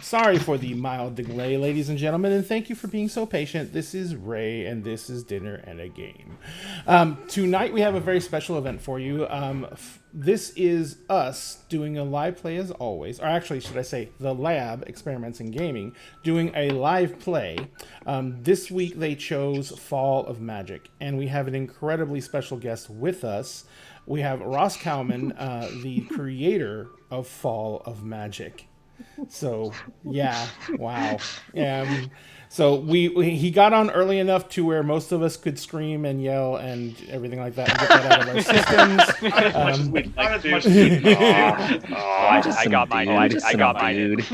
Sorry for the mild delay, ladies and gentlemen, and thank you for being so patient. This is Ray, and this is Dinner and a Game. Tonight we have a very special event for you. This is us doing a live play as always, or actually, should I say, the Lab Experiments in Gaming, doing a live play. This week they chose Fall of Magic, and we have an incredibly special guest with us. We have Ross Cowman, the creator of Fall of Magic. So yeah, wow. So he got on early enough to where most of us could scream and yell and everything like that and get that out of our systems. I got mine. Dude.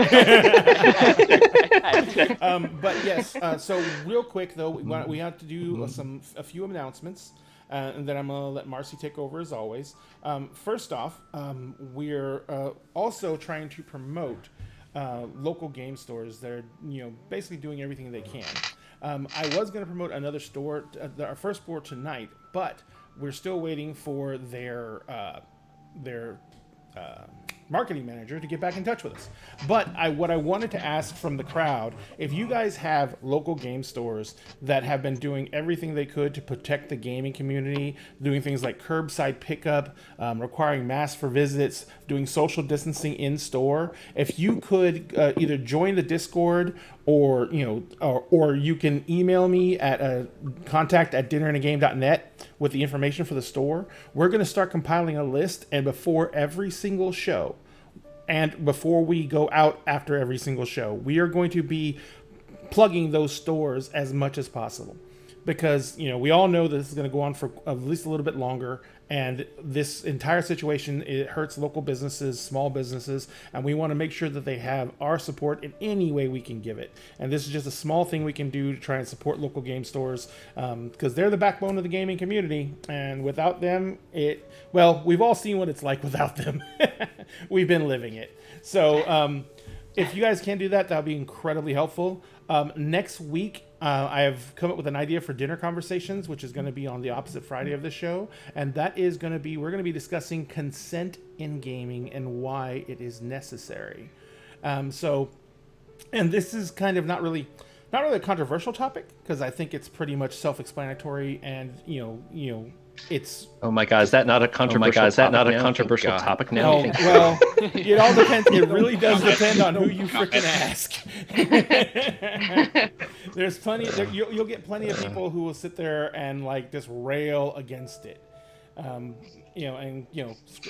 But yes, so real quick though, we have to do a few announcements. And then I'm going to let Marcy take over as always. First off, we're also trying to promote local game stores that are, basically doing everything they can. I was going to promote another store, our first store tonight, but we're still waiting for their marketing manager to get back in touch with us. But what I wanted to ask from the crowd, if you guys have local game stores that have been doing everything they could to protect the gaming community, doing things like curbside pickup, requiring masks for visits, doing social distancing in store, if you could either join the Discord or you can email me at contact@dinnerandagame.net with the information for the store. We're going to start compiling a list, and before every single show, and before we go out after every single show, we are going to be plugging those stores as much as possible. Because, we all know that this is going to go on for at least a little bit longer, and this entire situation, it hurts local businesses, small businesses, and we want to make sure that they have our support in any way we can give it. And this is just a small thing we can do to try and support local game stores, because they're the backbone of the gaming community, and without them, we've all seen what it's like without them. We've been living it. So if you guys can do that, that would be incredibly helpful. Next week, I have come up with an idea for dinner conversations, which is going to be on the opposite Friday of the show. And that is going to be, we're going to be discussing consent in gaming and why it is necessary. And this is kind of not really a controversial topic, because I think it's pretty much self-explanatory, and, it's... Oh my God, is that not a controversial topic now? No, well, it all depends. It really does depend on who you freaking ask. There's plenty. You'll get plenty of people who will sit there and just rail against it,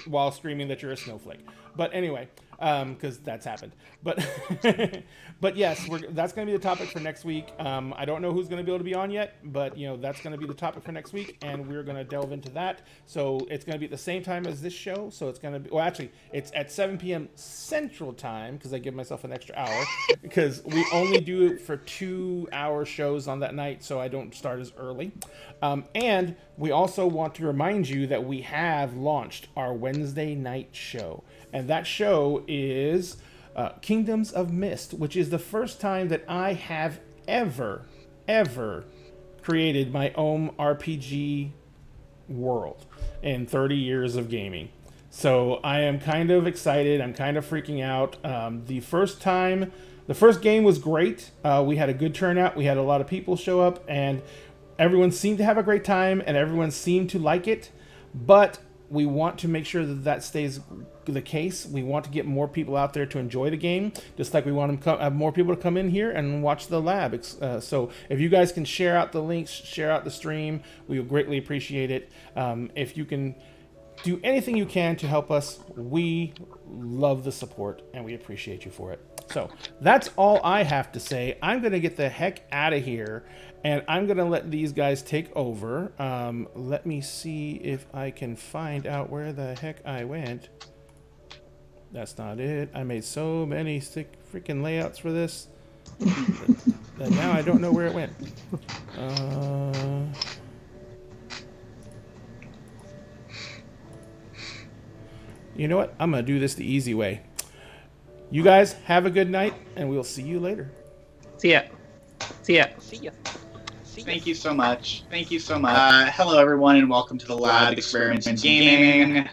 while screaming that you're a snowflake. But anyway, because that's happened. But yes, that's going to be the topic for next week. I don't know who's going to be able to be on yet, but that's going to be the topic for next week, and we're going to delve into that. So it's going to be at the same time as this show. So it's going to be, well, actually, it's at 7 p.m. Central Time, because I give myself an extra hour, because we only do it for 2-hour shows on that night, so I don't start as early. And we also want to remind you that we have launched our Wednesday night show, and that show is Kingdoms of Mist, which is the first time that I have ever created my own RPG world in 30 years of gaming. So I am kind of excited. I'm kind of freaking out. The first game was great. We had a good turnout. We had a lot of people show up, and everyone seemed to have a great time, and everyone seemed to like it. But we want to make sure that stays the case. We want to get more people out there to enjoy the game, just like we want to have more people to come in here and watch the lab. So if you guys can share out the links, share out the stream, we will greatly appreciate it. If you can do anything you can to help us, we love the support and we appreciate you for it. So that's all I have to say. I'm going to get the heck out of here, and I'm going to let these guys take over. Let me see if I can find out where the heck I went. That's not it. I made so many freaking layouts for this that now I don't know where it went. You know what? I'm going to do this the easy way. You guys have a good night, and we'll see you later. See ya. Thank you so much. Hello, everyone, and welcome to the Lab Experiments in Gaming.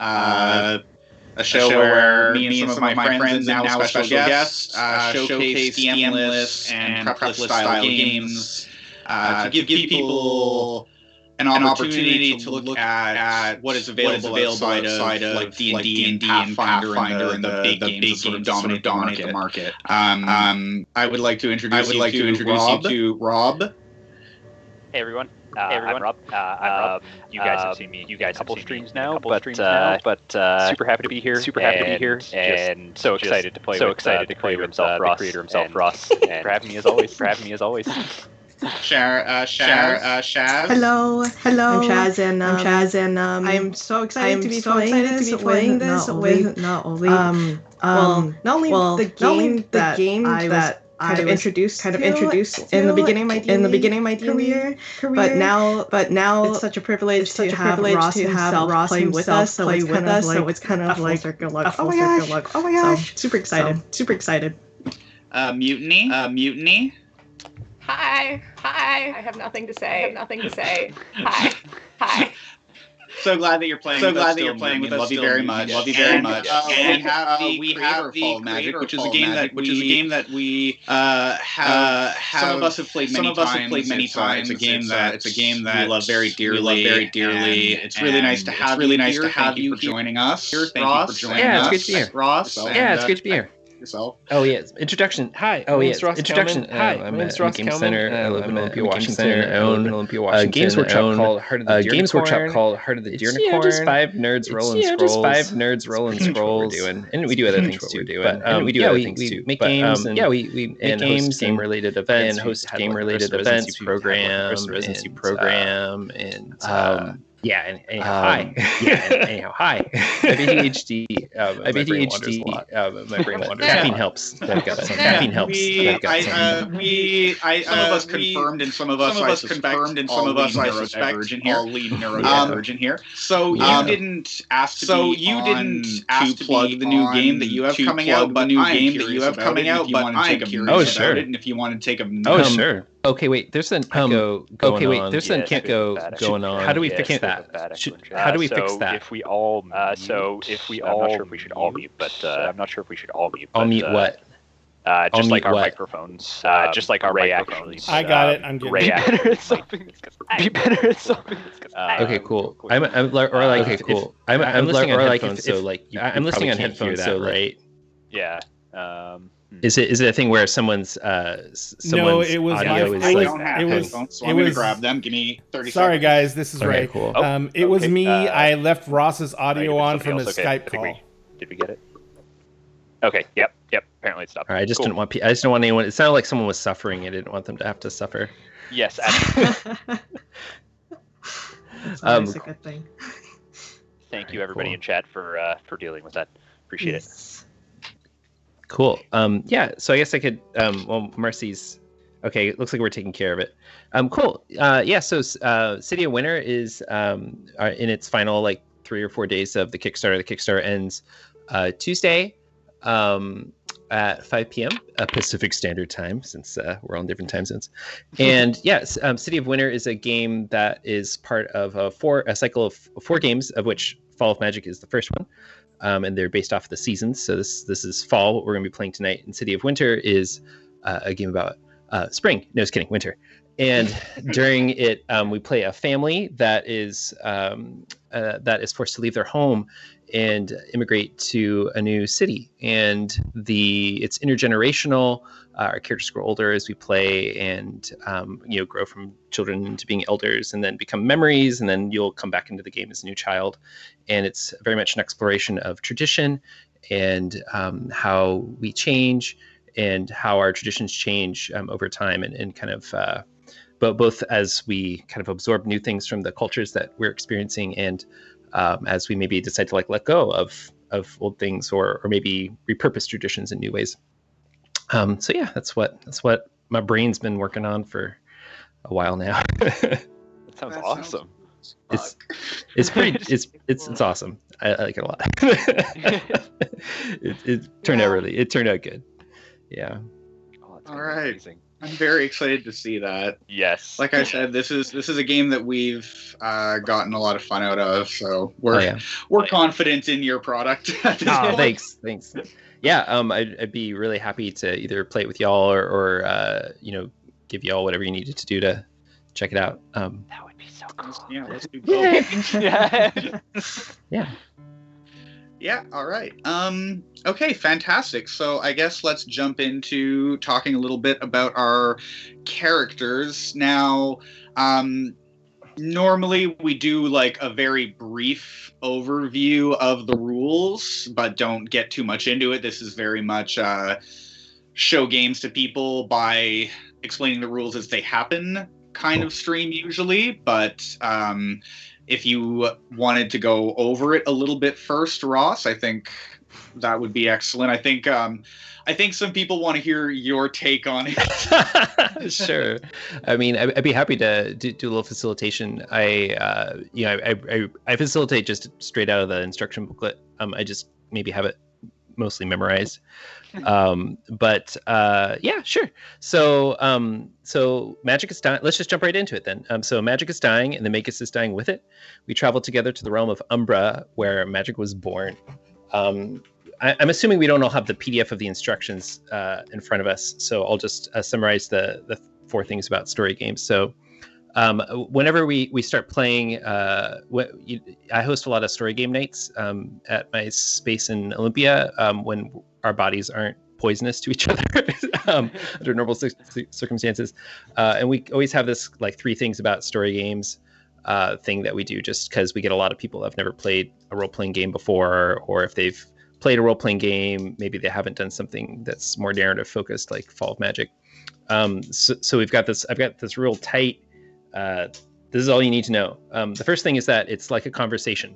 a show where me and some of my friends and now special guests showcase DM lists and prep list style games to give people an opportunity to look at what is available outside of like D&D and Pathfinder and the big games that sort of dominate the market. I would like to introduce you to Rob. Hey everyone. I'm Rob. You guys have seen me. You guys a couple streams now, but super happy to be here. And so excited to play. So excited to play with the creator himself, Ross. And for having me as always. Shaz. Hello. I'm Shaz, and I'm so excited to be playing this with not only the game that I was introduced in the beginning of my D&D career, but now it's such a privilege to have Ross himself play with us. So it's kind of like a full circle look. Oh my gosh! So, super excited. Mutiny. Hi. I have nothing to say. Hi. So glad that you're playing. With us. Love you very much. And we have the Fall of Magic, which is a game that we have. Some of us have played many times. It's a game that we love very dearly. It's really nice to have you for joining us. Thank you for joining us. Yeah, it's great to be here. Ross. Yeah, it's great to be here. Yourself. Oh yeah, introduction. Hi. Oh yeah, introduction. Hi. I'm at Ross Game Center. I live in Olympia, Washington. I own Olympia, Washington. Games Workshop called Heart of the Deernicorn. It's just five nerds rolling scrolls. And we do other things too. We make games. We make games, game related events, and host game related events, residency program, and hi. Hi. I have ADHD. My brain wanders. Caffeine helps. Caffeine helps. Some of us confirmed, and some of us I suspect all lead neurodivergent here. So you didn't ask to plug the new game that you have coming out, but I'm curious about it. And if you want to take a sure. Okay, wait. There's an echo going on. How do we fix that? How do we fix that? If we all, I'm not sure if we should all mute, but I'm not sure if we should all mute. I'll mute what? Just like our microphones. Just like our microphones. I got it. I'm getting Ray better at something. Be better at something. Okay, cool. I'm listening on headphones. So like, I'm listening on headphones. So right. Yeah. Is it a thing where someone's no, it was audio it was so I'm gonna grab them. Give me 30 Sorry seconds. guys, this is Ray. Cool. It was me. I left Ross's audio on from his Skype call. Did we get it? Okay. Yep. Apparently it stopped. All right, I just didn't want anyone. It sounded like someone was suffering. I didn't want them to have to suffer. Yes. That's always a good thing. Thank you everybody in chat for dealing with that. Appreciate it. Cool. Yeah. So I guess I could. Marcy's. Okay. It looks like we're taking care of it. Cool. Yeah. So City of Winter is in its final 3 or 4 days of the Kickstarter. The Kickstarter ends Tuesday at 5 p.m. Pacific Standard Time, since we're on different time zones. And yes, City of Winter is a game that is part of a cycle of 4 games, of which Fall of Magic is the first one. And they're based off the seasons. So this is fall, what we're going to be playing tonight. And City of Winter is a game about spring. No, just kidding, winter. And during it, we play a family that is forced to leave their home and immigrate to a new city. And it's intergenerational. Our characters grow older as we play, and grow from children into being elders, and then become memories, and then you'll come back into the game as a new child. And it's very much an exploration of tradition and how we change and how our traditions change over time, and kind of both as we kind of absorb new things from the cultures that we're experiencing, and as we maybe decide to let go of old things, or maybe repurpose traditions in new ways. So yeah, that's what my brain's been working on for a while now. That sounds awesome. It's pretty. It's awesome. I like it a lot. It turned out good. Yeah. Oh, all right. Amazing. I'm very excited to see that. Yes. Like I said, this is a game that we've gotten a lot of fun out of, so we're confident in your product. Thanks. Yeah, I'd be really happy to either play it with y'all or give y'all whatever you needed to do to check it out. That would be so cool. Yeah, let's do both. Yeah. Yeah, all right. Okay, fantastic. So I guess let's jump into talking a little bit about our characters. Now, normally we do like a very brief overview of the rules, but don't get too much into it. This is very much show games to people by explaining the rules as they happen kind of stream usually, but if you wanted to go over it a little bit first, Ross, I think that would be excellent. I think some people want to hear your take on it. Sure. I mean, I'd be happy to do a little facilitation. I facilitate just straight out of the instruction booklet. I just maybe have it mostly memorized. But yeah, sure. So magic is dying. Let's just jump right into it then. So magic is dying, and the Magus is dying with it. We travel together to the realm of Umbra, where magic was born. I'm assuming we don't all have the PDF of the instructions in front of us, so I'll just summarize the 4 things about story games. So whenever we start playing, I host a lot of story game nights at my space in Olympia when our bodies aren't poisonous to each other under normal circumstances. And we always have this like 3 things about story games thing that we do, just because we get a lot of people that have never played a role-playing game before, or if they've played a role-playing game, maybe they haven't done something that's more narrative focused like Fall of Magic. So we've got this, I've got this real tight, this is all you need to know. The first thing is that it's like a conversation.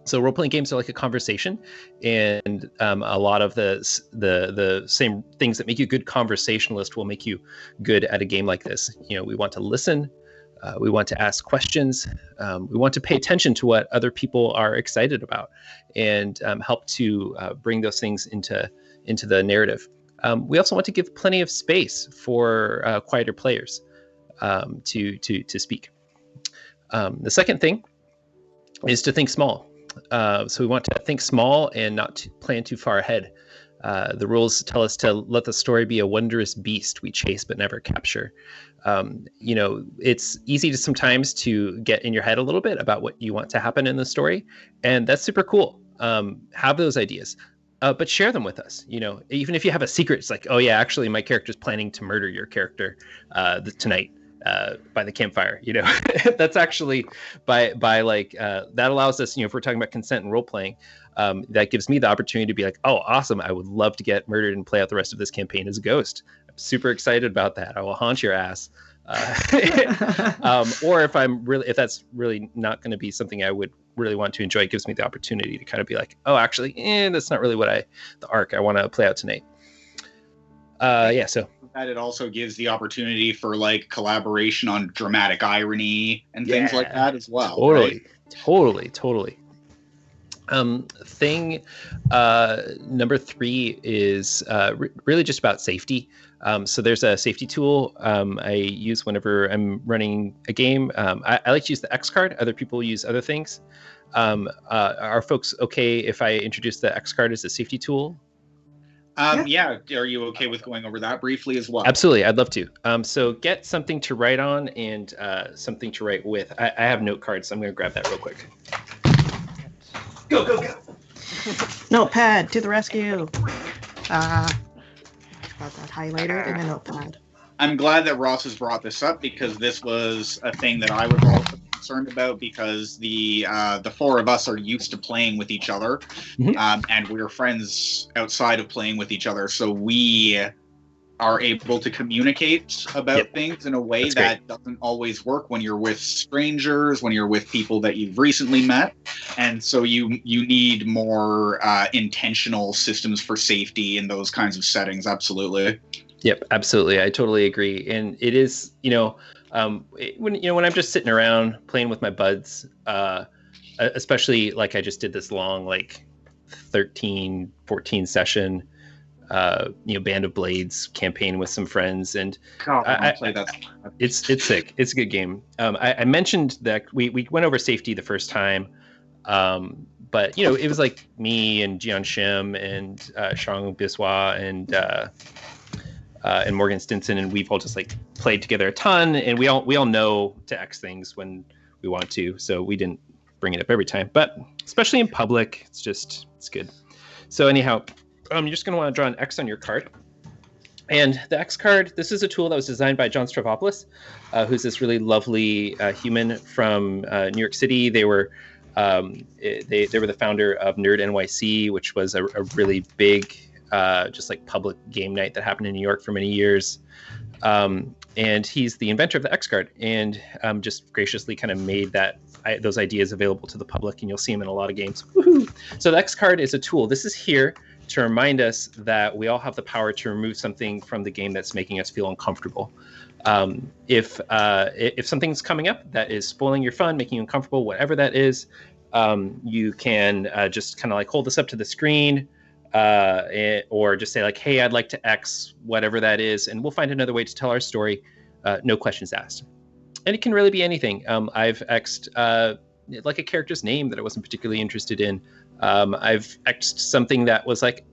So role-playing games are like a conversation, and a lot of the same things that make you a good conversationalist will make you good at a game like this. You know, we want to listen, we want to ask questions, we want to pay attention to what other people are excited about, and help to bring those things into the narrative. We also want to give plenty of space for quieter players to speak. The second thing is to think small. So we want to think small and not to plan too far ahead. The rules tell us to let the story be a wondrous beast we chase but never capture. You know, it's easy to sometimes to get in your head a little bit about what you want to happen in the story, and that's super cool. Have those ideas, but share them with us. You know, even if you have a secret, it's like, oh yeah, actually my character's planning to murder your character tonight. By the campfire, you know, that's actually by like that allows us, you know, if we're talking about consent and role playing, that gives me the opportunity to be like, oh, awesome, I would love to get murdered and play out the rest of this campaign as a ghost. I'm super excited about that. I will haunt your ass. Or if that's really not going to be something I would really want to enjoy, it gives me the opportunity to kind of be like, oh, actually, that's not really the arc I want to play out tonight. Yeah, so. That it also gives the opportunity for like collaboration on dramatic irony and things like that as well. Totally. Thing number 3 is really just about safety. So there's a safety tool I use whenever I'm running a game. I like to use the X card. Other people use other things. Are folks okay if I introduce the X card as a safety tool? Yeah. Are you okay with going over that briefly as well? Absolutely. I'd love to. So get something to write on and something to write with. I have note cards, so I'm going to grab that real quick. Go. Notepad to the rescue. Got that highlighter and a notepad. I'm glad that Ross has brought this up, because this was a thing that I was also concerned about, because the 4 of us are used to playing with each other, and we're friends outside of playing with each other, so we are able to communicate about things in a way that doesn't always work when you're with strangers, when you're with people that you've recently met, and so you need more intentional systems for safety in those kinds of settings. Absolutely. Yep, absolutely. I totally agree. And it is, when I'm just sitting around playing with my buds, especially like I just did this long, like 13, 14 session Band of Blades campaign with some friends, and I play that. It's sick. It's a good game. I mentioned that we went over safety the first time, but it was like me and Jian Shim and Shang Biswa and Morgan Stinson, and we've all just like played together a ton, and we all know to X things when we want to, so we didn't bring it up every time, but especially in public, it's good. So anyhow, you're just going to want to draw an X on your card. And the X card, this is a tool that was designed by John Stravopoulos, who's this really lovely human from New York City. They were they were the founder of Nerd NYC, which was a really big just like public game night that happened in New York for many years. And he's the inventor of the X card, and just graciously kind of made those ideas available to the public, and you'll see them in a lot of games. Woohoo! So the X card is a tool. This is here to remind us that we all have the power to remove something from the game that's making us feel uncomfortable. If something's coming up that is spoiling your fun, making you uncomfortable, whatever that is, you can just kind of like hold this up to the screen, or just say like, hey, I'd like to X whatever that is, and we'll find another way to tell our story, no questions asked. And it can really be anything. I've X'd like a character's name that I wasn't particularly interested in. I've X'd something that was like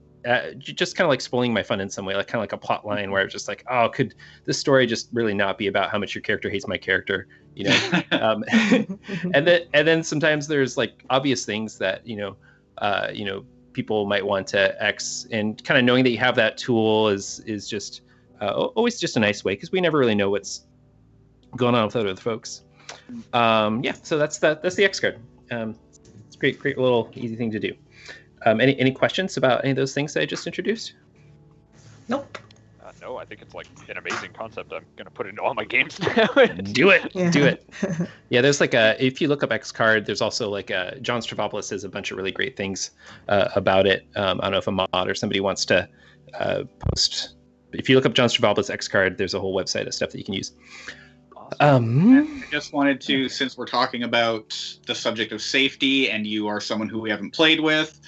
just kind of like spoiling my fun in some way, like kind of like a plot line where I was just like, oh, could this story just really not be about how much your character hates my character, and then sometimes there's like obvious things that people might want to X, and kind of knowing that you have that tool is just always just a nice way, because we never really know what's going on with other folks. So that's the X card. It's great little easy thing to do. Any questions about any of those things that I just introduced? Nope. No, I think it's like an amazing concept. I'm gonna put it into all my games now. Do it. Yeah, there's like if you look up X card, there's also like John Stravopoulos says a bunch of really great things about it. I don't know if a mod or somebody wants to post. If you look up John Stravopoulos X card, there's a whole website of stuff that you can use. I just wanted to, since we're talking about the subject of safety, and you are someone who we haven't played with,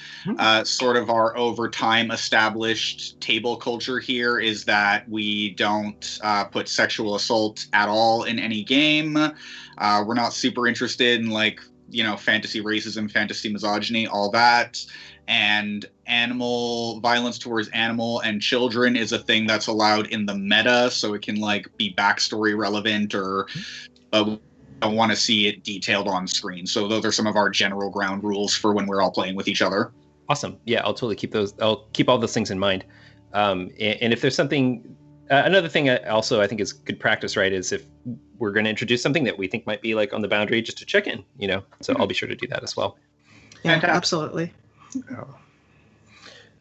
sort of our over time established table culture here is that we don't put sexual assault at all in any game. We're not super interested in fantasy racism, fantasy misogyny, all that. And animal violence towards animal and children is a thing that's allowed in the meta, so it can be backstory relevant, or I want to see it detailed on screen. So those are some of our general ground rules for when we're all playing with each other. Awesome. Yeah, I'll totally keep those. I'll keep all those things in mind. And if there's something, another thing also I think is good practice, right, is if we're going to introduce something that we think might be on the boundary, just to check in, So I'll be sure to do that as well. Yeah, absolutely.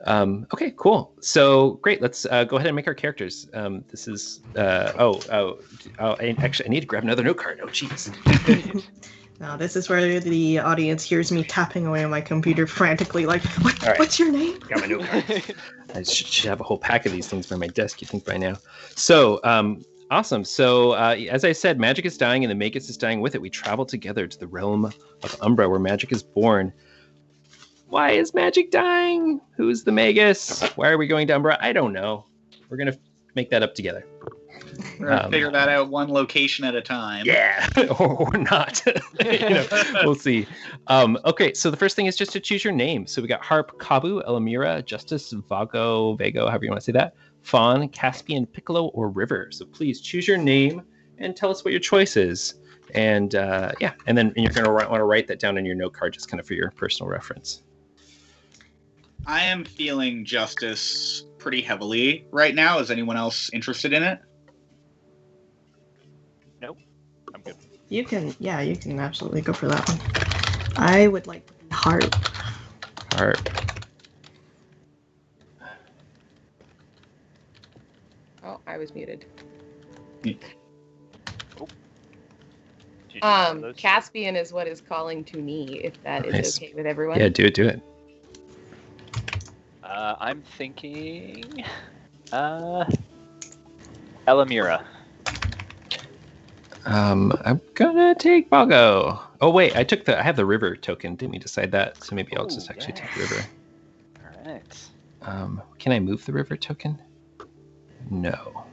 Okay, cool. So great. Let's go ahead and make our characters. This is actually I need to grab another note card. Oh, jeez. Now this is where the audience hears me tapping away on my computer frantically, like, right. What's your name? Got my note card. I should have a whole pack of these things by my desk, you think, by now. So awesome. So as I said, magic is dying, and the Magus is dying with it. We travel together to the realm of Umbra, where magic is born. Why is magic dying? Who's the Magus? Why are we going to Umbra? I don't know. We're going to make that up together. We're going to figure that out one location at a time. Yeah, or not. We'll see. Okay, so the first thing is just to choose your name. So we got Harp, Kabu, Elamira, Justice, Vago, however you want to say that, Fawn, Caspian, Piccolo, or River. So please choose your name and tell us what your choice is. And and then you're going to want to write that down in your note card, just kind of for your personal reference. I am feeling Justice pretty heavily right now. Is anyone else interested in it? Nope. I'm good. You can absolutely go for that one. I would like Harp. Oh, I was muted. Caspian is what is calling to me, if that is okay with everyone. Yeah, do it. I'm thinking Elamira. I'm gonna take Vago. Oh wait, I have the River token. Didn't we decide that? So maybe I'll just actually take River. All right. Can I move the river token? No.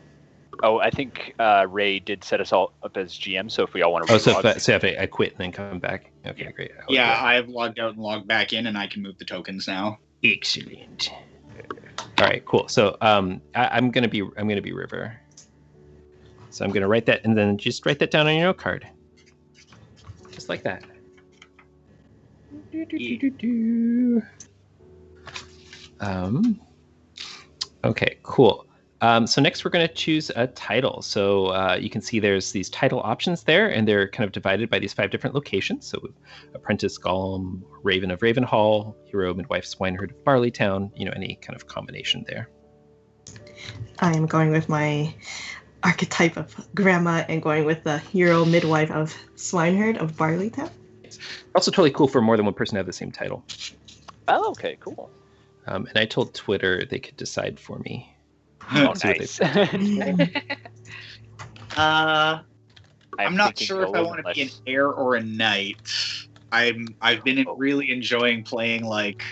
Oh, I think Ray did set us all up as GM, so if we all want to if I quit and then come back. Okay, great. I've logged out and logged back in, and I can move the tokens now. Excellent. All right, cool. So I'm gonna be river. So I'm gonna write that, and then just write that down on your note card, just like that. Okay, cool. So next we're going to choose a title. So you can see there's these title options there, and they're kind of divided by these 5 different locations. So Apprentice Gollum, Raven of Ravenhall, Hero, Midwife, Swineherd of Barleytown, any kind of combination there. I'm going with my archetype of grandma and going with the Hero, Midwife of Swineherd of Barleytown. Also totally cool for more than one person to have the same title. Oh, okay, cool. And I told Twitter they could decide for me. Oh, nice. I'm not sure if I want to be an heir or a knight. I've been really enjoying playing like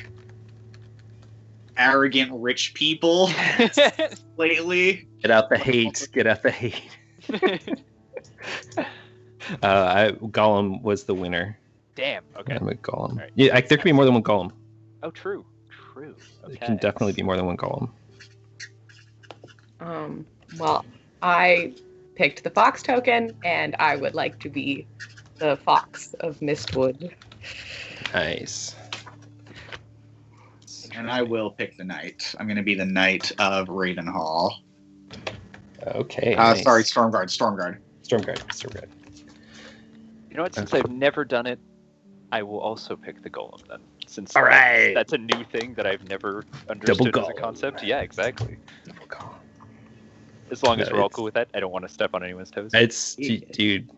arrogant rich people lately. Get out the hate. Get out the hate. Gollum was the winner. Damn. Okay. I'm a Gollum. Right. Yeah, there could be more than one Gollum. Oh, true. Okay. There can definitely be more than one Gollum. Well, I picked the fox token, and I would like to be the fox of Mistwood. Nice. And I will pick the knight. I'm going to be the knight of Ravenhall. Okay. Nice. Sorry, Stormguard. Stormguard. You know what? Since I've never done it, I will also pick the Golem then. Since all right, that's a new thing that I've never understood as a concept. Yeah, exactly. Double Golem. As long as we're all cool with that, I don't want to step on anyone's toes. Dude.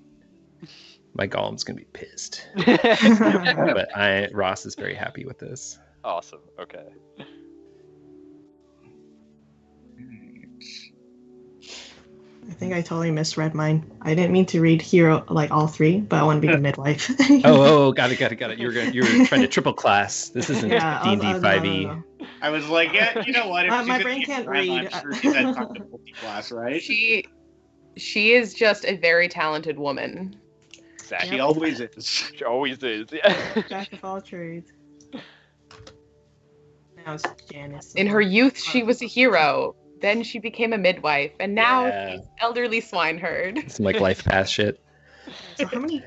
My Golem's gonna be pissed. But Ross is very happy with this. Awesome. Okay. I think I totally misread mine. I didn't mean to read hero like all 3, but I want to be the midwife. Got it. You were trying to triple class. This isn't D&D 5e. No. I was like, yeah, you know what? If my brain can't read. I'm sure she's had time to multi-class, right? She is just a very talented woman. Exactly. She always is. She always is. Yeah. Jack of all trades. Now it's Janice. In her youth, she was a hero. Then she became a midwife, and now she's elderly swineherd. Some like life path shit. So how many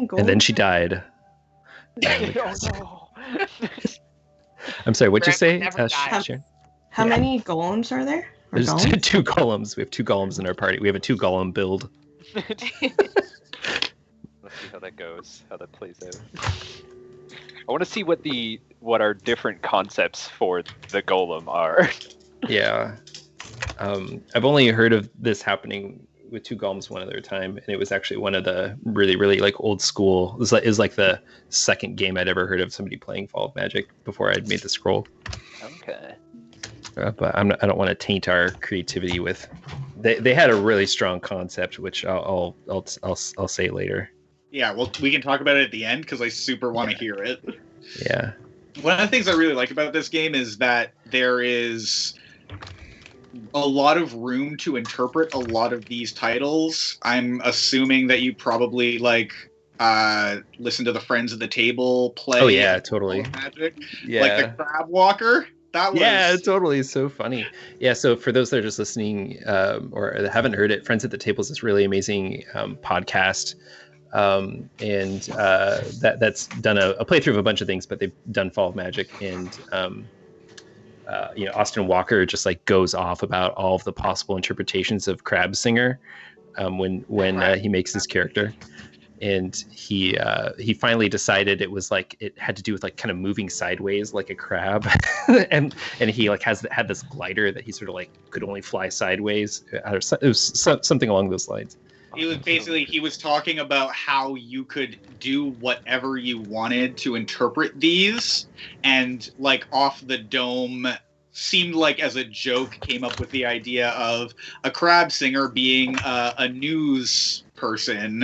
goals? And then she died. Oh no. I'm sorry, what'd you say? How many golems are there? There's 2 golems. We have 2 golems in our party. We have a 2 golem build. Let's see how that goes, how that plays out. I want to see what our different concepts for the golem are. Yeah. I've only heard of this happening with 2 golems one other time, and it was actually one of the really, really like old school. It was like the second game I'd ever heard of somebody playing Fall of Magic before I'd made the scroll. Okay. But I don't want to taint our creativity with. They had a really strong concept, which I'll say later. Yeah, well, we can talk about it at the end because I super want to hear it. Yeah. One of the things I really like about this game is that there is a lot of room to interpret a lot of these titles. I'm assuming that you probably listen to the Friends at the Table play. Oh yeah, totally. Magic. Yeah. Like the Crab Walker. That was... Yeah, totally. It's so funny. Yeah, so for those that are just listening or haven't heard it, Friends at the Table is this really amazing podcast. And that's done a playthrough of a bunch of things, but they've done Fall of Magic, and Austin Walker just like goes off about all of the possible interpretations of Crab Singer when he makes his character, and he finally decided it was like it had to do with like kind of moving sideways like a crab, and he like had this glider that he sort of like could only fly sideways. It was something along those lines. He was talking about how you could do whatever you wanted to interpret these, and like Off the Dome seemed like as a joke came up with the idea of a crab singer being a news person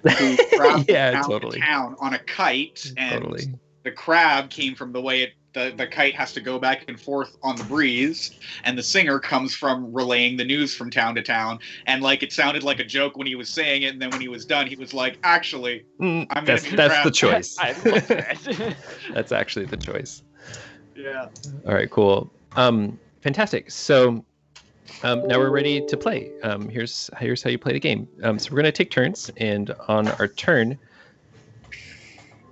who traveled totally. town on a kite, and totally. The crab came from the way it the kite has to go back and forth on the breeze, and the singer comes from relaying the news from town to town. And like it sounded like a joke when he was saying it, and then when he was done, he was like, "Actually, I'm gonna be that's the choice." I love that. That's actually the choice. Yeah. All right, cool. Fantastic. So now we're ready to play. Here's how you play the game. So we're going to take turns, and on our turn,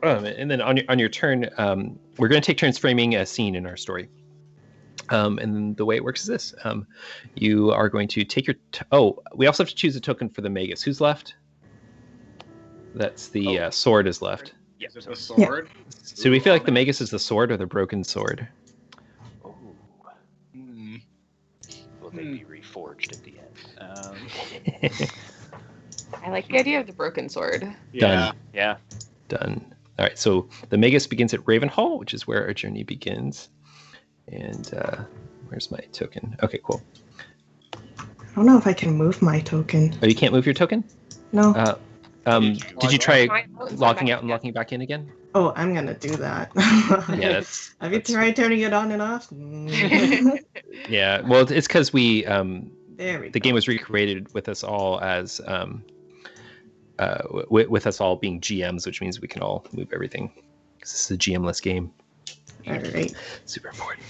and then on your turn, we're going to take turns framing a scene in our story. And then the way it works is this: you are going to take your. We also have to choose a token for the Magus. Who's left? That's the sword is left. Yeah, is it the sword? Yeah. So do we feel like the Magus is the sword or the broken sword? Will they be reforged at the end? I like the idea of the broken sword. Done. Yeah. Done. All right, so the Magus begins at Ravenhall, which is where our journey begins. And where's my token? Okay, cool. I don't know if I can move my token. Oh, you can't move your token? No. Did you try logging out and logging back in again? Oh, I'm gonna do that. Yeah, that's. Have you tried turning it on and off? Yeah, well, it's because we There we the go. game was recreated with us all as with us all being GMs, which means we can all move everything. This is a GM-less game. All right. Super important.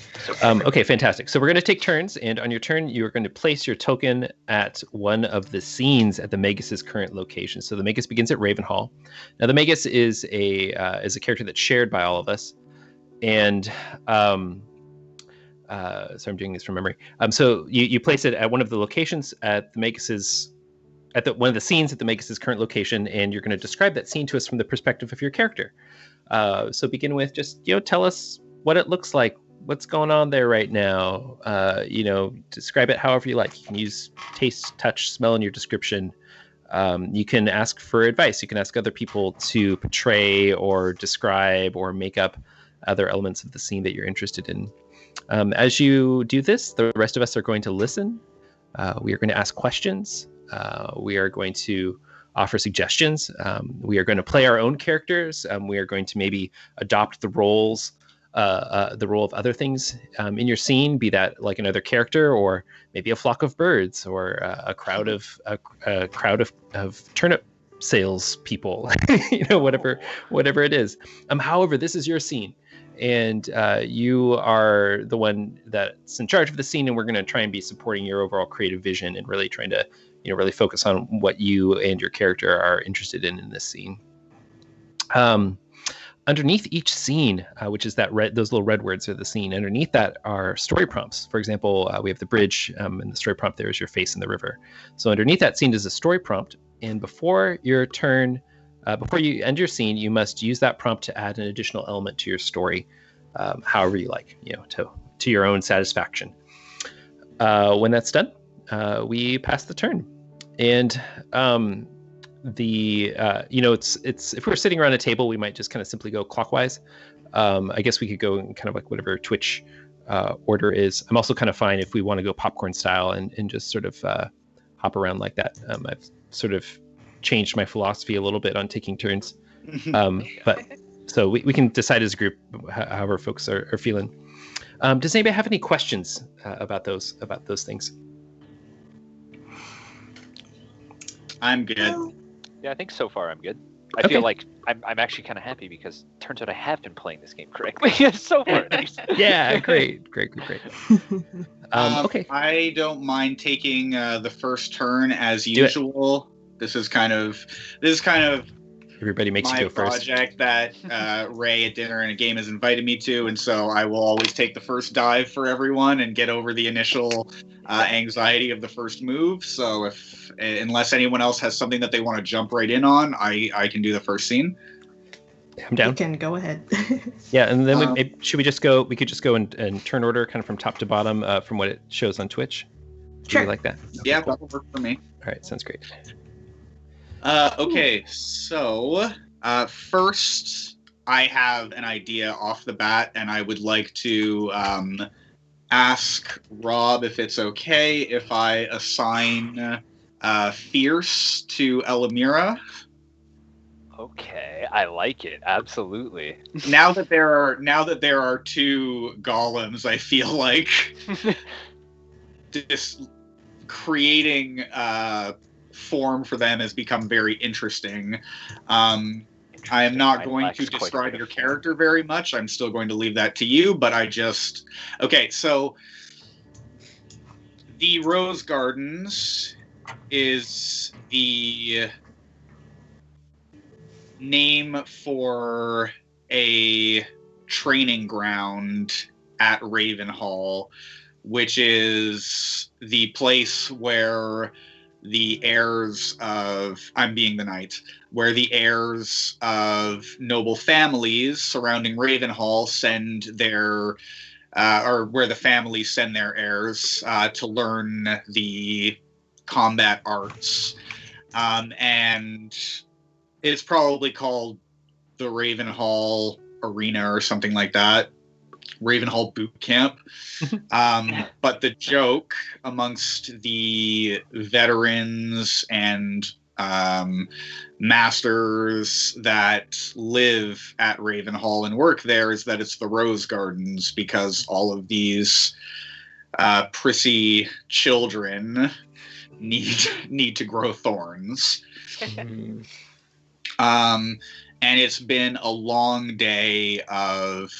Okay, fantastic. So we're going to take turns, and on your turn, you are going to place your token at one of the scenes at the Magus's current location. So the Magus begins at Ravenhall. Now, the Magus is a character that's shared by all of us, and so I'm doing this from memory. So you place it at one of the locations at the Magus's. One of the scenes at the Magus's current location, and you're going to describe that scene to us from the perspective of your character. So begin with just tell us what it looks like, what's going on there right now. Describe it however you like. You can use taste, touch, smell in your description. You can ask for advice. You can ask other people to portray or describe or make up other elements of the scene that you're interested in. As you do this, the rest of us are going to listen. We are going to ask questions. We are going to offer suggestions. We are going to play our own characters. We are going to maybe adopt the roles, the role of other things in your scene, be that like another character, or maybe a flock of birds, or a crowd of turnip sales people. Whatever it is. However, this is your scene, and you are the one that's in charge of the scene, and we're going to try and be supporting your overall creative vision and really trying to really focus on what you and your character are interested in this scene. Underneath each scene, which is those little red words are the scene, underneath that are story prompts. For example, we have the bridge, and the story prompt there is your face in the river. So underneath that scene is a story prompt, and before your turn, before you end your scene, you must use that prompt to add an additional element to your story, however you like, to your own satisfaction. When that's done, we pass the turn, and it's if we were sitting around a table, we might just kind of simply go clockwise. I guess we could go in kind of like whatever Twitch order is. I'm also kind of fine if we want to go popcorn style and just sort of hop around like that. I've sort of changed my philosophy a little bit on taking turns, but so we can decide as a group however folks are feeling. Does anybody have any questions about those things? I'm good. Yeah, I think so far I'm good. I feel like I'm actually kind of happy because it turns out I have been playing this game correctly so far. Yeah, great. Okay. I don't mind taking the first turn as usual. This is kind of everybody makes my you go first. Project that Ray at dinner and a game has invited me to, and so I will always take the first dive for everyone and get over the initial anxiety of the first move. So unless anyone else has something that they want to jump right in on, I can do the first scene. I'm down. You can go ahead. Yeah, and then we could just go in turn order, kind of from top to bottom, from what it shows on Twitch. Sure. You like that? Okay, Yeah, cool. that'll work for me. All right, sounds great. Okay, so first I have an idea off the bat, and I would like to ask Rob if it's okay if I assign Fierce to Elamira. Okay, I like it. Absolutely. Now that there are 2 golems, I feel like this creating form for them has become very interesting. I am not going to describe your character very much. I'm still going to leave that to you, but okay, so the Rose Gardens is the name for a training ground at Ravenhall, which is the place where the heirs of where the heirs of noble families surrounding Ravenhall send their or where the families send their heirs to learn the combat arts. And it's probably called the Ravenhall Arena or something like that. Ravenhall Boot Camp. But the joke amongst the veterans and masters that live at Ravenhall and work there is that it's the Rose Gardens, because all of these prissy children need to grow thorns. And it's been a long day of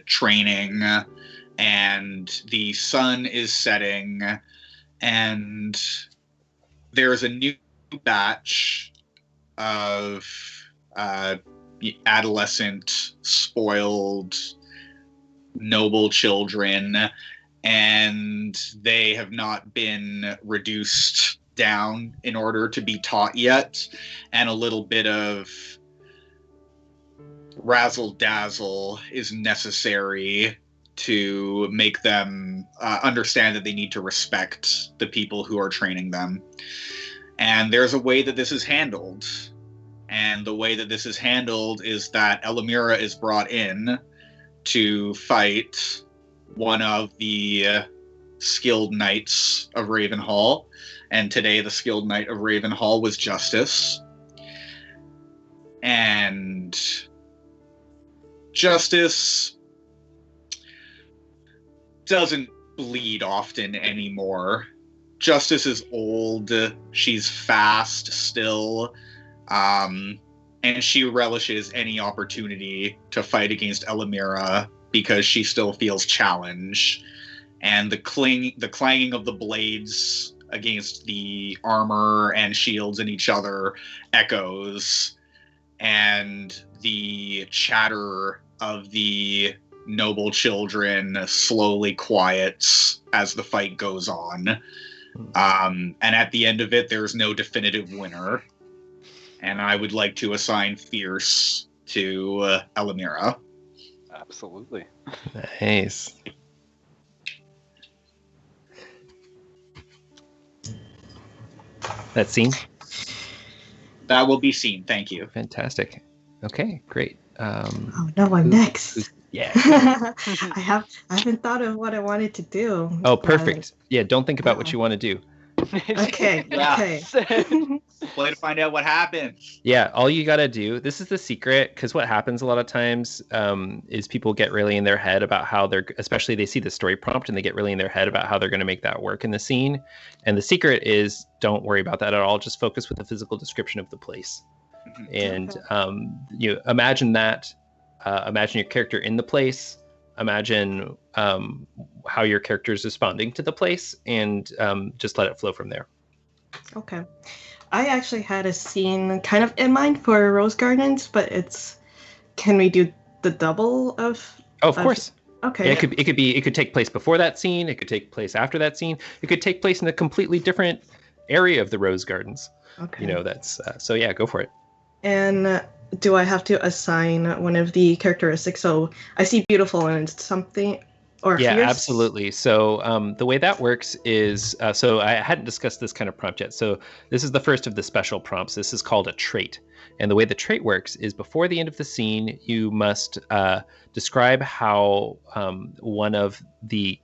training, and the sun is setting, and there's a new batch of adolescent, spoiled, noble children, and they have not been reduced down in order to be taught yet, and a little bit of razzle-dazzle is necessary to make them understand that they need to respect the people who are training them. And there's a way that this is handled. And the way that this is handled is that Elamira is brought in to fight one of the skilled knights of Ravenhall. And today the skilled knight of Ravenhall was Justice. And Justice doesn't bleed often anymore. Justice is old, she's fast still, and she relishes any opportunity to fight against Elamira because she still feels challenge. And the clanging of the blades against the armor and shields and each other echoes, and the chatter of the noble children slowly quiets as the fight goes on. And at the end of it, there's no definitive winner. And I would like to assign Fierce to Elamira. Absolutely. Nice. That scene? That will be seen. Thank you. Fantastic. Okay, great. Oh no, I'm next. Yeah. I haven't thought of what I wanted to do. Oh, perfect. Yeah, don't think about what you want to do. Okay. Okay. Play to find out what happens. Yeah, all you gotta do. This is the secret, because what happens a lot of times is people get really in their head about how especially they see the story prompt and they get really in their head about how they're going to make that work in the scene. And the secret is, don't worry about that at all. Just focus with the physical description of the place. And you imagine that. Imagine your character in the place. Imagine how your character is responding to the place, and just let it flow from there. Okay. I actually had a scene kind of in mind for Rose Gardens, but can we do the double of? Oh, of course. Okay. Yeah, it could take place before that scene. It could take place after that scene. It could take place in a completely different area of the Rose Gardens. Okay. That's so yeah, go for it. And do I have to assign one of the characteristics? So I see beautiful, and it's something. or yeah, fierce? absolutely. So the way that works is, so I hadn't discussed this kind of prompt yet. So this is the first of the special prompts. This is called a trait. And the way the trait works is before the end of the scene, you must describe how one of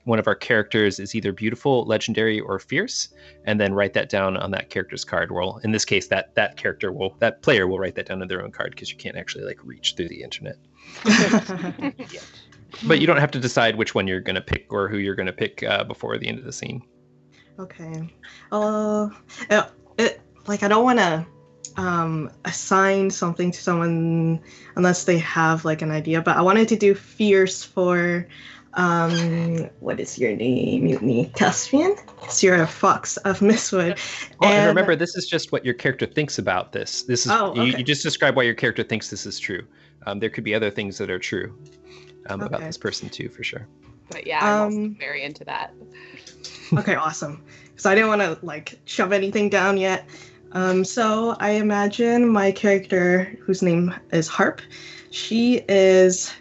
our characters is either beautiful, legendary, or fierce, and then write that down on that character's card. Well, in this case, that player will write that down on their own card, because you can't actually like reach through the internet. But you don't have to decide which one you're going to pick or who you're going to pick before the end of the scene. Okay. I don't want to assign something to someone unless they have like an idea, but I wanted to do fierce for what is your name, Mutiny? Caspian? So you're a fox of Mistwood. And remember, this is just what your character thinks about this. This is okay. you just describe why your character thinks this is true. There could be other things that are true about this person too, for sure. But yeah, I'm also very into that. Okay, awesome. So I didn't want to like shove anything down yet. So I imagine my character, whose name is Harp, she is,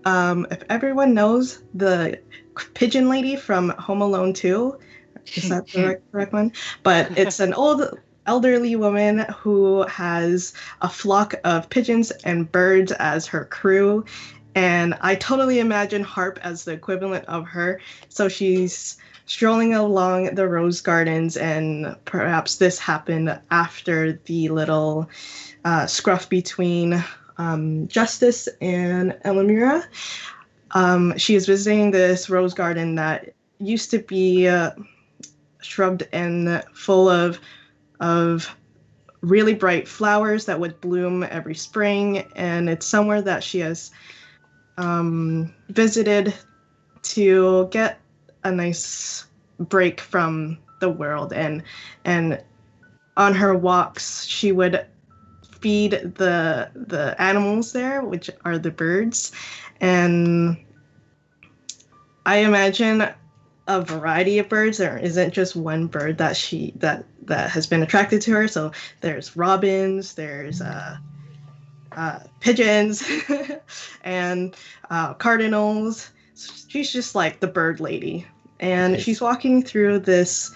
if everyone knows the pigeon lady from Home Alone 2, is that the correct one? But it's an old elderly woman who has a flock of pigeons and birds as her crew. And I totally imagine Harp as the equivalent of her. So she's strolling along the rose gardens, and perhaps this happened after the little scruff between Justice and Elamira. She is visiting this rose garden that used to be shrubbed and full of really bright flowers that would bloom every spring, and it's somewhere that she has visited to get a nice break from the world, and on her walks she would feed the animals there, which are the birds, and I imagine a variety of birds. There isn't just one bird that has been attracted to her. So there's robins, there's pigeons, and cardinals. She's just like the bird lady. And she's walking through this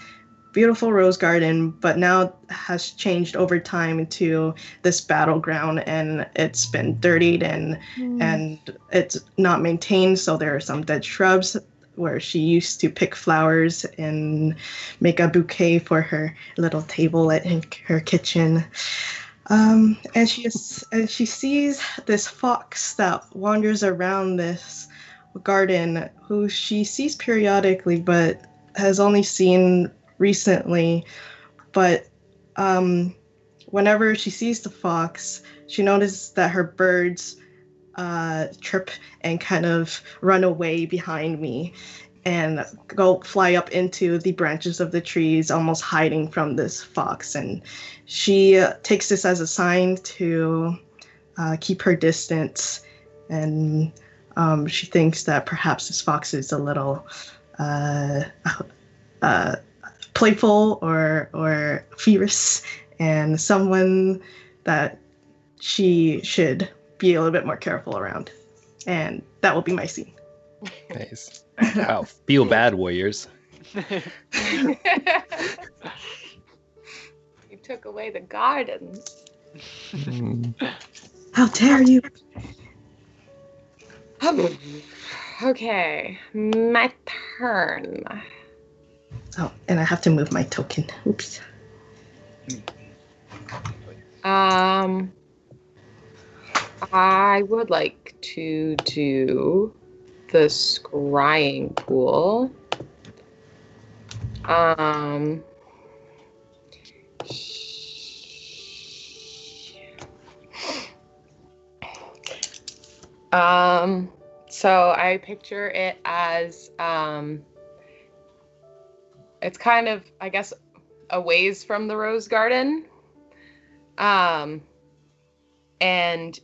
beautiful rose garden, but now has changed over time to this battleground, and it's been dirtied and it's not maintained. So there are some dead shrubs where she used to pick flowers and make a bouquet for her little table in her kitchen. And she sees this fox that wanders around this garden, who she sees periodically but has only seen recently. But whenever she sees the fox, she notices that her birds chirp and kind of run away behind me and go fly up into the branches of the trees, almost hiding from this fox. And she takes this as a sign to keep her distance, and she thinks that perhaps this fox is a little playful or fierce, and someone that she should be a little bit more careful around. And that will be my scene. Nice. Wow. Feel bad, warriors. You took away the gardens. How dare you? Okay, my turn. Oh, and I have to move my token. Oops. I would like to do the Scrying Pool. So I picture it as, it's kind of, I guess, a ways from the rose garden. And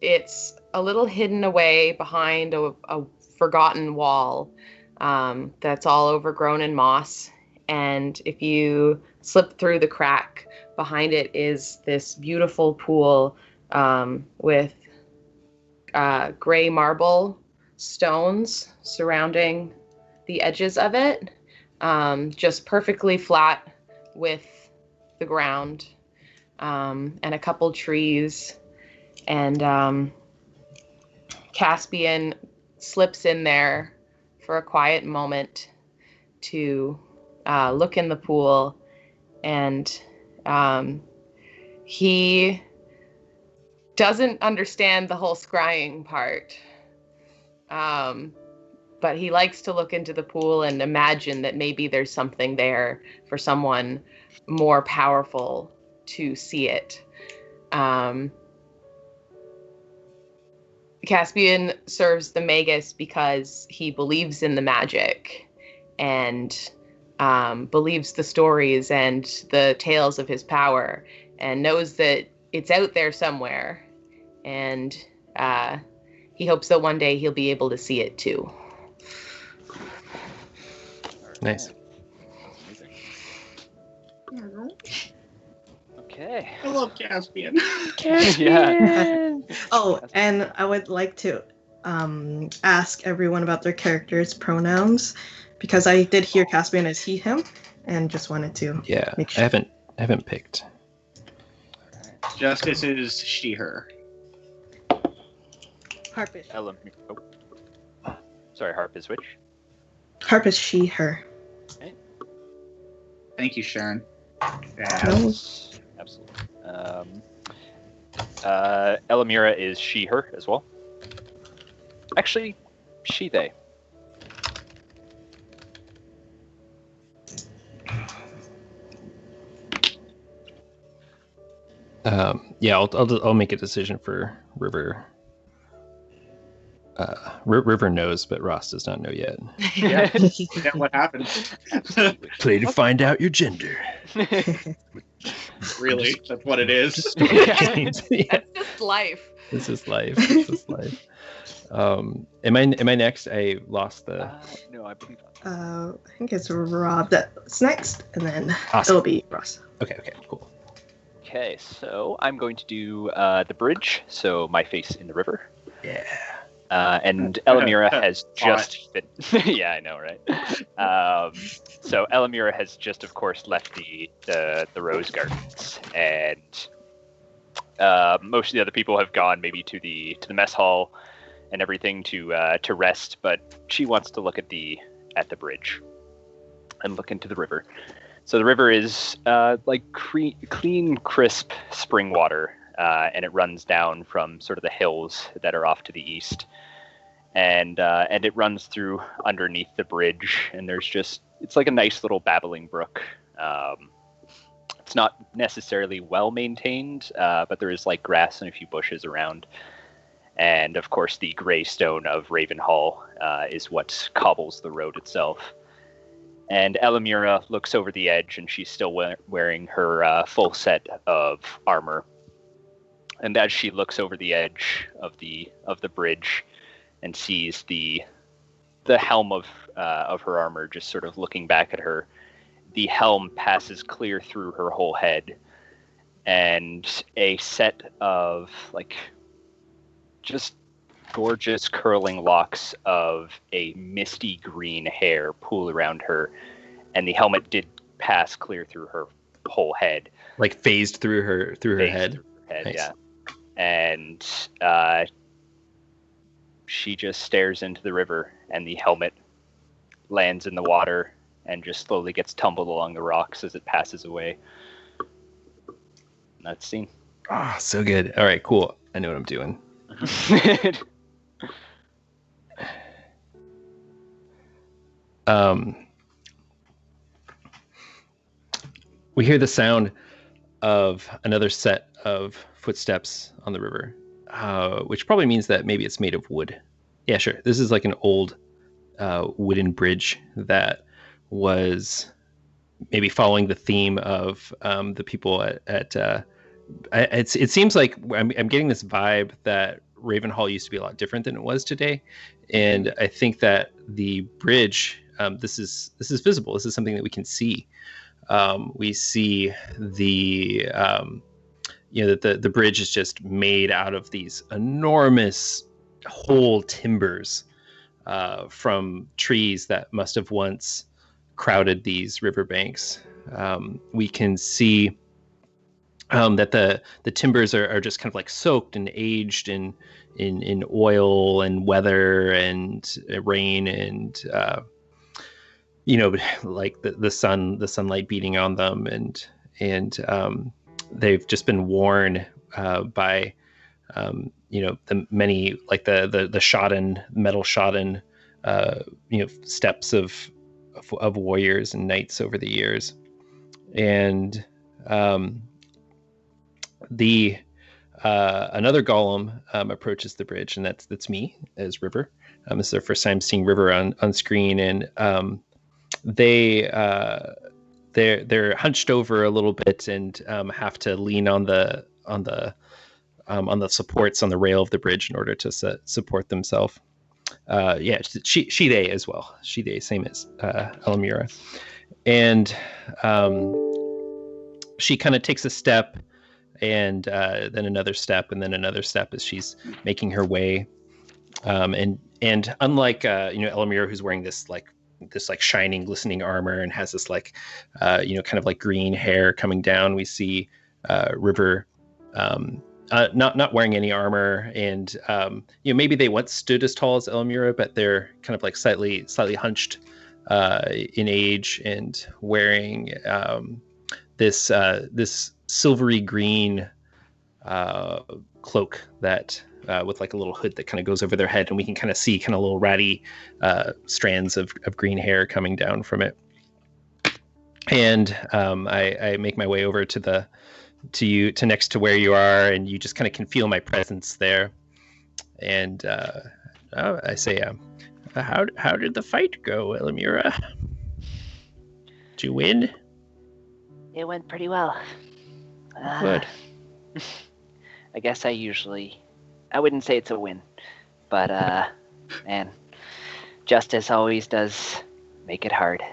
it's a little hidden away behind a forgotten wall that's all overgrown in moss. And if you slip through the crack, behind it is this beautiful pool with gray marble stones surrounding the edges of it, just perfectly flat with the ground, and a couple trees. And Caspian slips in there for a quiet moment to look in the pool, and he doesn't understand the whole scrying part, but he likes to look into the pool and imagine that maybe there's something there for someone more powerful to see it. Caspian serves the Magus because he believes in the magic and believes the stories and the tales of his power, and knows that it's out there somewhere, and he hopes that one day he'll be able to see it too. Nice. Okay. I love Caspian. Yeah. Oh, and I would like to ask everyone about their characters' pronouns, because I did hear Caspian as he, him, and just wanted to make sure. I haven't picked. Justice is she, her. Harp is Sorry, Harp is which? Harp is she, her. Okay. Thank you, Sharon. Absolutely. Elamira is she, her as well. Actually, she, they. I'll make a decision for River. River knows, but Ross does not know yet. Yeah, what happened? Play to find out your gender. Really, that's what it is. That's just life. This is life. This is life. Am I next? I lost the. No, I believe. I think it's Rob that's next, and then Awesome. it'll be Ross. Okay, cool. Okay, so I'm going to do the bridge. So my face in the river. Yeah. And Elamira has just been. Yeah, I know, right? So Elamira has just, of course, left the rose gardens, and most of the other people have gone maybe to the mess hall and everything to rest. But she wants to look at the bridge and look into the river. So the river is like clean, crisp spring water. And it runs down from sort of the hills that are off to the east, and it runs through underneath the bridge. And it's like a nice little babbling brook. It's not necessarily well maintained, but there is like grass and a few bushes around. And of course, the gray stone of Ravenhall is what cobbles the road itself. And Elamira looks over the edge, and she's still wearing her full set of armor. And as she looks over the edge of the bridge and sees the helm of her armor just sort of looking back at her, the helm passes clear through her whole head, and a set of like just gorgeous curling locks of a misty green hair pool around her, and the helmet did pass clear through her whole head, like phased through her head. Nice. Yeah. And she just stares into the river, and the helmet lands in the water and just slowly gets tumbled along the rocks as it passes away. And that's scene. Ah, so good. All right, cool. I know what I'm doing. We hear the sound of another set of footsteps on the river, which probably means that maybe it's made of wood. Yeah, sure. This is like an old wooden bridge that was maybe following the theme of the people at it seems like I'm getting this vibe that Ravenhall used to be a lot different than it was today. And I think that the bridge, this is visible. This is something that we can see. We see the that the bridge is just made out of these enormous whole timbers from trees that must have once crowded these riverbanks. We can see that the timbers are just kind of like soaked and aged in oil and weather and rain and like the sunlight beating on them, and they've just been worn by the many, like the metal shodden steps of warriors and knights over the years. And another golem approaches the bridge, and that's me as River. This is our first time seeing River on screen, and they're hunched over a little bit and have to lean on the supports on the rail of the bridge in order to support themselves. Shide as well. Shide, same as Elamura. And she kind of takes a step, and then another step, and then another step as she's making her way. And unlike Elamura, who's wearing this shining, glistening armor and has this kind of like green hair coming down, we see River not wearing any armor, and maybe they once stood as tall as Elamura, but they're kind of like slightly hunched in age, and wearing this silvery green cloak that with like a little hood that kind of goes over their head, and we can kind of see kind of little ratty strands of green hair coming down from it. And I make my way over to next to where you are, and you just kind of can feel my presence there. And I say, how did the fight go, Elamura? Did you win? It went pretty well. Good. I guess I wouldn't say it's a win, but man, justice always does make it hard.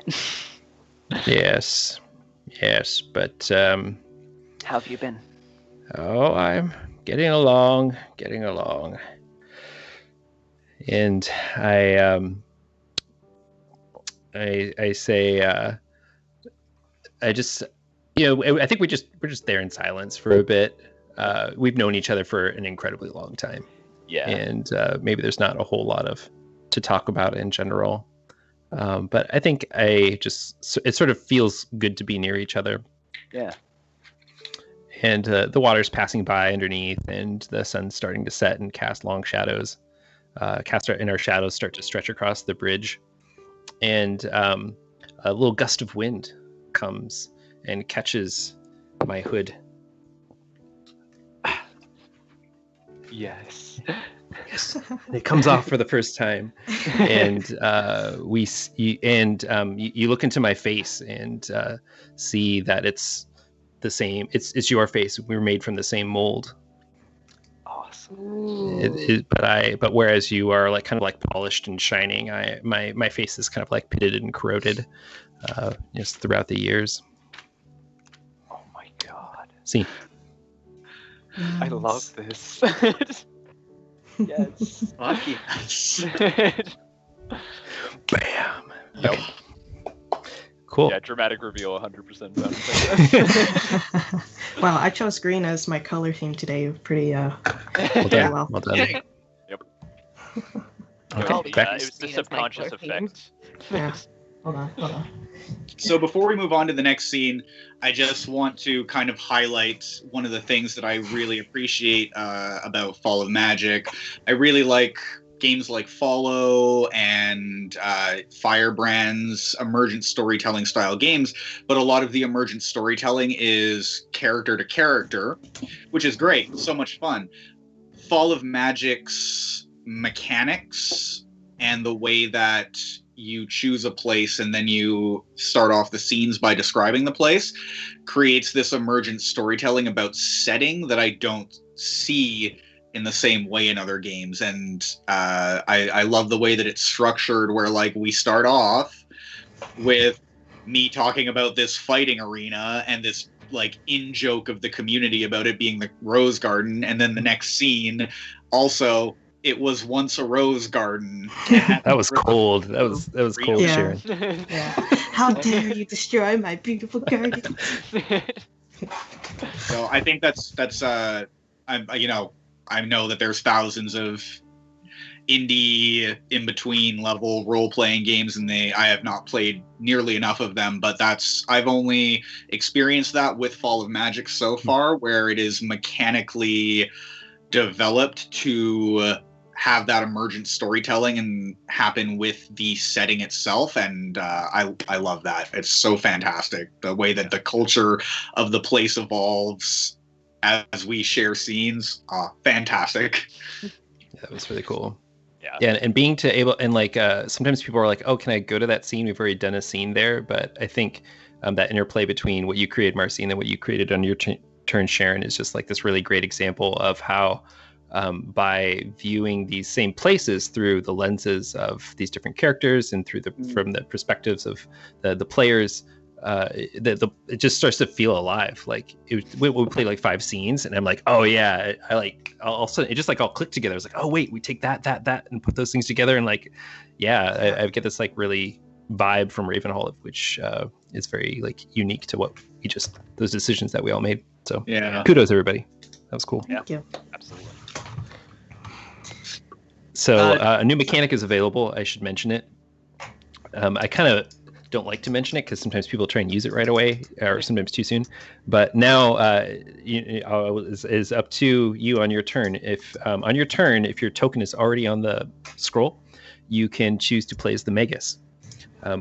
Yes, but how have you been? Oh, I'm getting along. And I say, I just, I think we're just there in silence for a bit. We've known each other for an incredibly long time. Yeah. And maybe there's not a whole lot to talk about in general. But I think it sort of feels good to be near each other. Yeah. And the water's passing by underneath, and the sun's starting to set and cast long shadows. Our shadows start to stretch across the bridge. And a little gust of wind comes and catches my hood. Yes. And it comes off for the first time, and you look into my face and see that it's the same. It's your face. We were made from the same mold. Awesome. But whereas you are like kind of like polished and shining, my face is kind of like pitted and corroded, just throughout the years. Oh my god. See. Nice. I love this. Yes. Lucky. Bam. Yep. Okay. Cool. Yeah, dramatic reveal 100%. Wow, I chose green as my color theme today. Pretty Well done. well. Well done. Yep. Okay. It was the subconscious effect. Yeah. Hold on. So before we move on to the next scene, I just want to kind of highlight one of the things that I really appreciate about Fall of Magic. I really like games like Follow and Firebrand's emergent storytelling style games, but a lot of the emergent storytelling is character to character, which is great, so much fun. Fall of Magic's mechanics and the way that you choose a place and then you start off the scenes by describing the place creates this emergent storytelling about setting that I don't see in the same way in other games. And I love the way that it's structured, where like we start off with me talking about this fighting arena and this like in-joke of the community about it being the Rose Garden, and then the next scene also it was once a rose garden. That was cold. That was cold, Yeah. Sharon. Yeah. How dare you destroy my beautiful garden? So I think that's I know that there's thousands of indie in between level role playing games, and I have not played nearly enough of them, but I've only experienced that with Fall of Magic so far, where it is mechanically developed to have that emergent storytelling and happen with the setting itself, and I love that. It's so fantastic the way that the culture of the place evolves as we share scenes. Fantastic. That was really cool. Yeah, and being able and like sometimes people are like, oh, can I go to that scene? We've already done a scene there, but I think that interplay between what you created, Marcy, and then what you created on your turn, Sharon, is just like this really great example of how by viewing these same places through the lenses of these different characters and through from the perspectives of the players, it just starts to feel alive. Like we played like 5 scenes, and I'm like, oh yeah, all of a sudden it just like all clicked together. It's like, oh wait, we take that, and put those things together, and like, yeah, I get this like really vibe from Ravenhall, which is very like unique to what those decisions that we all made. So yeah, kudos everybody. That was cool. Thank you. Absolutely. So a new mechanic is available. I should mention it. I kind of don't like to mention it because sometimes people try and use it right away, or sometimes too soon. But now is up to you on your turn. If on your turn, if your token is already on the scroll, you can choose to play as the Magus.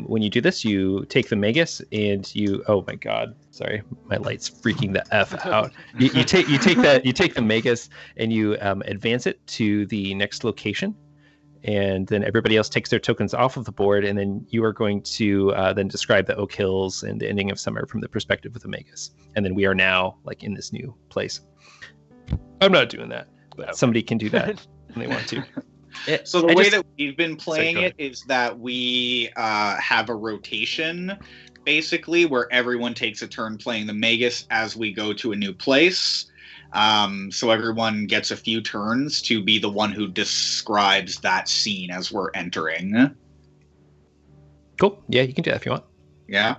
When you do this, you take the Magus and you. Oh my God! Sorry, my light's freaking the f out. You take the Magus and you advance it to the next location, and then everybody else takes their tokens off of the board, and then you are going to then describe the Oak Hills and the ending of summer from the perspective of the Magus, and then we are now like in this new place. I'm not doing that, but somebody can do that when they want to. So the way that we've been playing it is that we have a rotation, basically, where everyone takes a turn playing the Magus as we go to a new place. So everyone gets a few turns to be the one who describes that scene as we're entering. Cool. Yeah, you can do that if you want. Yeah.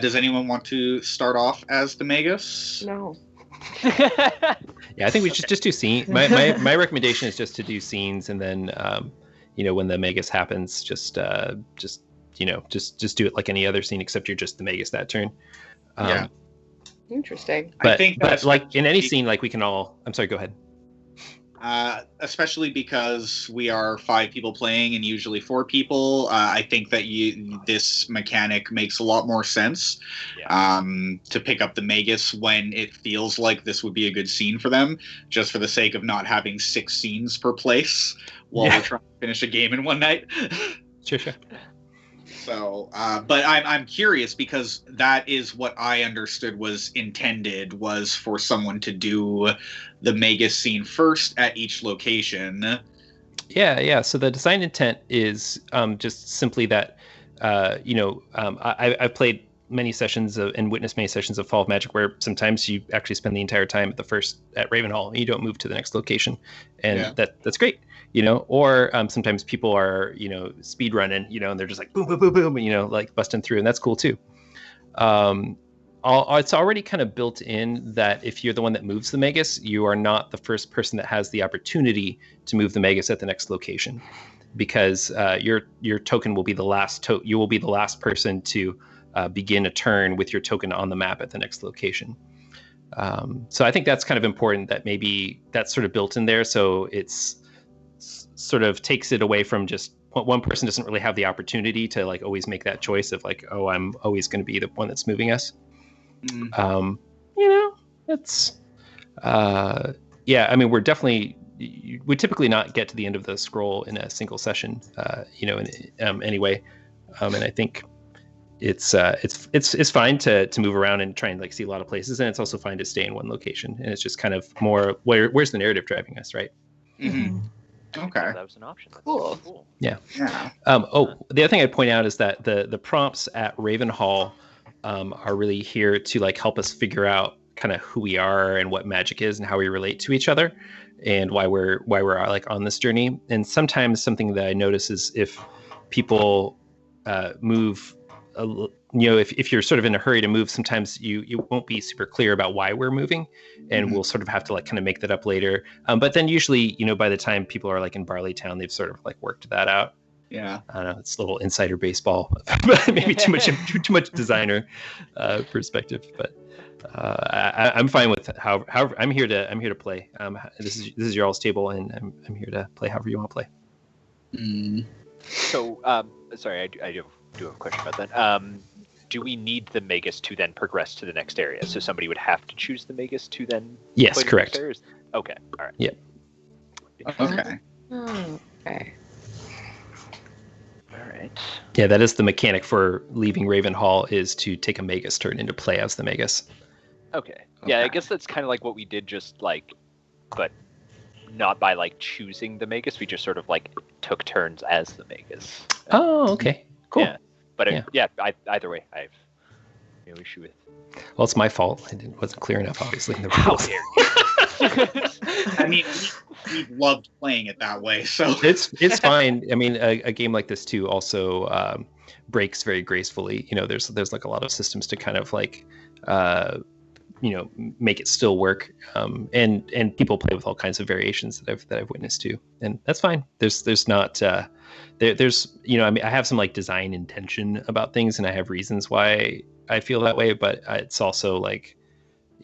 Does anyone want to start off as the Magus? No. Yeah, I think we should just do scenes. My recommendation is just to do scenes, and then when the Magus happens, just do it like any other scene, except you're just the Magus that turn. Yeah. Interesting. But, I think but like in any scene, like we can all. I'm sorry. Go ahead. Especially because we are 5 people playing and usually 4 people, I think that this mechanic makes a lot more sense. Yeah. To pick up the Magus when it feels like this would be a good scene for them, just for the sake of not having 6 scenes per place while we're trying to finish a game in one night. Sure. So, but I'm curious because that is what I understood was intended, was for someone to do the Magus scene first at each location. Yeah. So the design intent is just simply that, I've played many sessions and witnessed many sessions of Fall of Magic where sometimes you actually spend the entire time at Ravenhall and you don't move to the next location, and that's great. Or sometimes people are, speed running, and they're just like boom, boom, boom, boom, like busting through, and that's cool too. It's already kind of built in that if you're the one that moves the Magus, you are not the first person that has the opportunity to move the Magus at the next location, because your token will be the last. You will be the last person to begin a turn with your token on the map at the next location. So I think that's kind of important, that maybe that's sort of built in there, so it's sort of takes it away from just one person doesn't really have the opportunity to like always make that choice of like, oh, I'm always going to be the one that's moving us. It's I mean, we typically not get to the end of the scroll in a single session, anyway, and I think it's fine to move around and try and like see a lot of places, and it's also fine to stay in one location, and it's just kind of more where's the narrative driving us, right? Mm-hmm. Okay. That was an option. That's Cool. Yeah. The other thing I'd point out is that the prompts at Ravenhall are really here to like help us figure out kind of who we are and what magic is and how we relate to each other. and why we're like on this journey. And sometimes something that I notice is if people move, if you're sort of in a hurry to move, sometimes you won't be super clear about why we're moving, and we'll sort of have to like kind of make that up later. But then usually, by the time people are like in Barleytown, they've sort of like worked that out. Yeah, I don't know. It's a little insider baseball, but maybe too much designer perspective. But I'm fine with how I'm here to play. This is your all's table, and I'm here to play however you want to play. So, sorry, I do have a question about that. Do we need the Magus to then progress to the next area? So somebody would have to choose the Magus to then. Yes, play the correct. next areas? Okay, all right. Yeah. Okay. Okay. All right. Yeah, that is the mechanic for leaving Ravenhall, is to take a Magus turn into play as the Magus. Okay. Yeah, I guess that's kind of like what we did, just like, but not by like choosing the Magus. We just sort of like took turns as the Magus. Oh, okay. Cool. Yeah. But either way, I have no issue with. Well, it's my fault. Wasn't clear enough, obviously, in the How rules. dare you? I mean, we loved playing it that way, so It's fine. I mean, a game like this too also breaks very gracefully. There's like a lot of systems to kind of like make it still work. And people play with all kinds of variations that I've witnessed too, and that's fine. There's not there's I mean, I have some like design intention about things, and I have reasons why I feel that way, but it's also like,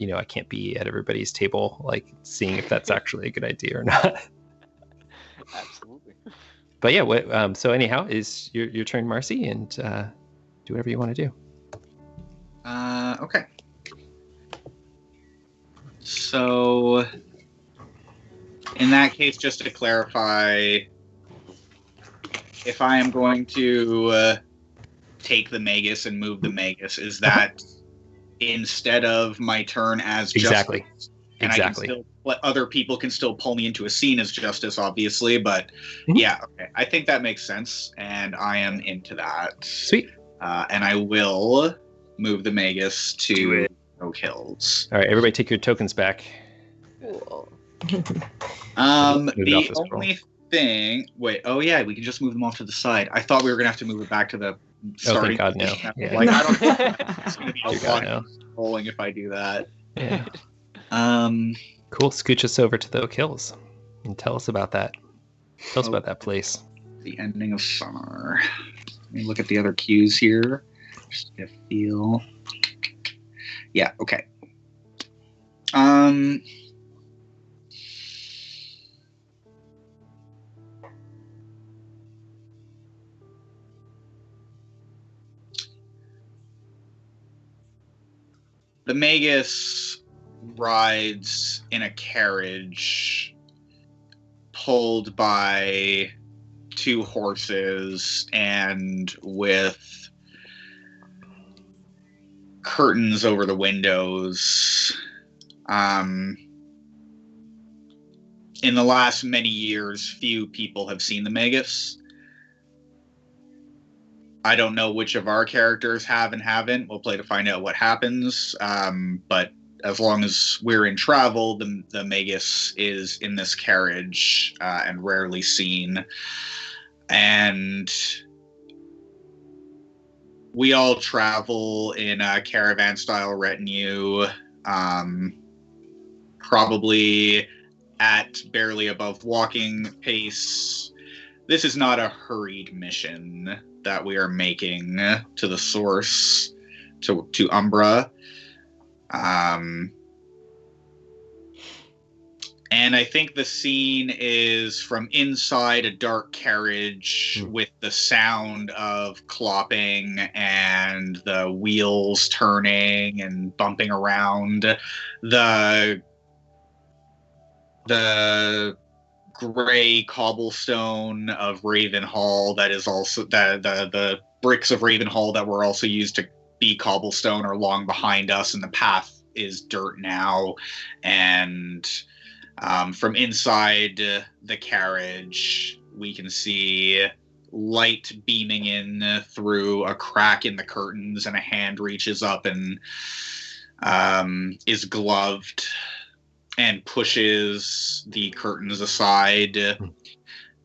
I can't be at everybody's table like seeing if that's actually a good idea or not. Absolutely. But yeah, so anyhow, is your turn, Marcy, and do whatever you want to do. Okay. So, in that case, just to clarify, if I am going to take the Magus and move the Magus, is that instead of my turn as Exactly. Justice? And Exactly. Other people can still pull me into a scene as Justice, obviously, but yeah, okay. I think that makes sense, and I am into that. Sweet. And I will move the Magus to Oak Hills. All right, everybody take your tokens back. Cool. The only thing... Wait, oh yeah, we can just move them off to the side. I thought we were going to have to move it back to the starting... Oh, thank God, no. Yeah. Like, I don't know. It's going to be a Dear God, lot no. rolling if I do that. Yeah. Um... Cool. Scooch us over to the Oak Hills and tell us about that. Tell us about that place. The ending of summer. Let me look at the other cues here. Just to feel. Yeah. Okay. The Magus rides in a carriage pulled by two horses and with curtains over the windows. In the last many years, few people have seen the Magus. I don't know which of our characters have and haven't. We'll play to find out what happens. But as long as we're in travel, the Magus is in this carriage and rarely seen. And we all travel in a caravan-style retinue, probably at barely above walking pace. This is not a hurried mission that we are making to the source, to Umbra. And I think the scene is from inside a dark carriage with the sound of clopping and the wheels turning and bumping around. The gray cobblestone of Ravenhall that is also the bricks of Ravenhall that were also used to be cobblestone are long behind us, and the path is dirt now. And from inside the carriage, we can see light beaming in through a crack in the curtains, and a hand reaches up and is gloved and pushes the curtains aside.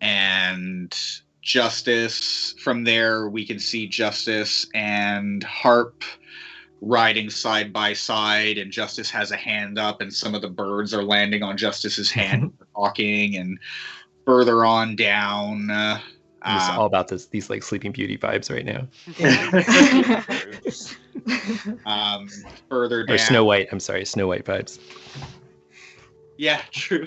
And Justice, from there we can see Justice and Harp riding side by side, and Justice has a hand up, and some of the birds are landing on Justice's hand, talking, and further on down. It's all about these like Sleeping Beauty vibes right now. Further down. Or Snow White. I'm sorry, Snow White vibes. Yeah, true.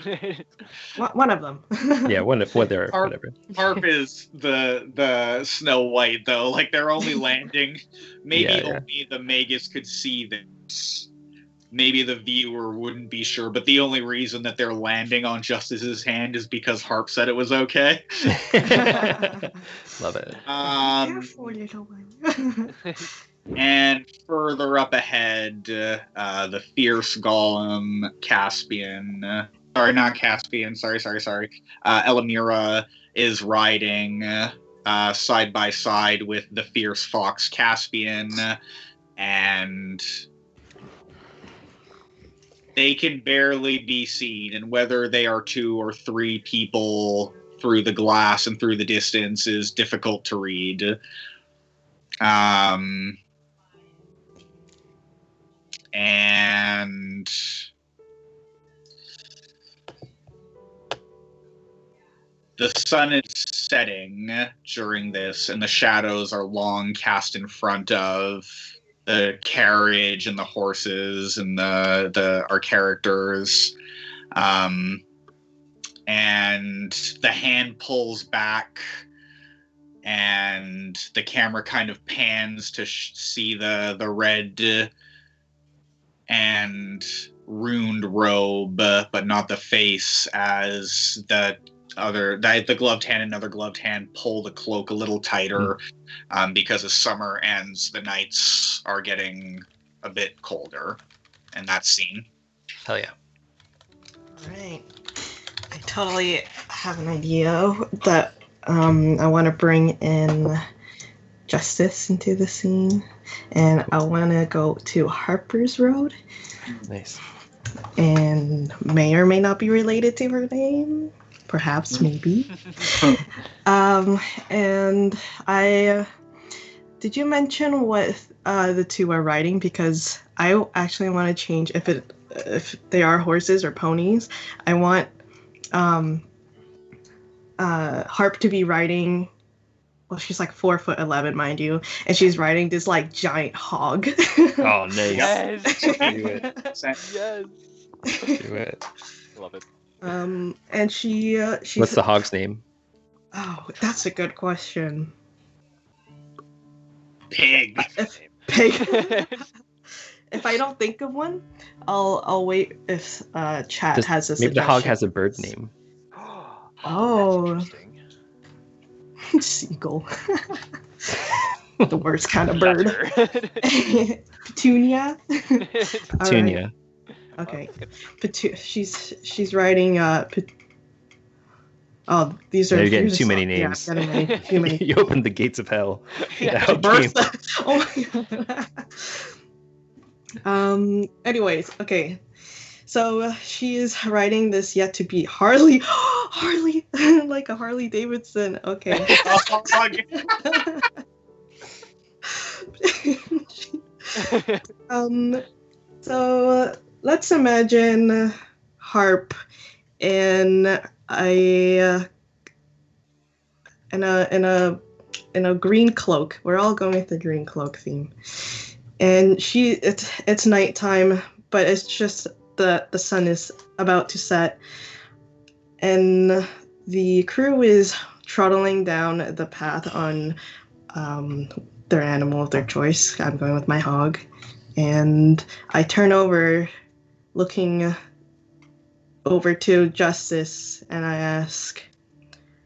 One of them. Yeah, whatever. Harp is the Snow White, though. Like, they're only landing. Maybe only the Magus could see this. Maybe the viewer wouldn't be sure, but the only reason that they're landing on Justice's hand is because Harp said it was okay. Love it. Careful, little one. And further up ahead, the fierce golem Caspian. Not Caspian. Sorry. Elamira is riding side by side with the fierce fox Caspian, and they can barely be seen. And whether they are 2 or 3 people through the glass and through the distance is difficult to read. And the sun is setting during this, and the shadows are long cast in front of the carriage and the horses and our characters. And the hand pulls back, and the camera kind of pans to see the red and ruined robe, but not the face, as the gloved hand and another gloved hand pull the cloak a little tighter, because as summer ends, the nights are getting a bit colder, and that's scene. Hell yeah. Right. I totally have an idea that I want to bring in Justice into the scene, and I want to go to Harper's Road. Nice. And may or may not be related to her name. Perhaps, maybe. And did you mention what the 2 are riding? Because I actually want to change, if they are horses or ponies, I want Harp to be riding. Well, she's like 4'11", mind you, and she's riding this like giant hog. Oh, nice. Yes. Do it. Yes. Do it. Love it. And she's. What's the hog's name? Oh, that's a good question. Pig. Pig. If I don't think of one, I'll wait if chat has a suggestion. Maybe the hog has a bird name. Oh. Seagull. The worst kind of bird. Petunia. Petunia. Okay. She's riding oh, these are. You're getting too many names. Yeah, too many. You opened the gates of hell. Yeah. Oh my god. Anyways, okay. So she is riding this yet to be Harley, like a Harley Davidson. Okay. So let's imagine Harp in a green cloak. We're all going with the green cloak theme, and it's nighttime, but it's just the sun is about to set, and the crew is trottling down the path on their animal of their choice. I'm going with my hog, and I turn over, looking over to Justice, and I ask,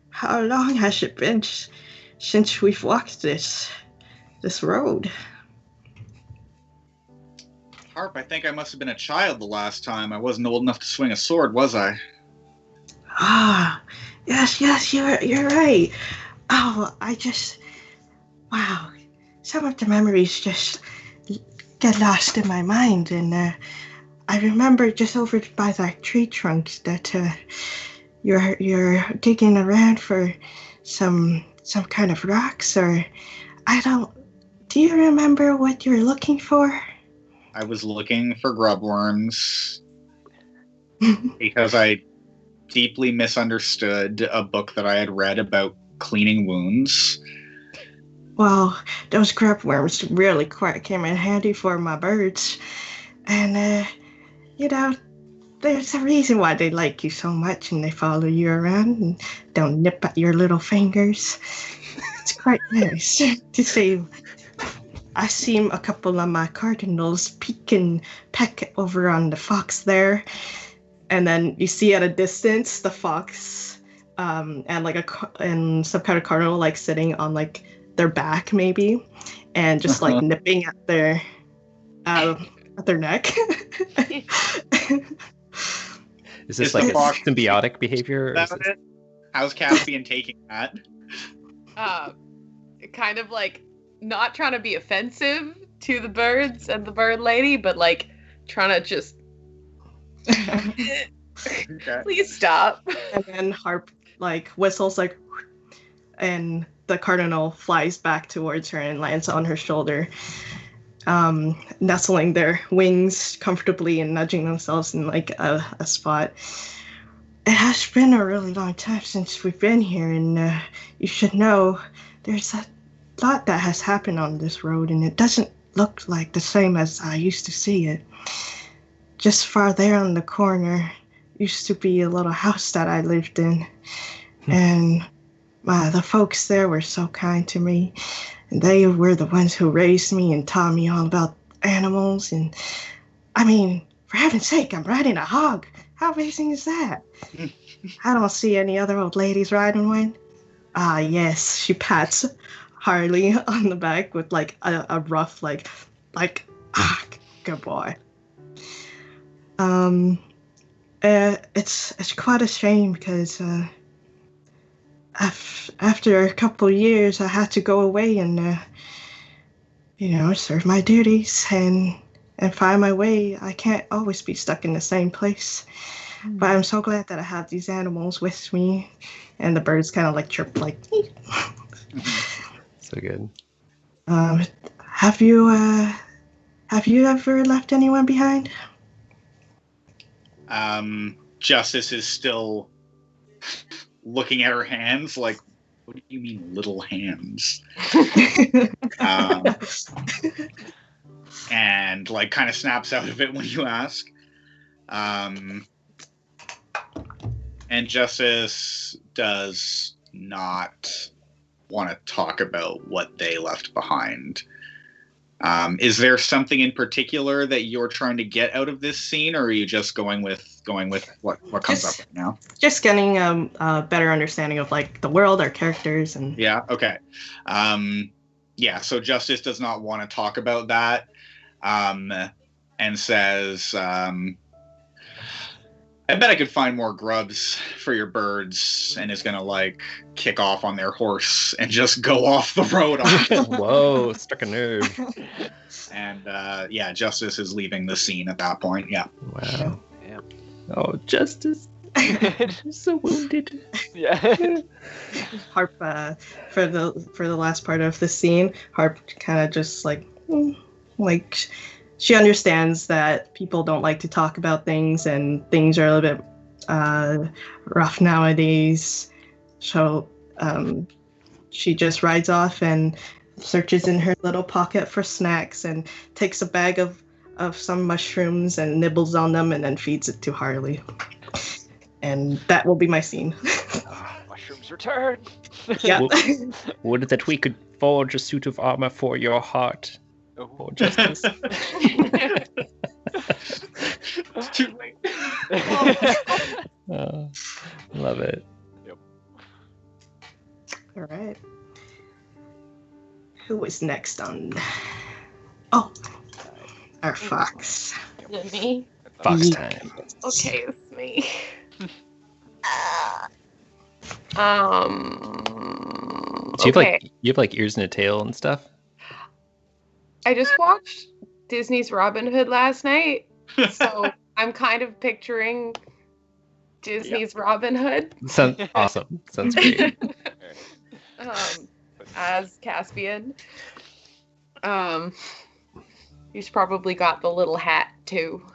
"How long has it been since we've walked this road?" Harp, I think I must have been a child the last time. I wasn't old enough to swing a sword, was I? Ah, yes, you're right. Oh, wow. Some of the memories just get lost in my mind, and I remember just over by that tree trunk that you're digging around for some kind of rocks, or do you remember what you were looking for? I was looking for grubworms because I deeply misunderstood a book that I had read about cleaning wounds. Well, those grubworms really quite came in handy for my birds. And, there's a reason why they like you so much and they follow you around and don't nip at your little fingers. It's quite nice to see. I seen a couple of my cardinals peek and peck over on the fox there. And then you see at a distance the fox and some kind of cardinal like sitting on like their back maybe and just like nipping at their neck. Is this like a symbiotic behavior? Is it? How's Caspian taking that? Kind of like not trying to be offensive to the birds and the bird lady, but like trying to just please stop. And then Harp like whistles like, and the cardinal flies back towards her and lands on her shoulder, nestling their wings comfortably and nudging themselves in like a spot. It has been a really long time since we've been here, and you should know there's a lot that has happened on this road, and it doesn't look like the same as I used to see it. Just far there on the corner used to be a little house that I lived in, and the folks there were so kind to me. And they were the ones who raised me and taught me all about animals. And I mean, for heaven's sake, I'm riding a hog. How amazing is that? I don't see any other old ladies riding one. Ah, yes, she pats Harley on the back with like a rough good boy. It's quite a shame because after a couple of years, I had to go away and, serve my duties and find my way. I can't always be stuck in the same place. But I'm so glad that I have these animals with me, and the birds kind of like chirp like. So good. Have you ever left anyone behind? Justice is still looking at her hands like, what do you mean little hands? And like kind of snaps out of it when you ask. And Justice does not want to talk about what they left behind. Is there something in particular that you're trying to get out of this scene, or are you just going with what comes up right now? Just getting a better understanding of like the world, our characters, and okay. So Justice does not want to talk about that, and says, I bet I could find more grubs for your birds, and is gonna like kick off on their horse and just go off the road. Whoa, struck a nerve. And Justice is leaving the scene at that point. Yeah. Wow. Yeah. Oh, Justice. I'm so wounded. Yeah. Harp, for the last part of the scene, Harp kind of just like she understands that people don't like to talk about things, and things are a little bit rough nowadays. So she just rides off and searches in her little pocket for snacks and takes a bag of some mushrooms and nibbles on them and then feeds it to Harley. And that will be my scene. Mushrooms return. Yeah. Would that we could forge a suit of armor for your heart. Oh, Justice. It's too late. Love it. Yep. All right. Who is next on? Oh, our fox. Is it me? Fox time. Okay, it's me. So you have like ears and a tail and stuff? I just watched Disney's Robin Hood last night, So I'm kind of picturing Disney's Robin Hood. Sounds awesome. Sounds great. As Caspian. He's probably got the little hat too.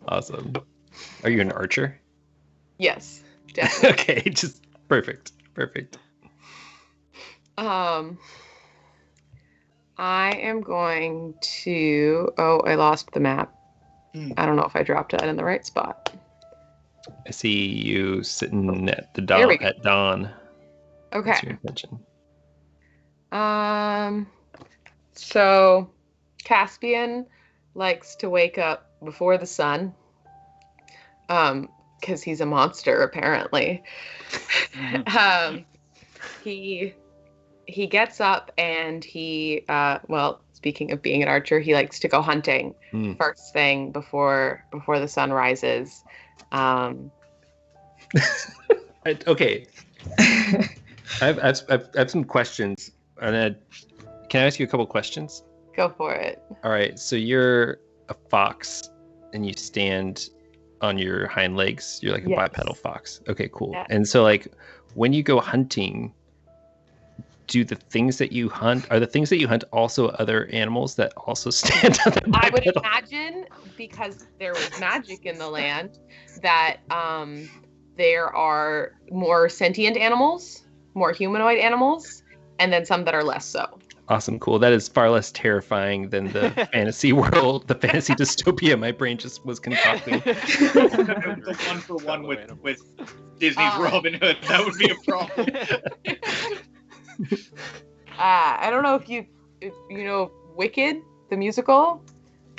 Awesome. Are you an archer? Yes, definitely. Okay, just perfect. I am going to. Oh, I lost the map. I don't know if I dropped that in the right spot. I see you sitting at the dawn. At dawn. Okay. What's your intention? So Caspian likes to wake up before the sun. Because he's a monster, apparently. He gets up and he, speaking of being an archer, he likes to go hunting first thing before the sun rises. Okay. I have some questions. Can I ask you a couple questions? Go for it. All right. So you're a fox, and you stand on your hind legs. You're like a bipedal fox. Okay, cool. Yeah. And so, like, when you go hunting, are the things that you hunt also other animals that also stand on the bipedal? I would imagine, because there was magic in the land, that there are more sentient animals, more humanoid animals, and then some that are less so. Awesome, cool. That is far less terrifying than the fantasy world, the fantasy dystopia my brain just was concocting. The one for one with Disney's Robin Hood, that would be a problem. I don't know if you know Wicked, the musical.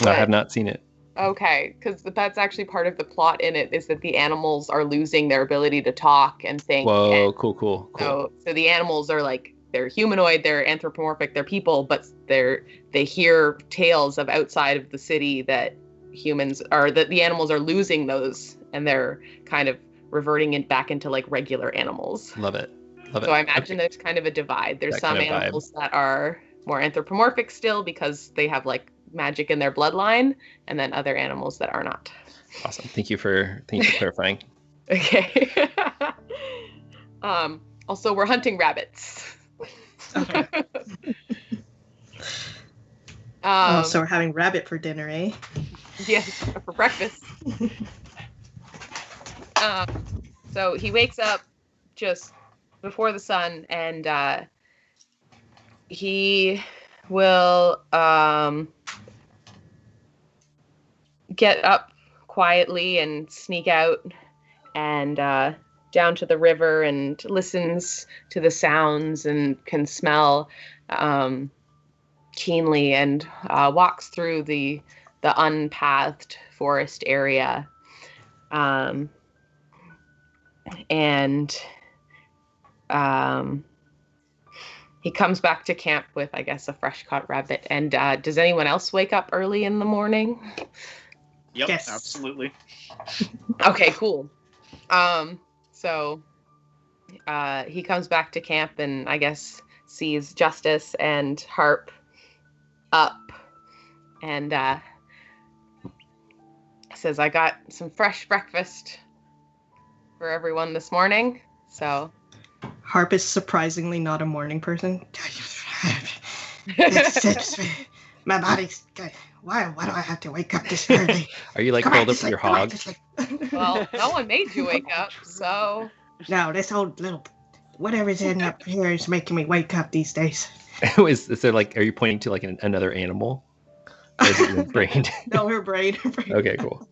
I have not seen it. Okay, because that's actually part of the plot in it, is that the animals are losing their ability to talk and think. Whoa, cool. So the animals are like, they're humanoid, they're anthropomorphic, they're people, but they hear tales of outside of the city that the animals are losing those, and they're kind of reverting it back into like regular animals. Love it. So I imagine there's kind of a divide. There's some animals that are more anthropomorphic still because they have like magic in their bloodline, and then other animals that are not. Awesome. Thank you for clarifying. Okay. Also, we're hunting rabbits. Okay. So we're having rabbit for dinner, eh? Yes, for breakfast. So he wakes up just before the sun, and he will get up quietly and sneak out and down to the river and listens to the sounds and can smell keenly, and walks through the unpathed forest area. He comes back to camp with, I guess, a fresh caught rabbit. And does anyone else wake up early in the morning? Yep, yes. Absolutely. Okay, cool. So he comes back to camp and I guess sees Justice and Harp up, and says, I got some fresh breakfast for everyone this morning. So Harp is surprisingly not a morning person. My body's good. Why do I have to wake up this early? Are you like curled up with your hog? Well, no one made you wake up, so. No, this old little whatever's in up here is making me wake up these days. Is there like, are you pointing to like another animal? Or is it your brain? No, her brain. Okay, cool.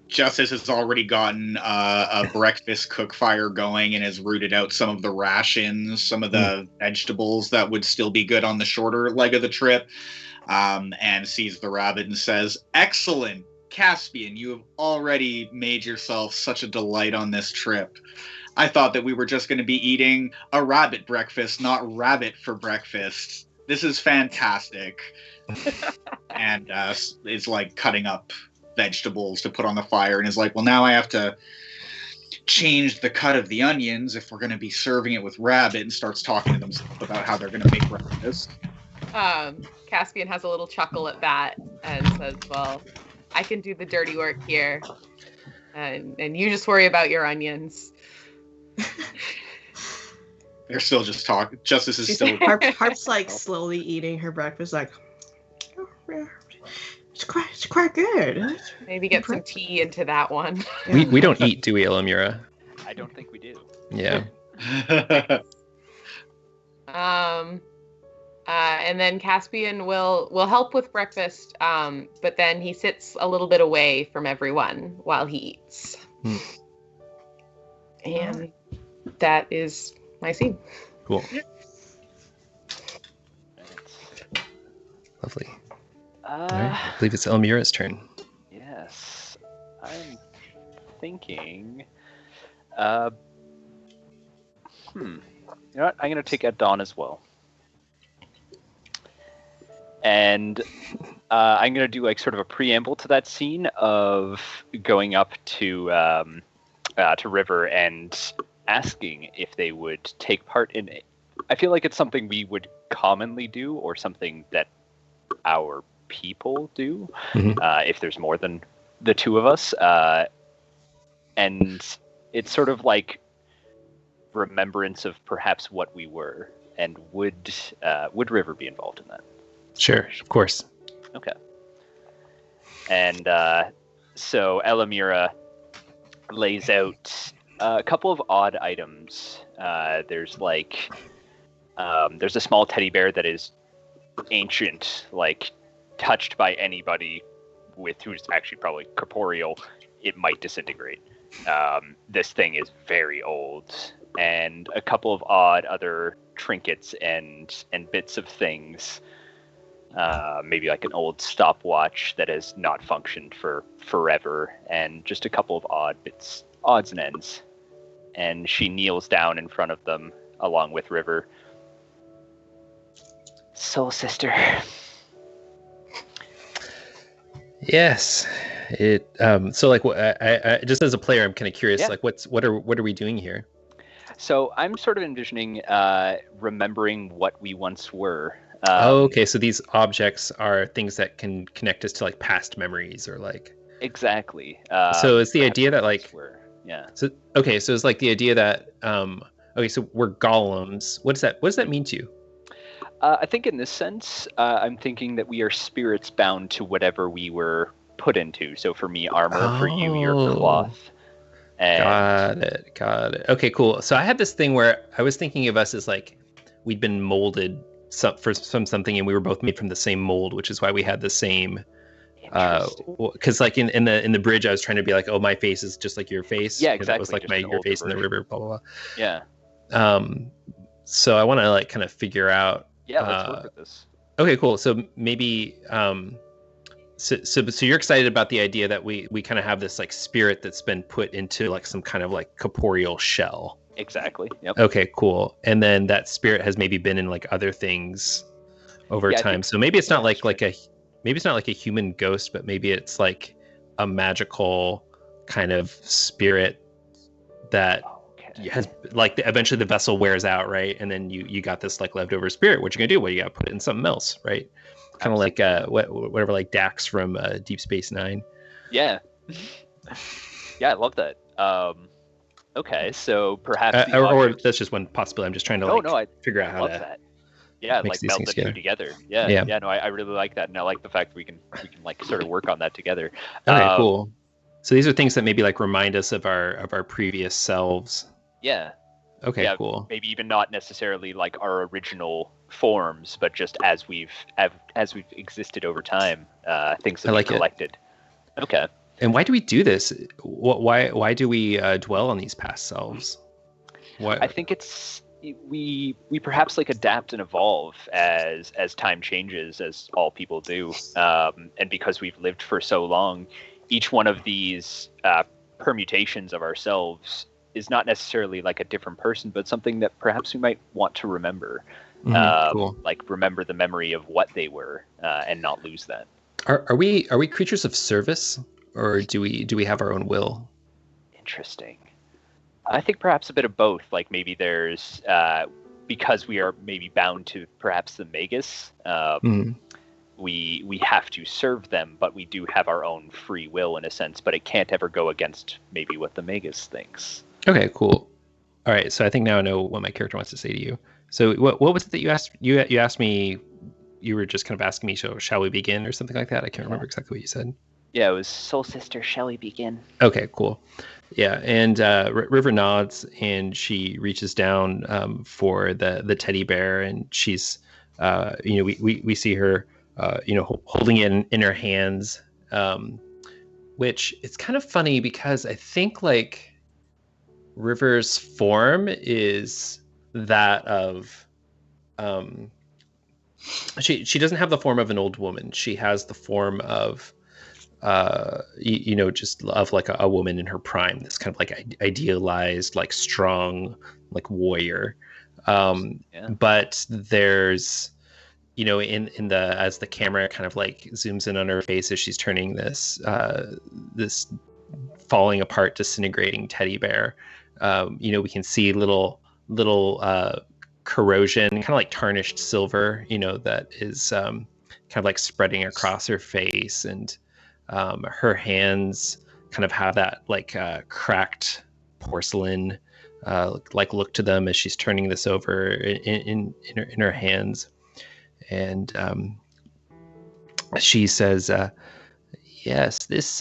Justice has already gotten a breakfast cook fire going and has rooted out some of the rations, some of the vegetables that would still be good on the shorter leg of the trip, and sees the rabbit and says, "Excellent, Caspian, you have already made yourself such a delight on this trip. I thought that we were just going to be eating a rabbit breakfast, not rabbit for breakfast. This is fantastic." And is like cutting up vegetables to put on the fire, and is like, well, now I have to change the cut of the onions if we're going to be serving it with rabbit, and starts talking to them about how they're going to make breakfast. Caspian has a little chuckle at that and says, well, I can do the dirty work here. And you just worry about your onions. They're still just talking. Justice is still... Harp's like slowly eating her breakfast, like, oh, yeah, it's quite good. Maybe get some tea into that one. We don't eat, do we, Elamura? I don't think we do. Yeah. And then Caspian will help with breakfast, but then he sits a little bit away from everyone while he eats. And that is my scene. Cool. Lovely. All right. I believe it's Elmira's turn. Yes. I'm thinking... You know what? I'm going to take at dawn as well. And I'm going to do like sort of a preamble to that scene of going up to River and asking if they would take part in it. I feel like it's something we would commonly do, or something that our people do, if there's more than the two of us. And it's sort of like remembrance of perhaps what we were, and would River be involved in that? Sure, of course. Okay. And so Elamira lays out a couple of odd items. There's a small teddy bear that is ancient, like touched by anybody who's actually probably corporeal, it might disintegrate. This thing is very old, and a couple of odd other trinkets and bits of things. Maybe like an old stopwatch that has not functioned for forever, and just a couple of odds and ends. And she kneels down in front of them along with River. Soul sister. Yes. It so like I just as a player I'm kind of curious, like what are we doing here? So I'm sort of envisioning remembering what we once were. Okay, so these objects are things that can connect us to like past memories, or like exactly. So it's the idea that like So it's like the idea that okay, so we're golems. What does that mean to you? I think in this sense, I'm thinking that we are spirits bound to whatever we were put into. So for me, armor. For you, your cloth. And... Got it. Okay, cool. So I had this thing where I was thinking of us as like we'd been molded from something, and we were both made from the same mold, which is why we had the same. Because like in the bridge, I was trying to be like, oh, my face is just like your face. Yeah, exactly. It was like your face in the river, blah blah blah. Yeah. So I want to like kind of figure out. Yeah, let's work with this. Okay, cool. So maybe so you're excited about the idea that we kind of have this like spirit that's been put into like some kind of like corporeal shell. Exactly. Yep. Okay, cool. And then that spirit has maybe been in like other things over time. So maybe it's not like a human ghost, but maybe it's like a magical kind of spirit that has like eventually the vessel wears out, right? And then you got this like leftover spirit. What you gonna do? Well, you gotta put it in something else, right? Kind of like whatever, like Dax from Deep Space Nine. Yeah. Yeah, I love that. Okay, so perhaps or that's just one possibility. I'm just trying to figure out how to. That. Yeah, like meld the two together. Yeah. No, I really like that, and I like the fact that we can like sort of work on that together. Okay, cool. So these are things that maybe like remind us of our previous selves. Yeah. Okay, cool. Maybe even not necessarily like our original forms, but just as we've existed over time, things that we've collected. Okay. And why do we do this? Why do we dwell on these past selves? Why? I think it's we perhaps like adapt and evolve as time changes, as all people do, and because we've lived for so long, each one of these permutations of ourselves is not necessarily like a different person, but something that perhaps we might want to remember. Cool. Like remember the memory of what they were, and not lose that. Are we creatures of service, or do we have our own will? Interesting. I think perhaps a bit of both. Like maybe there's because we are maybe bound to perhaps the Magus, we have to serve them, but we do have our own free will in a sense, but it can't ever go against maybe what the Magus thinks. Okay, cool. All right, so I think now I know what my character wants to say to you. So what was it that you asked? You asked me. You were just kind of asking me, so shall we begin or something like that? I can't remember exactly what you said. Yeah, it was Soul Sister, shall we begin? Okay, cool. Yeah, and River nods, and she reaches down for the teddy bear, and she's, we see her, holding it in her hands, which it's kind of funny because I think like River's form is that of, she doesn't have the form of an old woman. She has the form of, just of like a woman in her prime, this kind of like idealized, like strong, like warrior. But there's, in the, as the camera kind of like zooms in on her face as she's turning this falling apart, disintegrating teddy bear, we can see little corrosion, kind of like tarnished silver, that is kind of like spreading across her face, and her hands kind of have that like cracked porcelain like look to them as she's turning this over in her hands, and she says, "Yes, this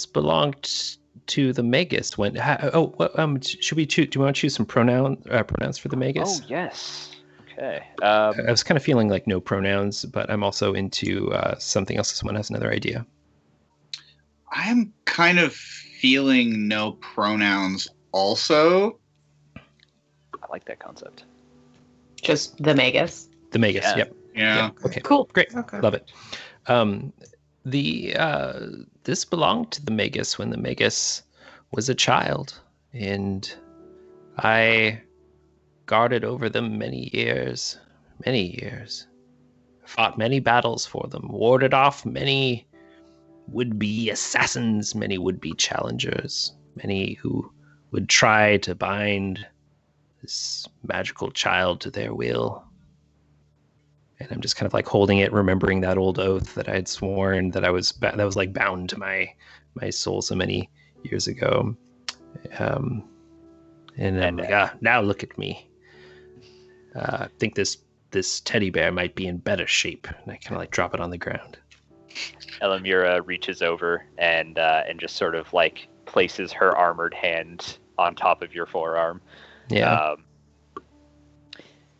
belonged to the Magus when should we choose? Do you want to choose some pronouns for the Magus?" Oh yes. Okay. I was kind of feeling like no pronouns, but I'm also into something else if someone has another idea. I'm kind of feeling no pronouns also. I like that concept. Just the Magus. The Magus, Yeah. Yep. Yeah. Okay. Cool. Great. Okay. Love it. This belonged to the Magus when the Magus was a child, and I guarded over them many years, fought many battles for them, warded off many would-be assassins, many would-be challengers, many who would try to bind this magical child to their will. And I'm just kind of like holding it, remembering that old oath that I had sworn that that was like bound to my soul so many years ago. And I'm like, now look at me. I think this teddy bear might be in better shape. And I kind of like drop it on the ground. Elamira reaches over and just sort of like places her armored hand on top of your forearm. Yeah.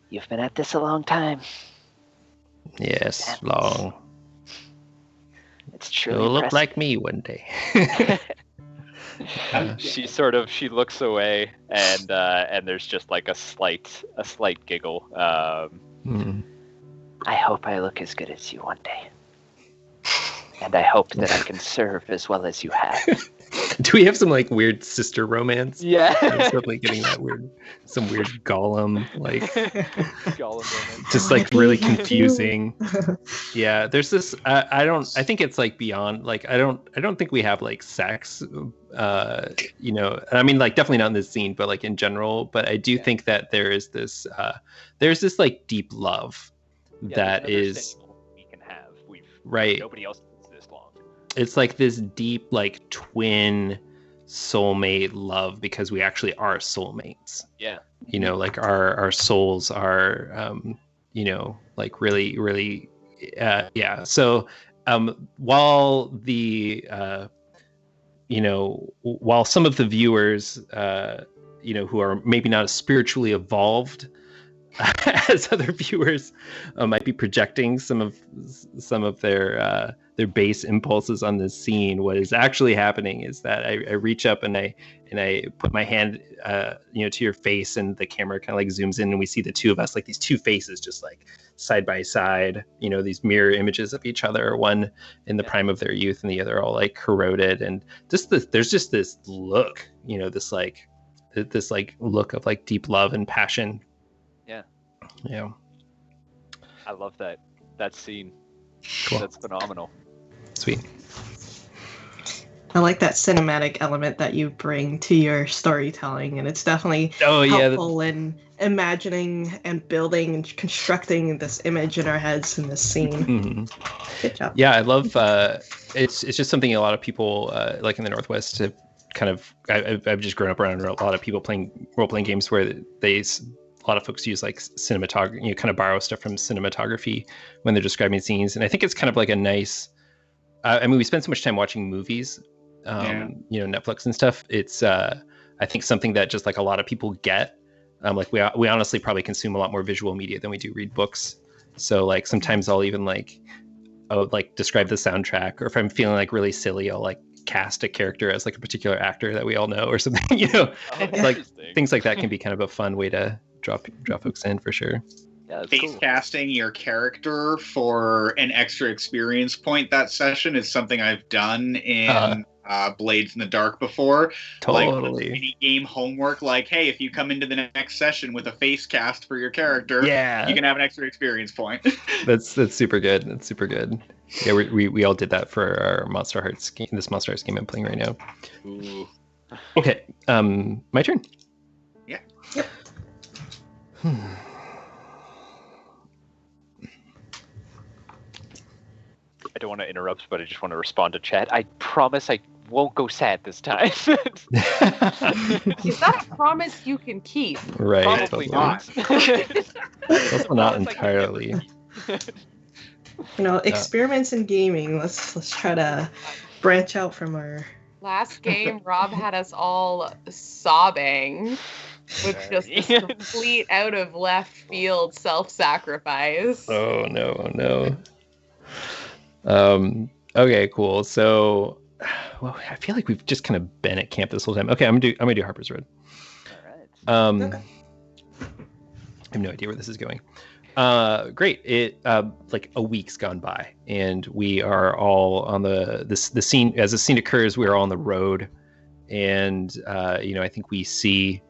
You've been at this a long time. Yes, long. It's true. You'll look like me one day. She looks away, and there's just like a slight giggle. I hope I look as good as you one day, and I hope that I can serve as well as you have. Do we have some like weird sister romance? Yeah, like getting that some weird Gollum romance. Just like really confusing. Yeah, there's this. I think it's like beyond. Like I don't think we have like sex. I mean, like definitely not in this scene, but like in general. But I do think that there's this like deep love that is we can have. Right. Nobody else is this long. It's like this deep, like twin soulmate love because we actually are soulmates. Yeah. Like our souls are, like really, really, yeah. So, while while some of the viewers, who are maybe not as spiritually evolved as other viewers might be projecting some of their base impulses on this scene, what is actually happening is that I reach up and I put my hand to your face, and the camera kind of like zooms in, and we see the two of us, like these two faces just like side by side, these mirror images of each other, one in the prime of their youth and the other all like corroded, and there's just this look, this look of like deep love and passion. Yeah. I love that scene. Cool. That's phenomenal. Sweet. I like that cinematic element that you bring to your storytelling, and it's definitely helpful in imagining and building and constructing this image in our heads in this scene. Mm-hmm. Good job. Yeah, I love. It's just something a lot of people like in the Northwest have kind of. I've just grown up around a lot of people playing role-playing games where a lot of folks use like cinematography, kind of borrow stuff from cinematography when they're describing scenes, and I think it's kind of like a nice. I mean, we spend so much time watching movies, Netflix and stuff. It's I think something that just like a lot of people get. Like we honestly probably consume a lot more visual media than we do read books. So like sometimes I'll even describe the soundtrack, or if I'm feeling like really silly, I'll like cast a character as like a particular actor that we all know or something. Like things like that can be kind of a fun way to draw folks in for sure. Yeah, face casting your character for an extra experience point that session is something I've done in Blades in the Dark before. Totally. Like mini game homework, like, hey, if you come into the next session with a face cast for your character, you can have an extra experience point. That's super good. That's super good. Yeah, we all did that for our Monster Hearts game. This Monster Hearts game I'm playing right now. Ooh. Okay, my turn. Yeah. Yep. I don't want to interrupt, but I just want to respond to chat. I promise I won't go sad this time. Is that a promise you can keep? Right. Probably not. Also not entirely. Experiments in gaming. Let's try to branch out from our... Last game, Rob had us all sobbing with just this complete out of left field self-sacrifice. Oh no. Okay, cool. So, well, I feel like we've just kind of been at camp this whole time. Okay, I'm gonna do Harper's Road. All right. I have no idea where this is going. Great. It like a week's gone by, and we are all on the scene. As the scene occurs, we are all on the road, and I think we see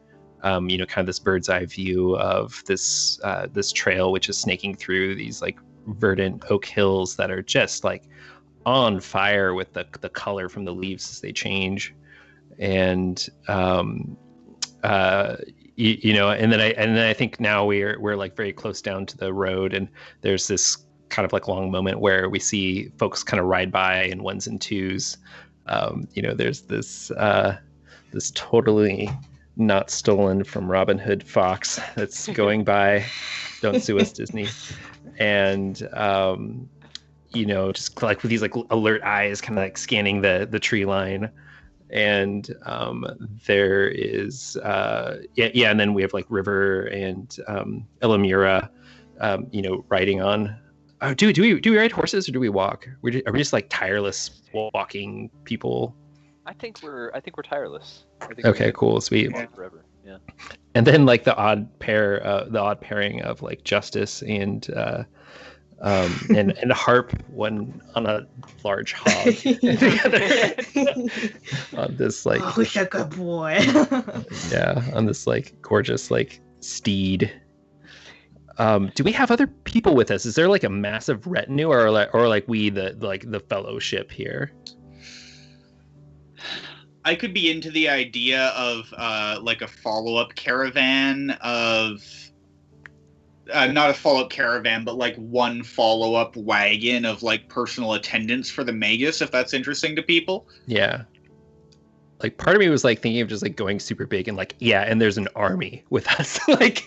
kind of this bird's eye view of this trail, which is snaking through these like verdant oak hills that are just like on fire with the color from the leaves as they change, and and then I think now we're like very close down to the road, and there's this kind of like long moment where we see folks kind of ride by in ones and twos. There's this totally not stolen from Robin Hood fox that's going by. Don't sue us, Disney. And just like with these like alert eyes kind of like scanning the tree line. And there is and then we have like River and Elamira riding on. Oh, do we ride horses or do we walk? Are we just like tireless walking people? I think we're tireless. Okay, cool, sweet. Forever. Yeah. And then like the odd pairing of like Justice and Harp, one on a large hog, on this like who's a good boy? On this like gorgeous like steed. Do we have other people with us? Is there like a massive retinue, or like we the fellowship here? I could be into the idea of like a follow-up caravan of not a follow-up caravan, but like one follow-up wagon of like personal attendants for the Magus, if that's interesting to people. Yeah. Like part of me was like thinking of just like going super big and like, and there's an army with us, like,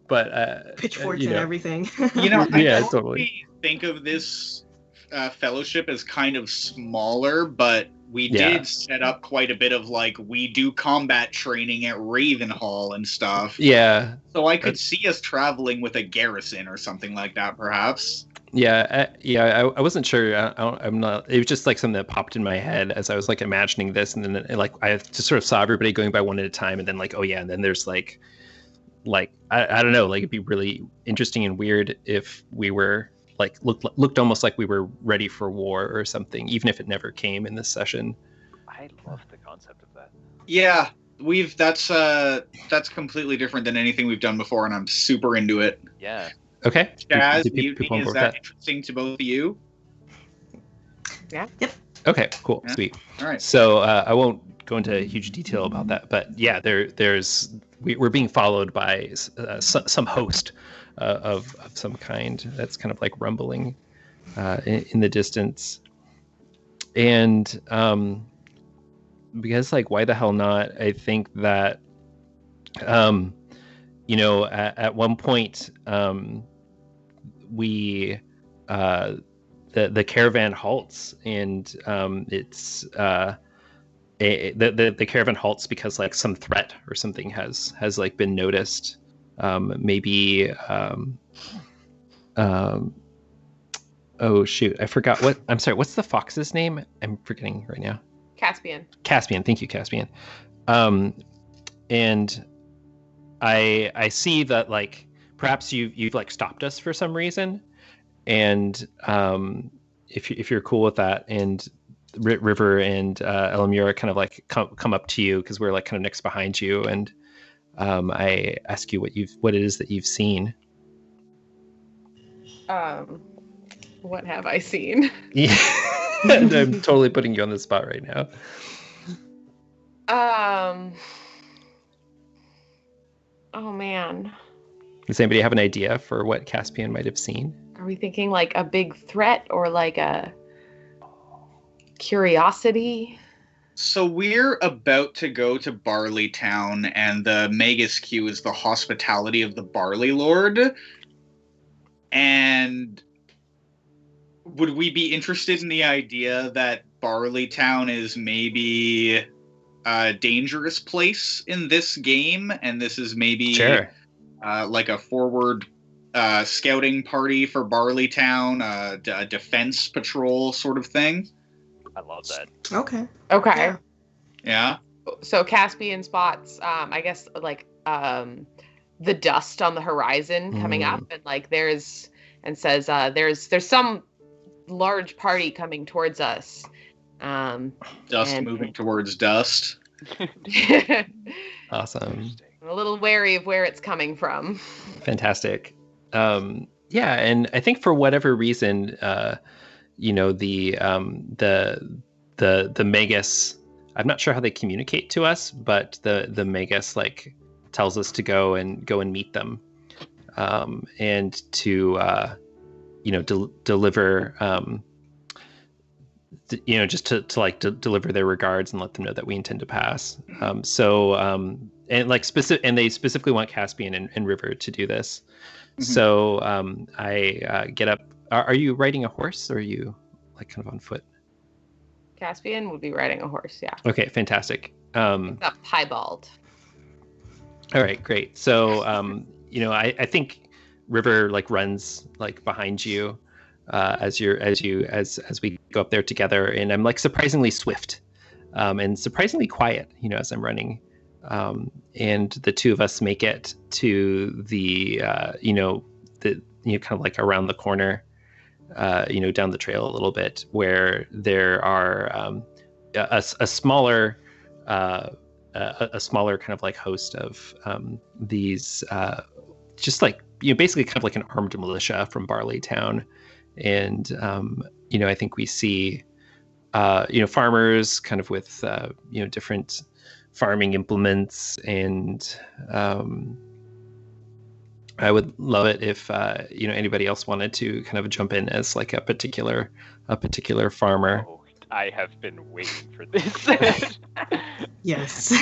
but pitchforks and everything. I totally think of this fellowship as kind of smaller, but we did set up quite a bit of like, we do combat training at Ravenhall and stuff. Yeah. So I could see us traveling with a garrison or something like that, perhaps. I wasn't sure. I'm not. It was just like something that popped in my head as I was like imagining this, and then like I just sort of saw everybody going by one at a time, and then like and then there's like I don't know, like it'd be really interesting and weird if we were like looked almost like we were ready for war or something, even if it never came in this session. I love the concept of that. Yeah, that's completely different than anything we've done before, and I'm super into it. Yeah. Okay. Chaz, is that interesting to both of you? Yeah. Yep. Okay, cool, Yeah. sweet. All right. So I won't go into huge detail about that, but yeah, we're being followed by some host of some kind that's kind of like rumbling in the distance, and because like why the hell not? I think that at one point we the caravan halts, and the caravan halts because like some threat or something has like been noticed. Maybe oh shoot, I forgot what. I'm sorry. What's the fox's name? I'm forgetting right now. Caspian. Caspian. Thank you, Caspian. And I see that like perhaps you've like stopped us for some reason, and if you're cool with that, and River and Elamura kind of like come up to you because we're like kind of next behind you, and I ask you what it is that you've seen. What have I seen? Yeah. And I'm totally putting you on the spot right now. Oh man. Does anybody have an idea for what Caspian might have seen? Are we thinking like a big threat or like a curiosity? So we're about to go to Barley Town, and the Magus Q is the hospitality of the Barley Lord. And would we be interested in the idea that Barley Town is maybe a dangerous place in this game, and this is maybe Sure. Like a forward scouting party for Barley Town, a defense patrol sort of thing? I love that. Okay. Okay. Yeah. So Caspian spots, I guess, like the dust on the horizon coming up, and like says there's some large party coming towards us. Dust moving towards dust. Awesome. I'm a little wary of where it's coming from. Fantastic. Yeah, and I think for whatever reason, the Magus, I'm not sure how they communicate to us, but the Magus like tells us to go and meet them, and to deliver just to like deliver their regards and let them know that we intend to pass. And like and they specifically want Caspian and River to do this. Mm-hmm. So I get up. Are you riding a horse, or are you like kind of on foot? Caspian would be riding a horse, yeah. Okay, fantastic. It's up piebald. All right, great. So I think River like runs like behind you as we go up there together, and I'm like surprisingly swift and surprisingly quiet, as I'm running. And the two of us make it to the kind of like around the corner, down the trail a little bit, where there are a smaller kind of like host of these just like basically kind of like an armed militia from Barley Town, and I think we see farmers kind of with different farming implements, and I would love it if anybody else wanted to kind of jump in as like a particular farmer. Oh, I have been waiting for this. Yes.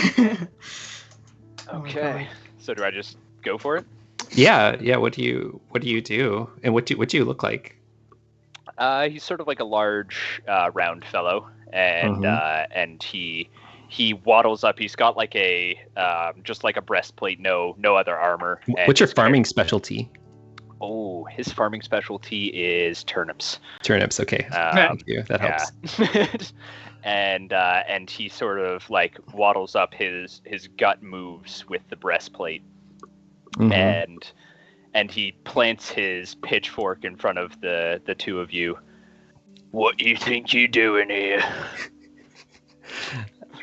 Okay. So do I just go for it? Yeah. What do you do, and what do you look like? He's sort of like a large, round fellow, and and he waddles up. He's got like just like a breastplate, no other armor. What's your farming specialty? Oh, his farming specialty is turnips. Turnips, okay. Thank you. That helps. And he sort of like waddles up. His gut moves with the breastplate, and he plants his pitchfork in front of the two of you. What do you think you're doing here?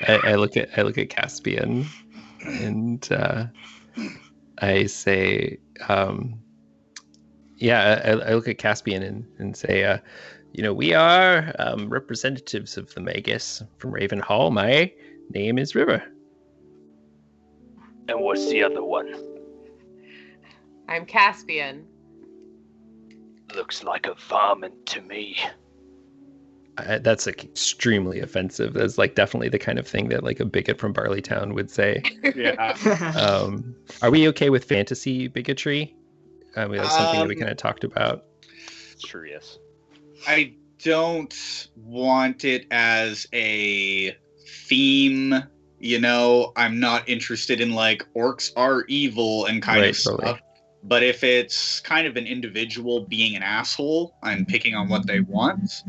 I look at Caspian, and I say, I look at Caspian and say, we are representatives of the Magus from Ravenhall. My name is River. And what's the other one? I'm Caspian. Looks like a varmint to me. That's extremely offensive. That's like definitely the kind of thing that like a bigot from Barleytown would say. Yeah. Are we okay with fantasy bigotry? That's something that we kind of talked about. Sure, yes. I don't want it as a theme. I'm not interested in like orcs are evil and kind of stuff. Totally. But if it's kind of an individual being an asshole and picking on what they want,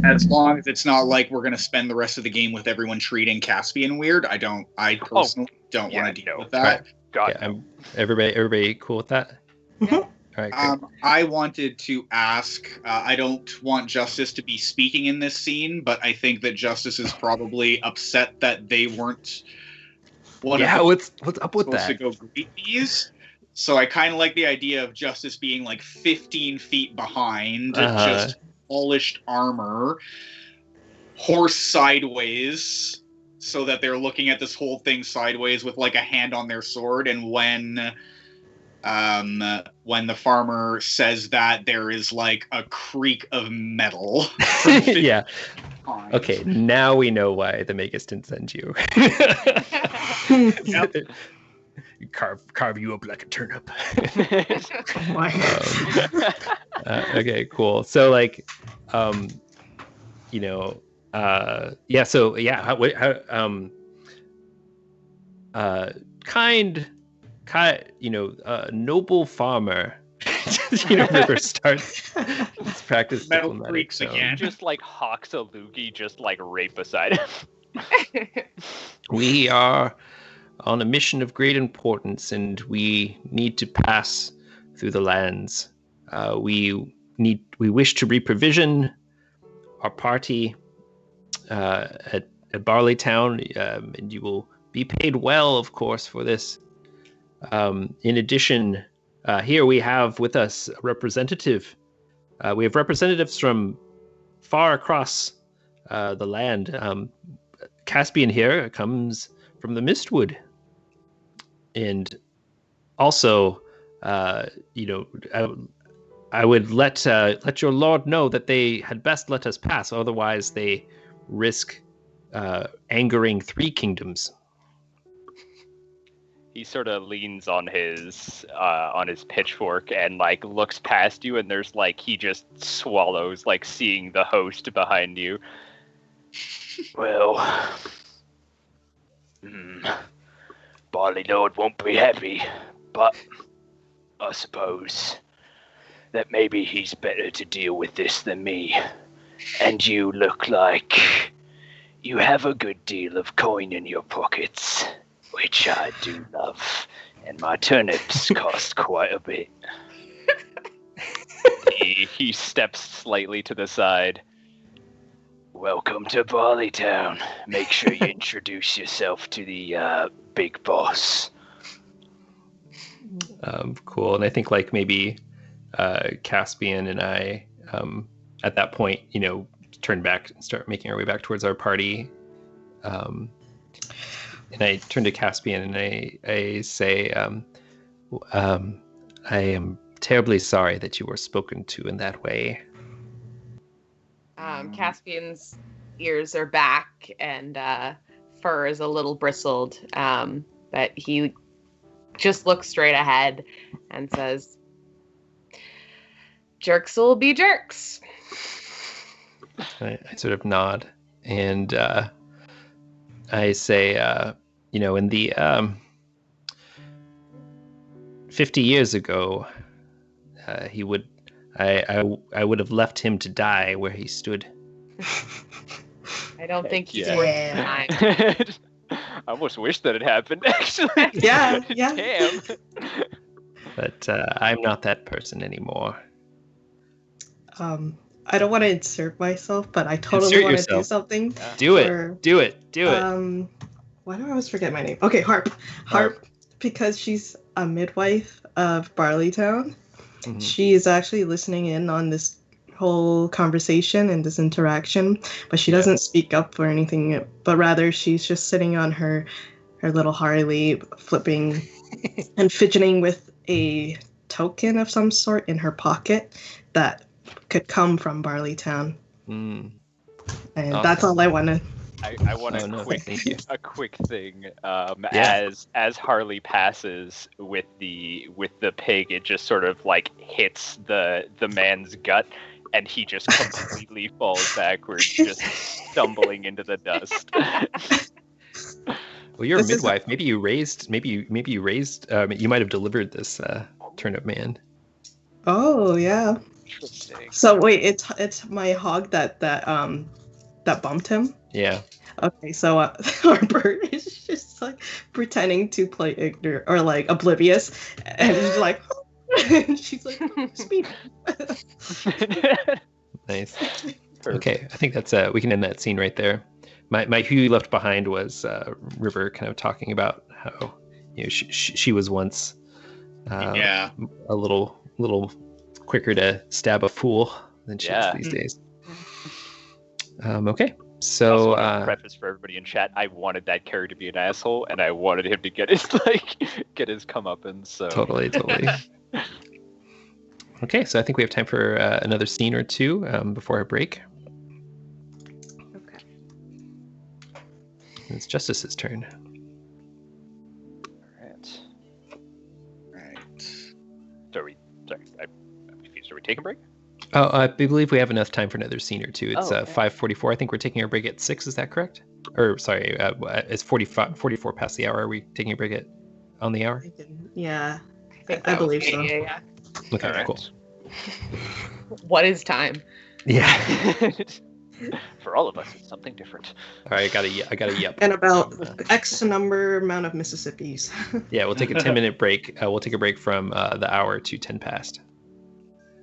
as long as it's not like we're going to spend the rest of the game with everyone treating Caspian weird, I personally don't want to deal with that. Everybody cool with that? Yeah. All right, great. I wanted to ask, I don't want Justice to be speaking in this scene, but I think that Justice is probably upset that they weren't what's up with that? Supposed to go greet these. So I kind of like the idea of Justice being like 15 feet behind, just polished armor, horse sideways, so that they're looking at this whole thing sideways with like a hand on their sword. And when the farmer says that, there is like a creak of metal. Yeah. Okay, now we know why the Magus didn't send you. Yep. Carve you up like a turnip. Why? Okay, cool. So like, noble farmer. River starts practice Metal diplomatic creaks tone. again. Just like hawks a loogie, just like right beside him. We are on a mission of great importance, and we need to pass through the lands. We wish to reprovision our party at Barleytown, and you will be paid well, of course, for this. In addition, here we have with us a representative. We have representatives from far across the land. Caspian here comes from the Mistwood. And also, I would let your lord know that they had best let us pass, otherwise they risk angering 3 kingdoms. He sort of leans on his pitchfork and like looks past you, and there's like he just swallows, like seeing the host behind you. Well, Barley Lord won't be happy, but I suppose that maybe he's better to deal with this than me. And you look like you have a good deal of coin in your pockets, which I do love, and my turnips cost quite a bit. He steps slightly to the side. Welcome to Barleytown. Make sure you introduce yourself to the big boss. Cool. And I think like maybe Caspian and I, at that point, turn back and start making our way back towards our party. And I turn to Caspian and I say, I am terribly sorry that you were spoken to in that way. Caspian's ears are back and fur is a little bristled, but he just looks straight ahead and says, jerks will be jerks. I sort of nod and I say, in the 50 years ago, I would have left him to die where he stood. I don't think he's worth time. I almost wish that had happened, actually. Yeah. Damn. But I'm not that person anymore. I don't want to insert myself, but I totally want to do something. Do it. Why do I always forget my name? Okay, Harp, because she's a midwife of Barleytown. She's actually listening in on this whole conversation and this interaction, but she doesn't speak up or anything, but rather she's just sitting on her little Harley, flipping and fidgeting with a token of some sort in her pocket that could come from Barleytown. And awesome. That's all I wanted. I want a quick thing. As Harley passes with the pig, it just sort of like hits the man's gut, and he just completely falls backwards, just stumbling into the dust. Well, you're a midwife. Maybe you raised. You might have delivered this turnip man. Oh yeah. Interesting. So wait, it's my hog that bumped him. Yeah. Okay, so our bird is just like pretending to play ignorant or like oblivious, and she's like, and she's like, speed. Nice. Okay, I think that's we can end that scene right there. My who you left behind was River, kind of talking about how she was once a little quicker to stab a fool than she is these days. Okay. So preface for everybody in chat, I wanted that character to be an asshole, and I wanted him to get his comeuppance. So totally. Okay, so I think we have time for another scene or two before our break. Okay. It's Justice's turn. All right. I'm confused. Are we taking a break? Oh, I believe we have enough time for another scene or two. It's 5:44. I think we're taking our break at 6. Is that correct? Or sorry, it's 44 past the hour. Are we taking a break on the hour? Yeah, I believe so. Yeah. Okay, right. Cool. What is time? Yeah. For all of us, it's something different. All right, I got a yep. And about X amount of Mississippis. Yeah, we'll take a 10-minute break. We'll take a break from the hour to 10 past.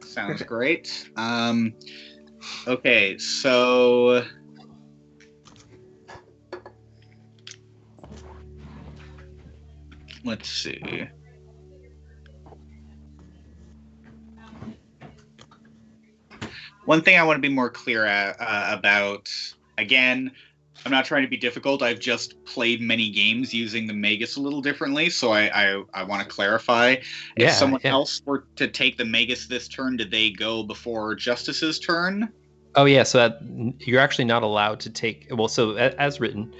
Sounds great. Okay, so let's see. One thing I want to be more clear about, again, I'm not trying to be difficult. I've just played many games using the Magus a little differently, so I want to clarify. If someone else were to take the Magus this turn, did they go before Justice's turn? Oh yeah, so you're actually not allowed to take. Well, so as written,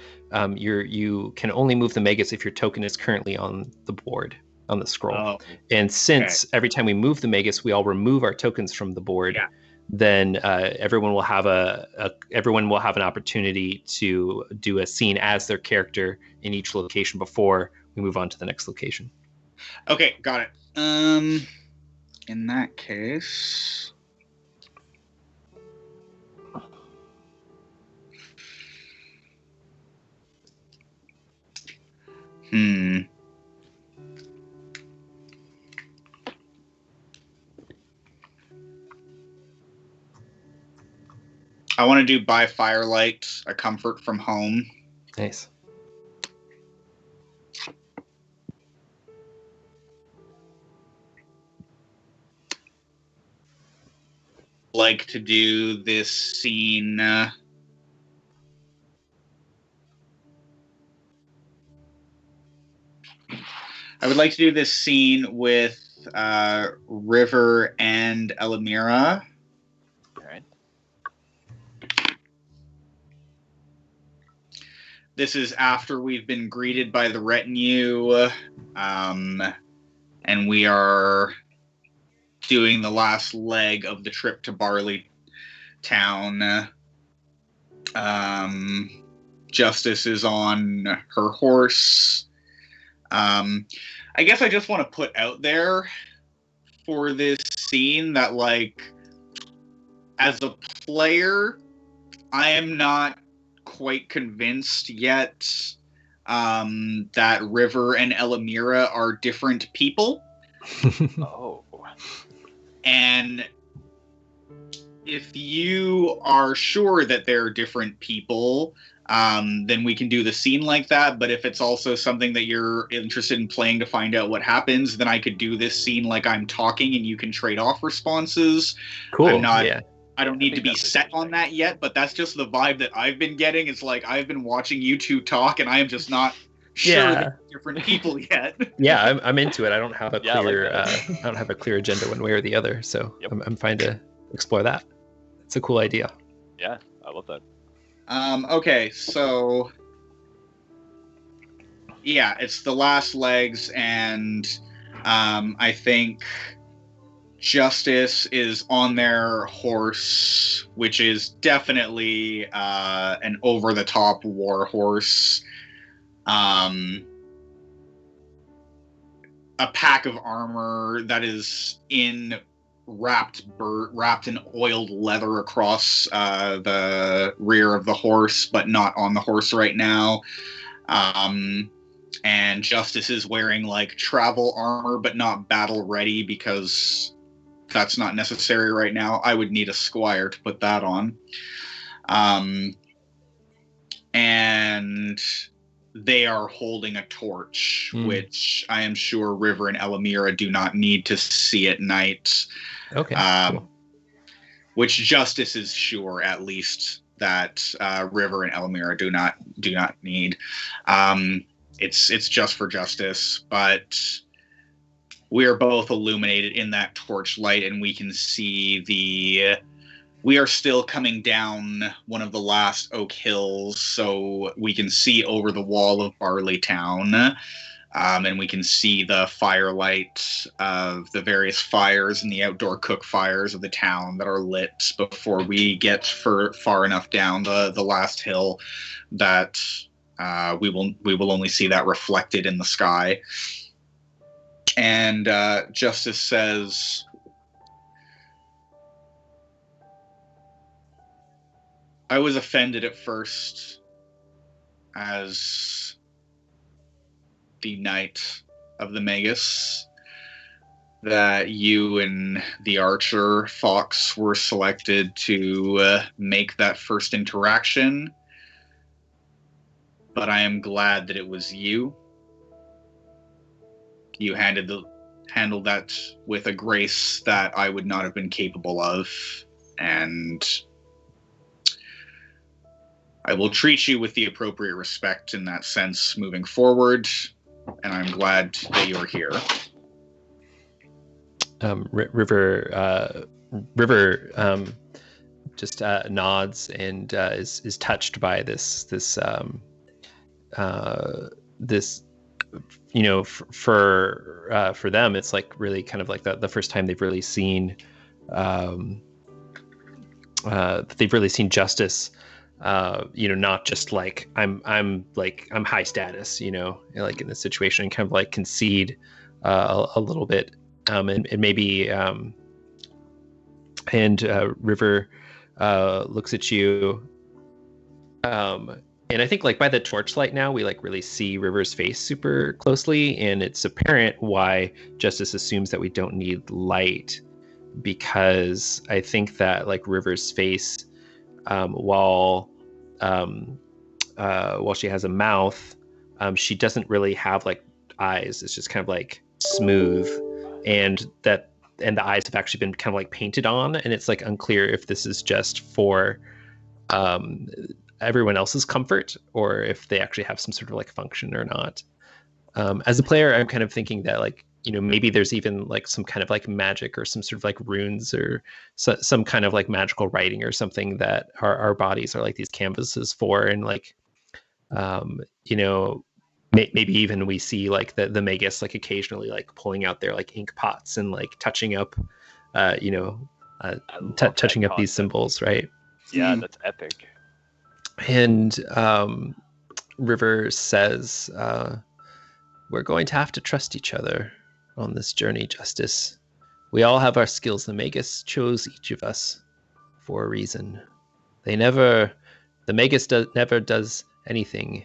you can only move the Magus if your token is currently on the board on the scroll. Oh, and since every time we move the Magus, we all remove our tokens from the board. Yeah. Then everyone will have an opportunity to do a scene as their character in each location before we move on to the next location. Okay, got it. In that case, I want to do By Firelight, A Comfort from Home. Nice. Like to do this scene. I would like to do this scene with River and Elamira. This is after we've been greeted by the retinue, and we are doing the last leg of the trip to Barleytown. Justice is on her horse. I guess I just want to put out there for this scene that, like, as a player, I am not quite convinced yet that River and Elamira are different people. Oh. And if you are sure that they're different people, then we can do the scene like that. But if it's also something that you're interested in playing to find out what happens, then I could do this scene like I'm talking and you can trade off responses. Cool. I don't need to be set on that yet, but that's just the vibe that I've been getting. It's like I've been watching you two talk and I am just not sure they're different people yet. Yeah, I'm into it. I don't have a clear I don't have a clear agenda one way or the other, so I'm fine to explore that. It's a cool idea. Yeah, I love that. Okay, so yeah, it's the last legs, and I think Justice is on their horse, which is definitely an over-the-top war horse. A pack of armor that is wrapped in oiled leather across the rear of the horse, but not on the horse right now. And Justice is wearing like travel armor, but not battle ready because that's not necessary right now. I would need a squire to put that on. And they are holding a torch, which I am sure River and Elamira do not need to see at night. Okay. Cool. Which Justice is sure, at least, that River and Elamira do not need. It's just for Justice, but we are both illuminated in that torchlight, and we can see we are still coming down one of the last Oak Hills, so we can see over the wall of Barley Town, and we can see the firelight of the various fires and the outdoor cook fires of the town that are lit before we get far enough down the last hill that we will only see that reflected in the sky. And Justice says, I was offended at first as the Knight of the Magus that you and the Archer Fox were selected to make that first interaction. But I am glad that it was you. You handled that with a grace that I would not have been capable of, and I will treat you with the appropriate respect in that sense moving forward, and I'm glad that you're here. River just nods and is touched by this for them it's like really kind of like the first time they've really seen Justice, not just like I'm high status, like in this situation, and kind of like concede a little bit, and maybe River looks at you, and I think like by the torchlight now we like really see River's face super closely, and it's apparent why Justice assumes that we don't need light, because I think that like River's face, while she has a mouth, she doesn't really have like eyes. It's just kind of like smooth, and the eyes have actually been kind of like painted on, and it's like unclear if this is just for everyone else's comfort or if they actually have some sort of like function or not. As a player, I'm kind of thinking that like, maybe there's even like some kind of like magic or some sort of like runes or some kind of like magical writing or something that our bodies are like these canvases for. And like, maybe even we see like the Magus like occasionally like pulling out their like ink pots and like touching up, touching up these symbols, right? Yeah, that's epic. And River says, we're going to have to trust each other on this journey, Justice. We all have our skills. The Magus chose each of us for a reason. The Magus never does anything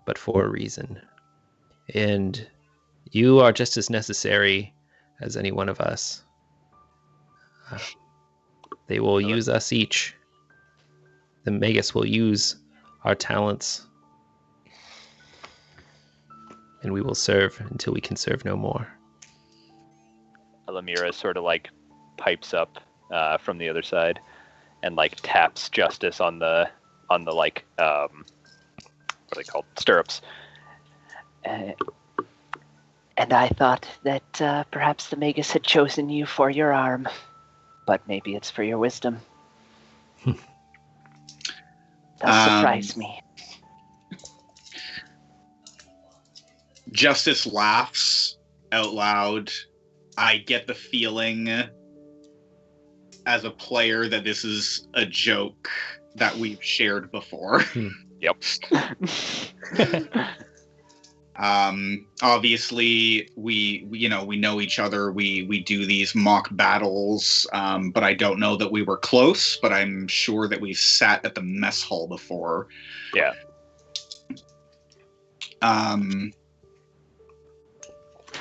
but for a reason. And you are just as necessary as any one of us. They will use us each. The Magus will use our talents, and we will serve until we can serve no more. Alamira sort of like pipes up from the other side and like taps Justice on the like what are they called, stirrups. And I thought that perhaps the Magus had chosen you for your arm, but maybe it's for your wisdom. That surprised me. Justice laughs out loud. I get the feeling as a player that this is a joke that we've shared before. Yep. Obviously we know each other. We do these mock battles, but I don't know that we were close, but I'm sure that we've sat at the mess hall before. Yeah.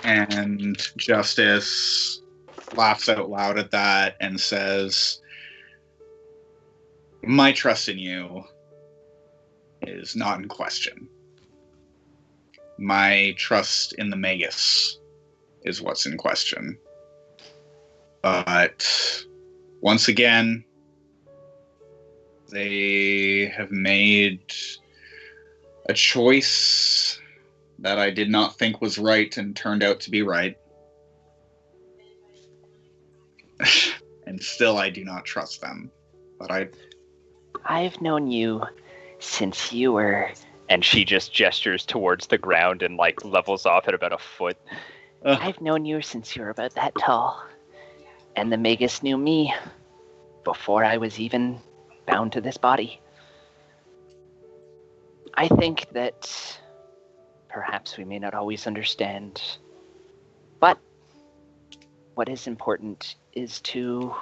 And Justice laughs out loud at that and says, "My trust in you is not in question. My trust in the Magus is what's in question. But once again, they have made a choice that I did not think was right and turned out to be right. And still I do not trust them. But I've known you since you were..." And she just gestures towards the ground and like levels off at about a foot. I've known you since you were about that tall. And the Magus knew me before I was even bound to this body. I think that perhaps we may not always understand, but what is important is to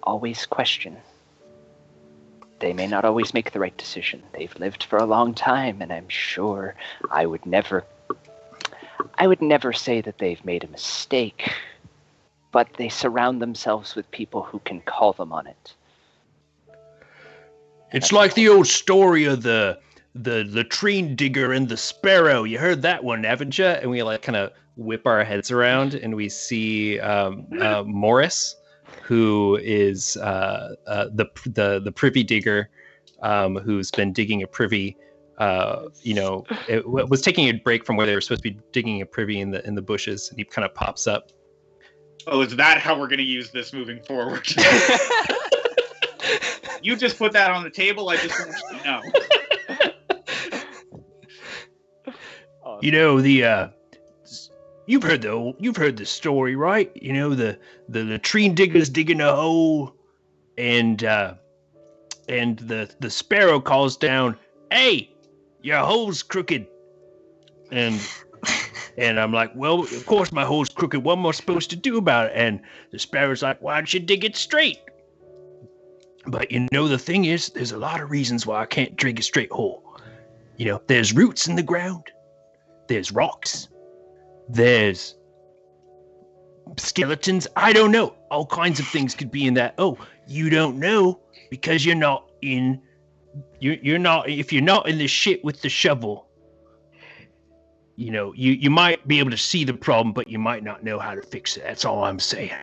always question. They may not always make the right decision. They've lived for a long time, and I'm sure I would never say that they've made a mistake, but they surround themselves with people who can call them on it. It's like the old story of the latrine digger and the sparrow. You heard that one, haven't you? And we like kind of whip our heads around, and we see Morris, who is the privy digger, who's been digging a privy. It was taking a break from where they were supposed to be digging a privy in the bushes, and he kind of pops up. Oh, is that how we're going to use this moving forward? You just put that on the table. I just want you to know. You know you've heard the story, right? You know the latrine digger's digging a hole, and the sparrow calls down, "Hey, your hole's crooked," and I'm like, "Well, of course my hole's crooked. What am I supposed to do about it?" And the sparrow's like, "Why don't you dig it straight?" But the thing is, there's a lot of reasons why I can't dig a straight hole. There's roots in the ground, there's rocks, there's skeletons. I don't know. All kinds of things could be in that. Oh, you don't know because you're not in if you're not in the shit with the shovel. You might be able to see the problem, but you might not know how to fix it. That's all I'm saying.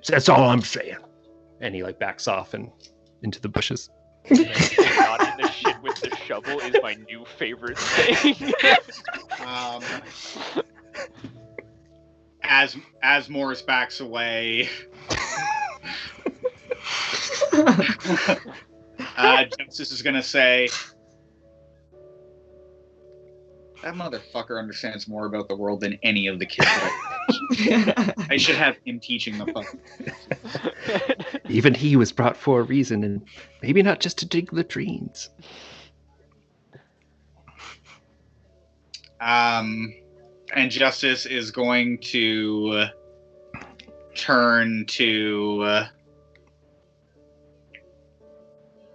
That's all I'm saying. And he like backs off and into the bushes. Not in the shit with the shovel is my new favorite thing. As Morris backs away, Justice is gonna say, "That motherfucker understands more about the world than any of the kids that I should have him teaching the fuck." Even he was brought for a reason, and maybe not just to dig latrines. And Justice is going to turn to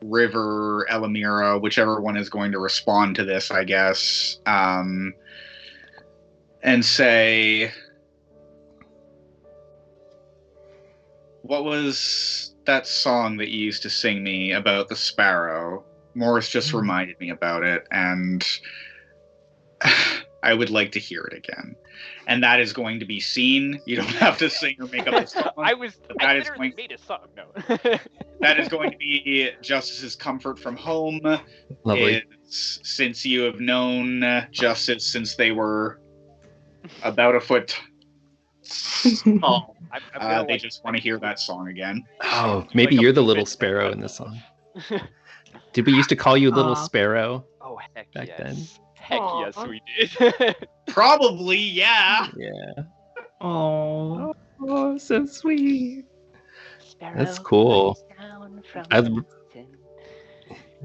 River, Elamira, whichever one is going to respond to this, I guess, and say, "What was that song that you used to sing me about the sparrow. Morris just reminded me about it, and I would like to hear it again. And that is going to be seen. You don't have to sing or make up a song. I literally made a song. No. That is going to be Justice's Comfort from Home. Lovely. Since you have known Justice since they were about a foot tall, they just want to hear that song again. Oh, maybe you're the little sparrow in this song. Did we used to call you Little Sparrow? Oh, heck back yes. then? Heck yes, we did. Probably, yeah. Yeah. Oh, so sweet. Sparrow That's cool. flies down from I- the mountain,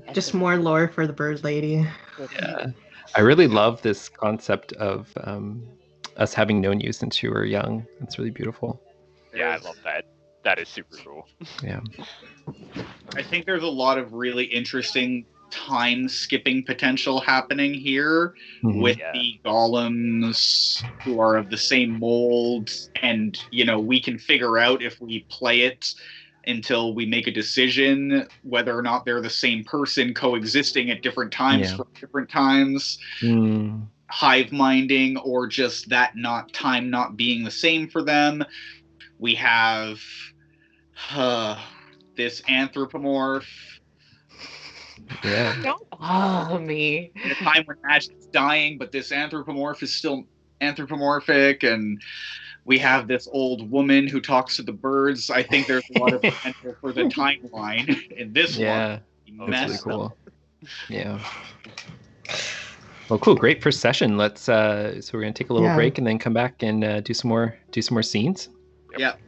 and just the more lore for the bird lady. Yeah. I really love this concept of us having known you since you were young. It's really beautiful. Yeah, I love that. That is super cool. Yeah. I think there's a lot of really interesting time skipping potential happening here with the golems who are of the same mold, and we can figure out if we play it until we make a decision whether or not they're the same person coexisting at different times for different times. Hive minding, or just that time not being the same for them. We have this anthropomorph. Yeah. Don't bother me. In a time when magic's dying, but this anthropomorph is still anthropomorphic, and we have this old woman who talks to the birds. I think there's a lot of potential for the timeline in this one. Yeah. That's really cool. Yeah. Well, cool. Great first session. Let's so we're gonna take a little break and then come back and do some more scenes. Yep.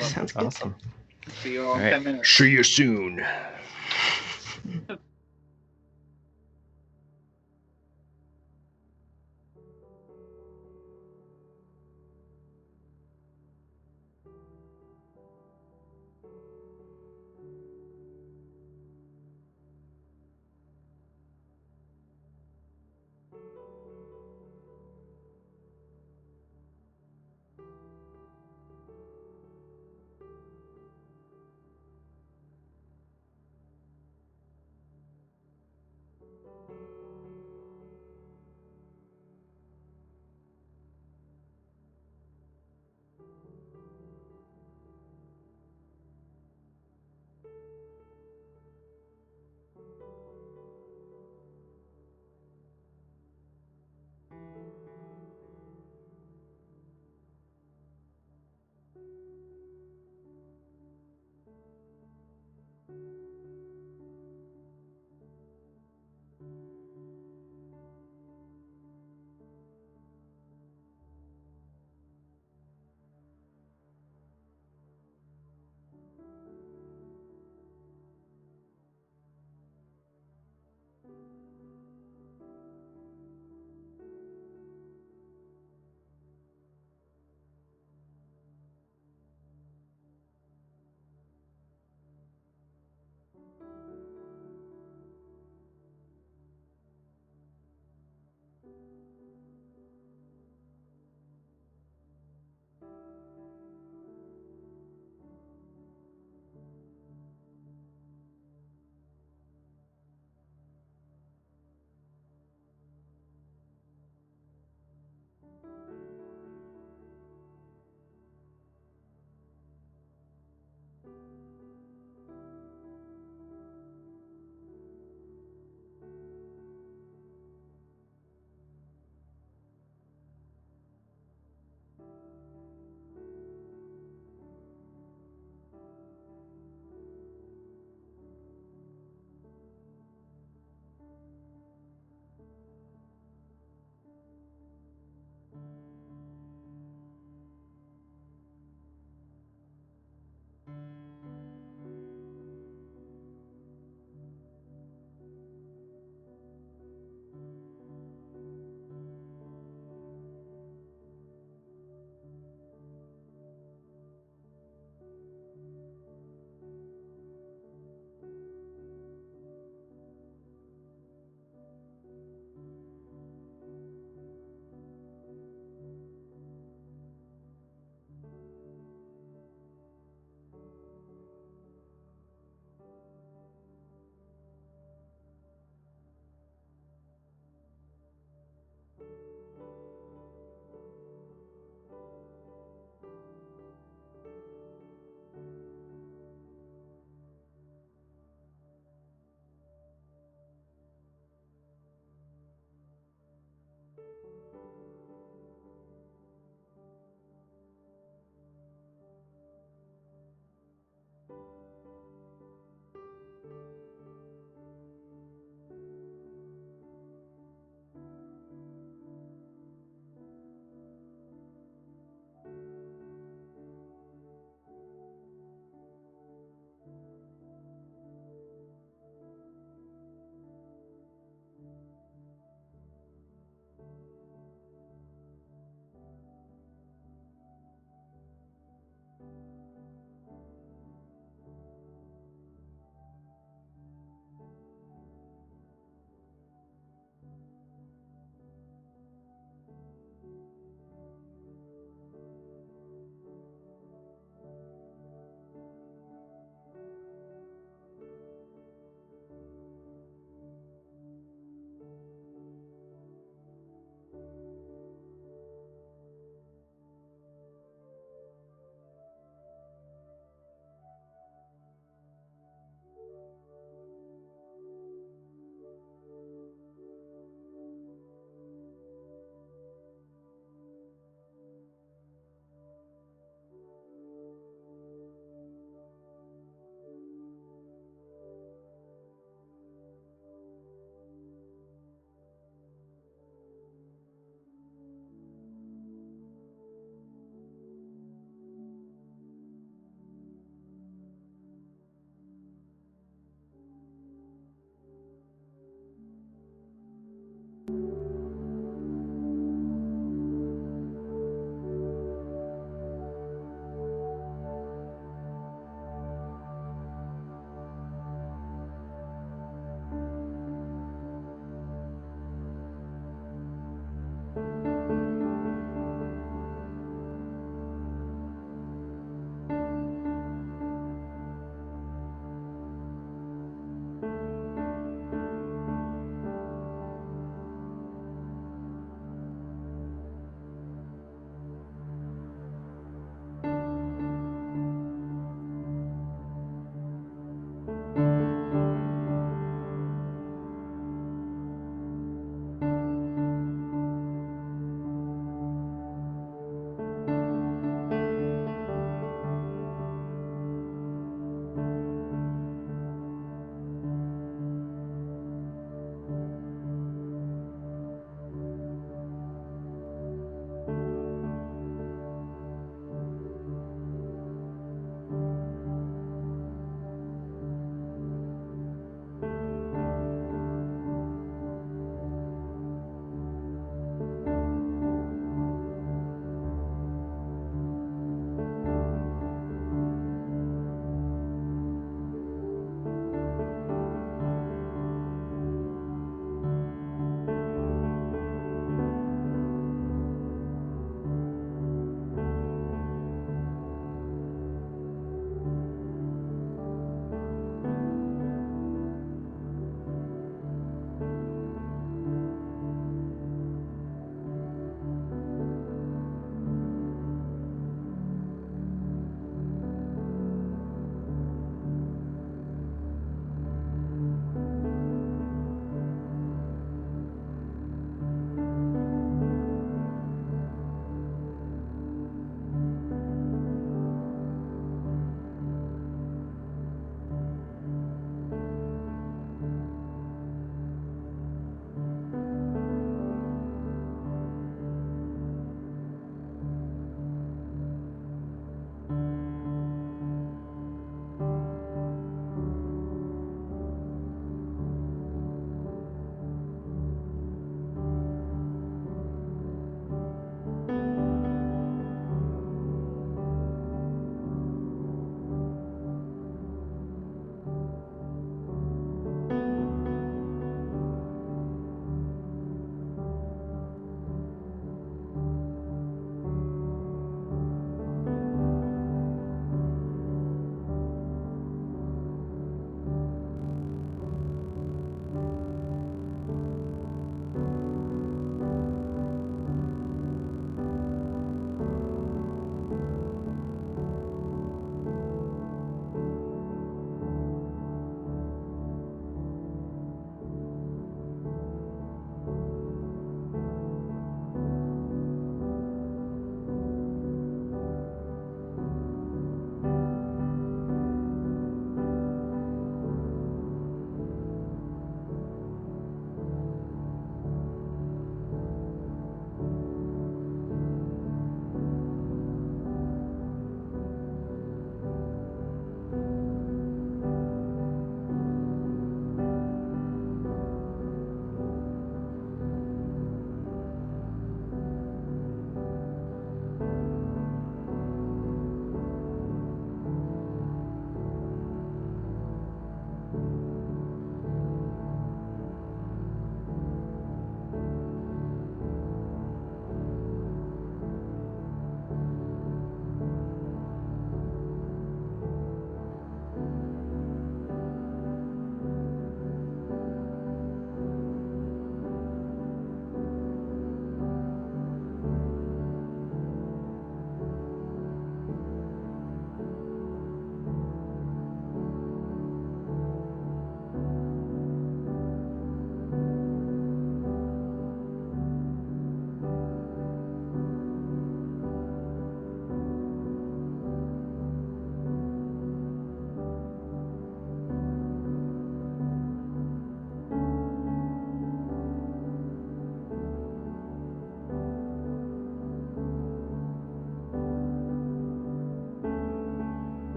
Sounds good. Awesome. See you all in 10 minutes. See you soon.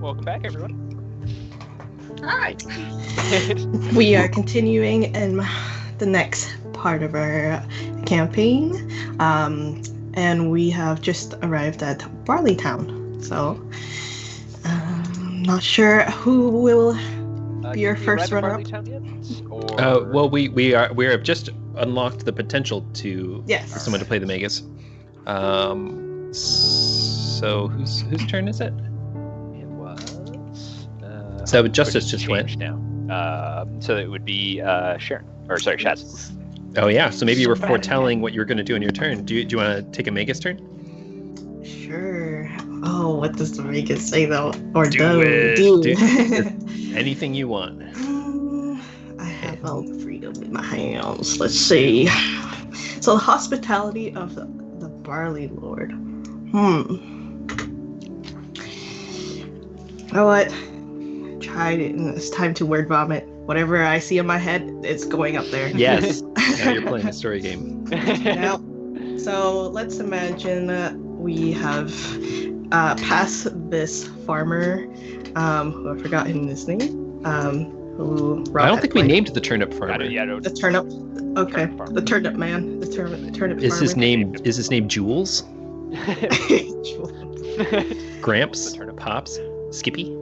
Welcome back, everyone. Hi. We are continuing in the next part of our campaign, and we have just arrived at Barley Town. So, not sure who will be your first runner-up. Well, we have just unlocked the potential to Yes. for someone to play the Magus. So whose turn is it? It was. So Justice just went. Now. So it would be Sharon, or sorry, Shaz. Oh yeah, so maybe you were foretelling what you were going to do in your turn. Do you want to take a Magus turn? Sure. Oh, what does the Magus say though? Or Do it. do? Anything you want. I have all the freedom in my hands. Let's see. So the hospitality of the Barley Lord. You know what? Tried it, and it's time to word vomit. Whatever I see in my head, it's going up there. Yes. Now you're playing a story game. Now, so let's imagine we have passed this farmer, who I've forgotten his name. Who I don't think we named the turnip farmer. the turnip. Okay, the turnip man. The turnip Is farmer. his name Jules? Gramps? The turnip. Pops? Skippy?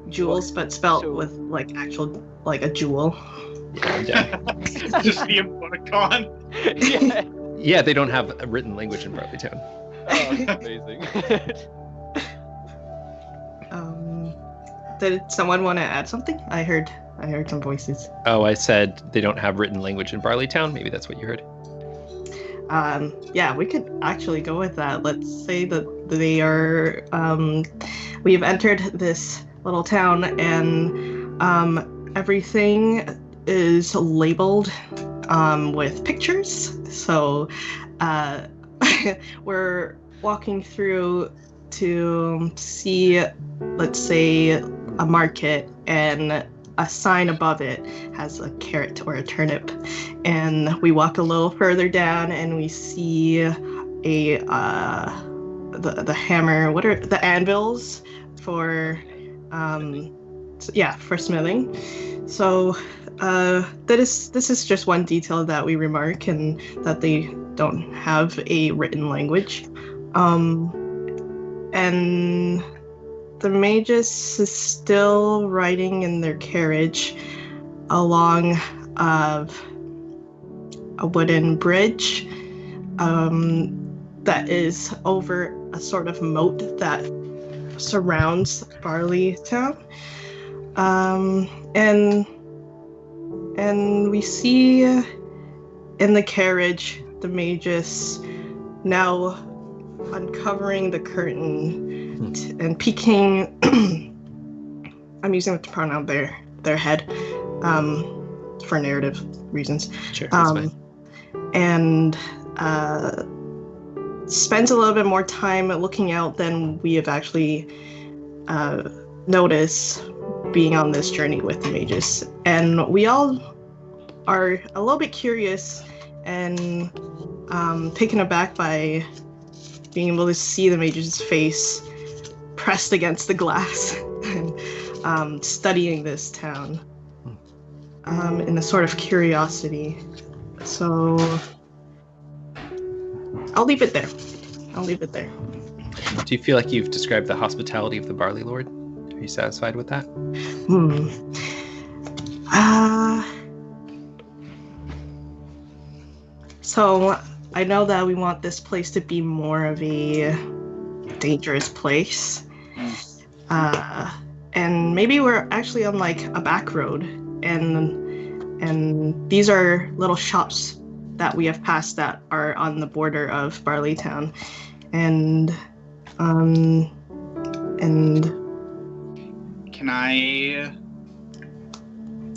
Jules, but spelled with like actual like a jewel. Yeah. Just the emoticon. Yeah, they don't have a written language in Barleytown. Oh, amazing. Did someone want to add something? I heard some voices. Oh, I said they don't have written language in Barleytown. Maybe that's what you heard. Yeah, we could actually go with that. Let's say that they are. We've entered this little town, and everything is labeled with pictures. So we're walking through to see, let's say, a market, and a sign above it has a carrot or a turnip, and we walk a little further down and we see a the hammer. What are the anvils for? For smithing. So this is just one detail that we remark, and that they don't have a written language. And the magus is still riding in their carriage along a wooden bridge that is over a sort of moat that surrounds Barley Town. And we see in the carriage the magus now uncovering the curtain and peeking. I'm using it to pronoun their head for narrative reasons. Sure, that's fine. And spends a little bit more time looking out than we have actually noticed being on this journey with the magus. And we all are a little bit curious and taken aback by being able to see the magus' face pressed against the glass and studying this town in a sort of curiosity. So I'll leave it there. Do you feel like you've described the hospitality of the Barley Lord? Are you satisfied with that? So I know that we want this place to be more of a dangerous place. And maybe we're actually on like a back road, and these are little shops that we have passed that are on the border of Barley Town. And can I?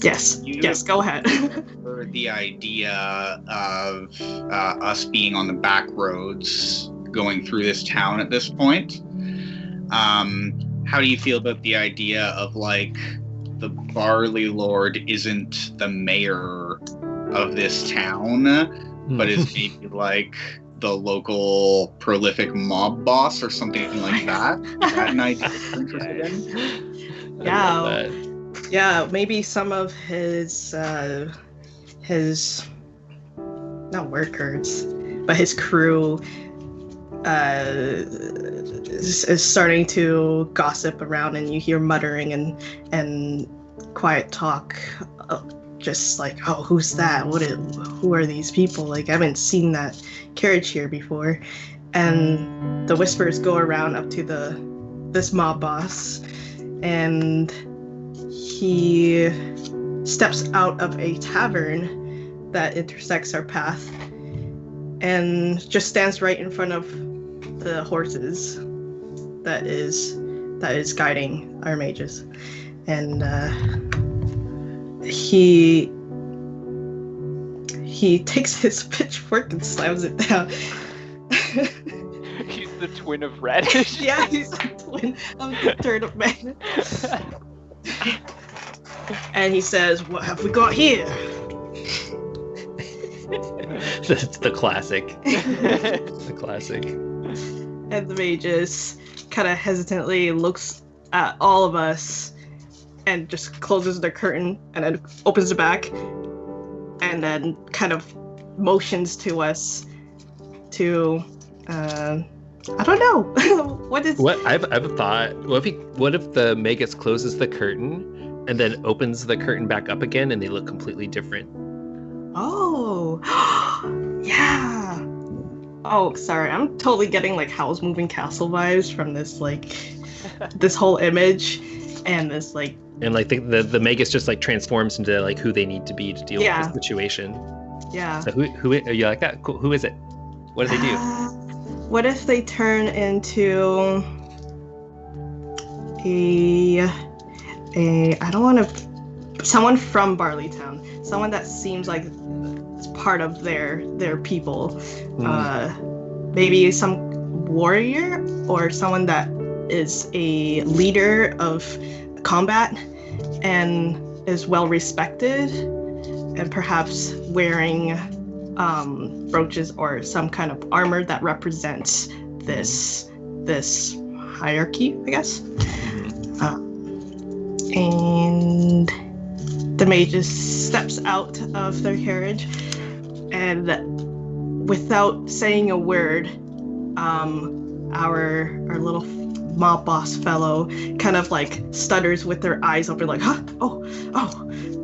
Yes, go ahead. The idea of us being on the back roads going through this town at this point. How do you feel about the idea of like the Barley Lord isn't the mayor of this town, but is maybe like the local prolific mob boss or something like that? Is that an idea you're interested in? Yeah, maybe some of his not workers, but his crew is starting to gossip around, and you hear muttering and quiet talk, just like, oh, who's that? Who are these people? Like, I haven't seen that carriage here before. And the whispers go around up to this mob boss, and he steps out of a tavern that intersects our path and just stands right in front of the horses that is guiding our mages. And he takes his pitchfork and slams it down. He's the twin of Radish. Yeah, he's the twin of the turnip man. And he says, "What have we got here?" the classic. The classic. And the magus kind of hesitantly looks at all of us and just closes the curtain and then opens it back and then kind of motions to us to I don't know. What I have a thought. What if the magus closes the curtain and then opens the curtain back up again and they look completely different? Oh. Yeah. Oh, sorry. I'm totally getting like Howl's Moving Castle vibes from this like this whole image and this like. And like the magus just like transforms into like who they need to be to deal with the situation. Yeah. So who are you like that? Cool. Who is it? What do they do? What if they turn into I don't want to, someone from Barley Town, someone that seems like it's part of their people. Maybe some warrior or someone that is a leader of combat and is well respected and perhaps wearing brooches or some kind of armor that represents this this hierarchy, I guess. And the mages steps out of their carriage, and without saying a word, our little mob boss fellow kind of like stutters with their eyes open, like, huh? Oh,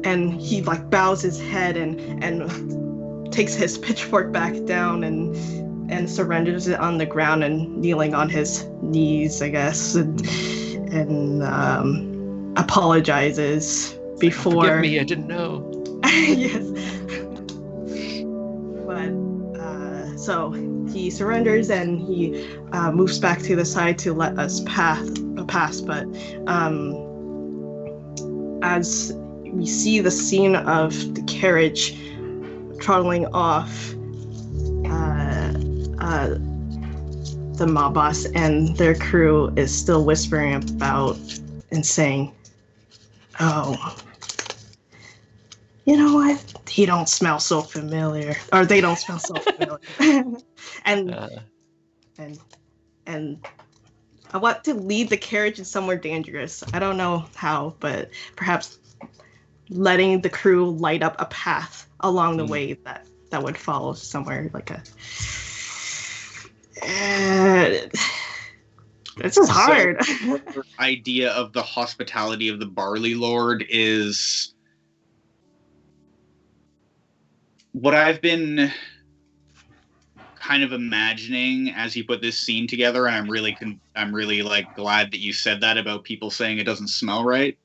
and he like bows his head and takes his pitchfork back down and surrenders it on the ground and kneeling on his knees, I guess, and apologizes before. Forgive me, I didn't know. Yes. But so he surrenders and he moves back to the side to let us pass. But as we see the scene of the carriage trundling off, the mob boss and their crew is still whispering about and saying, "Oh, you know what? He don't smell so familiar, or they don't smell so familiar." and I want to lead the carriage in somewhere dangerous. I don't know how, but perhaps letting the crew light up a path along the way that would follow somewhere like a. This is hard. So, the idea of the hospitality of the Barley Lord is what I've been kind of imagining as you put this scene together, and I'm really like glad that you said that about people saying it doesn't smell right,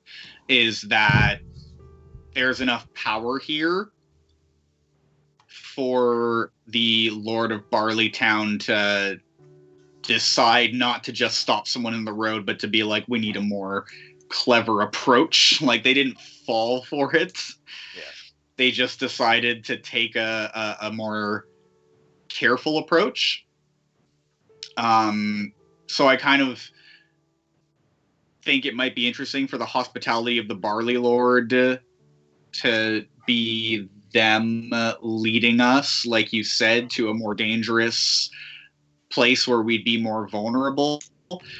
is that there's enough power here for the Lord of Barleytown to decide not to just stop someone in the road, but to be like, we need a more clever approach. Like, they didn't fall for it. Yeah. They just decided to take a more careful approach. So I kind of think it might be interesting for the hospitality of the Barley Lord to be them leading us, like you said, to a more dangerous place where we'd be more vulnerable,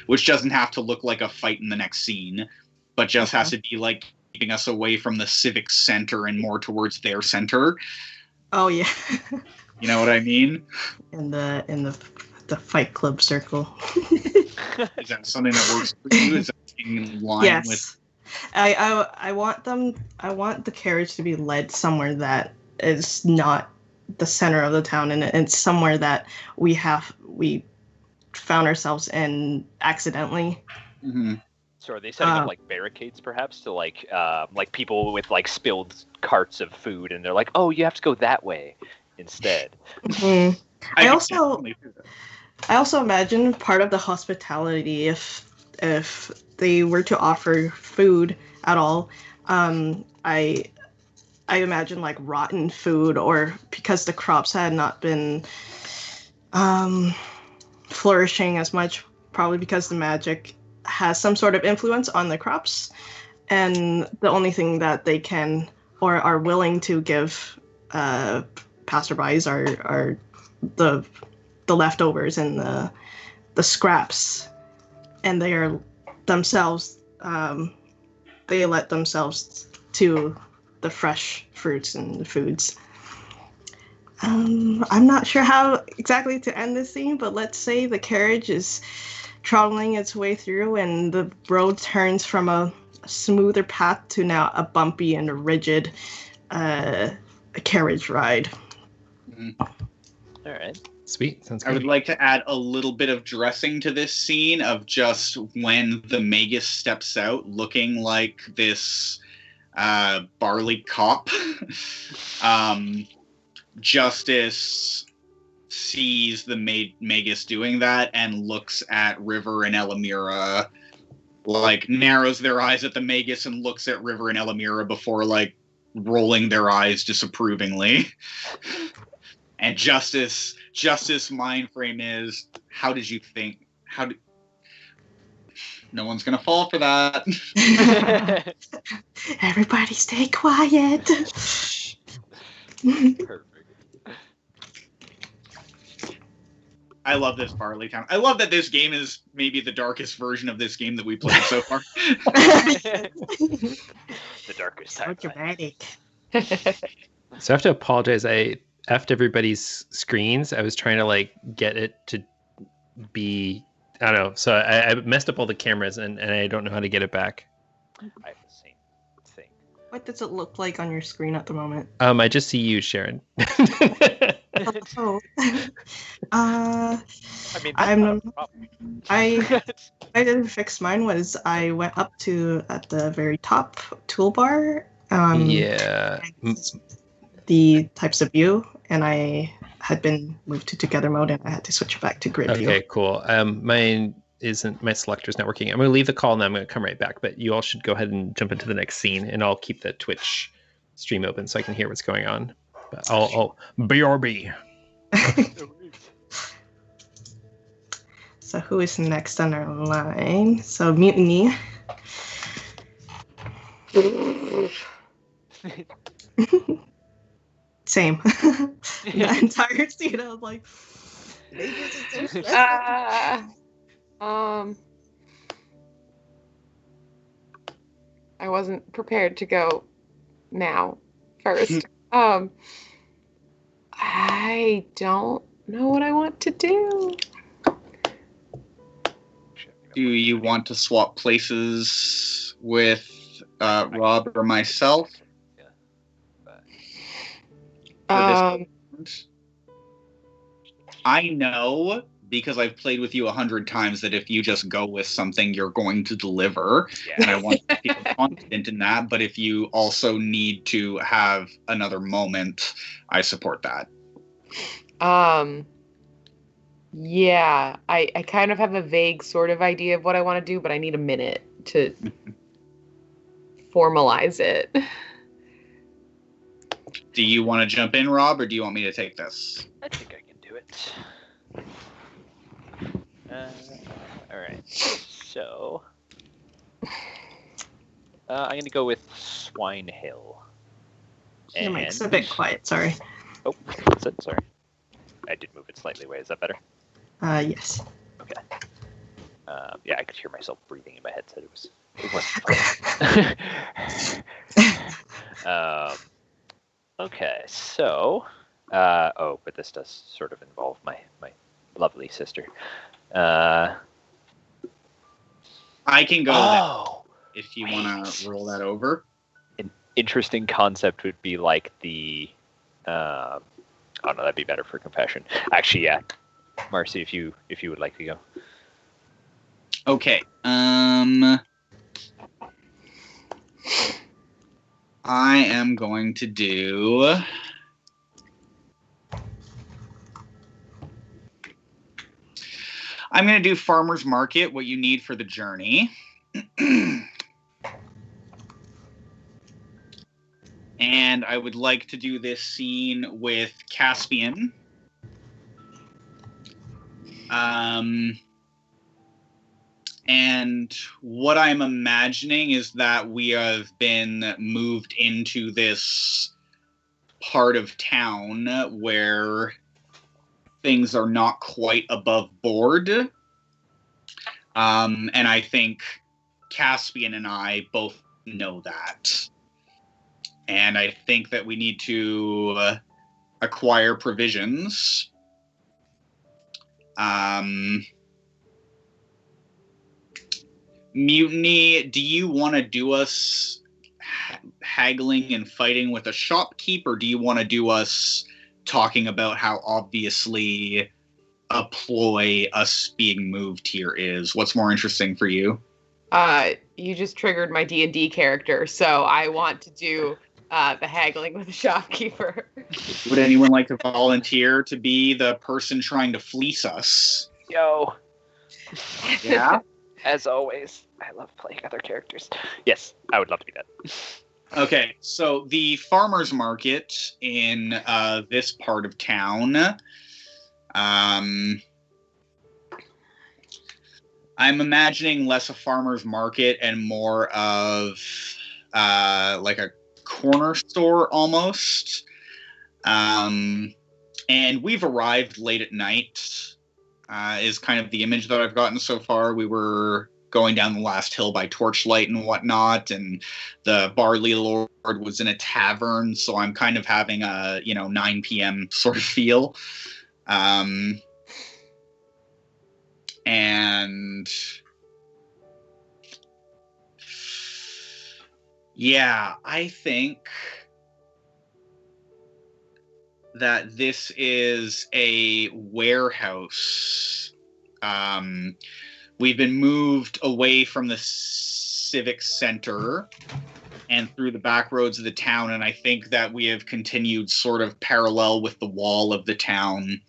which doesn't have to look like a fight in the next scene, but just has to be like keeping us away from the civic center and more towards their center. Oh yeah. You know what I mean? In the Fight Club circle. Is that something that works for you? Is that in line with? I want the carriage to be led somewhere that is not the center of the town, and it's somewhere that we found ourselves in accidentally. Mm-hmm. So are they setting up like barricades, perhaps, to like people with like spilled carts of food, and they're like, "Oh, you have to go that way instead." Mm-hmm. I also imagine part of the hospitality, if they were to offer food at all, I imagine like rotten food, or because the crops had not been flourishing as much, probably because the magic has some sort of influence on the crops, and the only thing that they can or are willing to give passerbys are the leftovers and the scraps, and they are themselves they let themselves to the fresh fruits and foods. I'm not sure how exactly to end this scene, but let's say the carriage is trundling its way through and the road turns from a smoother path to now a bumpy and a rigid carriage ride. Mm-hmm. All right. Sweet. Sounds good. I would like to add a little bit of dressing to this scene of just when the Magus steps out looking like this barley cop. Justice sees the Magus doing that and looks at River and Elamira, like narrows their eyes at the Magus and looks at River and Elamira before like rolling their eyes disapprovingly. And Justice mind frame is, how did you think? No one's gonna fall for that. Everybody stay quiet. Perfect. I love this Barley Town. I love that this game is maybe the darkest version of this game that we played so far. The darkest So time. dramatic. So I have to apologize. I effed everybody's screens. I was trying to like get it to be, I don't know. So I messed up all the cameras and I don't know how to get it back. I have the same thing. What does it look like on your screen at the moment? I just see you, Sharon. Oh. I mean, that's I'm not a problem. I didn't fix mine. Was I went up to at the very top toolbar. Yeah. The types of view, and I had been moved to together mode, and I had to switch back to grid view. Okay, cool. Mine isn't, my selector's not working. I'm going to leave the call and I'm going to come right back, but you all should go ahead and jump into the next scene, and I'll keep the Twitch stream open so I can hear what's going on. But I'll BRB. So who is next on our line? So Mutiny. Same. The entire scene, I was like, maybe this is I wasn't prepared to go now first. I don't know what I want to do. Do you want to swap places with Rob or myself? I know, because I've played with you 100 times, that if you just go with something, you're going to deliver. Yeah. And I want to feel confident in that. But if you also need to have another moment, I support that. Yeah, I kind of have a vague sort of idea of what I want to do, but I need a minute to formalize it. Do you want to jump in, Rob, or do you want me to take this? I think I can do it. Alright, so I'm going to go with Swine Hill. Your mic's a bit quiet, sorry. Oh, that's it, sorry. I did move it slightly away, is that better? Yes. Okay. Yeah, I could hear myself breathing in my headset. It wasn't fun. Okay, so, but this does sort of involve my lovely sister. I can go if you want to roll that over. An interesting concept would be like the, oh no, that'd be better for confession. Actually, yeah, Marcy, if you would like to go. Okay. I am going to do. I'm going to do Farmer's Market, what you need for the journey. And I would like to do this scene with Caspian. And what I'm imagining is that we have been moved into this part of town where things are not quite above board. And I think Caspian and I both know that. And I think that we need to acquire provisions. Mutiny, do you want to do us haggling and fighting with a shopkeep, or do you want to do us talking about how obviously a ploy us being moved here is? What's more interesting for you? You just triggered my D&D character, so I want to do the haggling with the shopkeeper. Would anyone like to volunteer to be the person trying to fleece us? Yo. Yeah? As always, I love playing other characters. Yes, I would love to be that. Okay, so the farmer's market in this part of town, I'm imagining less a farmer's market and more of like a corner store almost. And we've arrived late at night. is kind of the image that I've gotten so far. We were going down the last hill by torchlight and whatnot, and the Barley Lord was in a tavern, so I'm kind of having a 9 p.m. sort of feel. And yeah, I think that this is a warehouse. We've been moved away from the civic center and through the back roads of the town, and I think that we have continued sort of parallel with the wall of the town.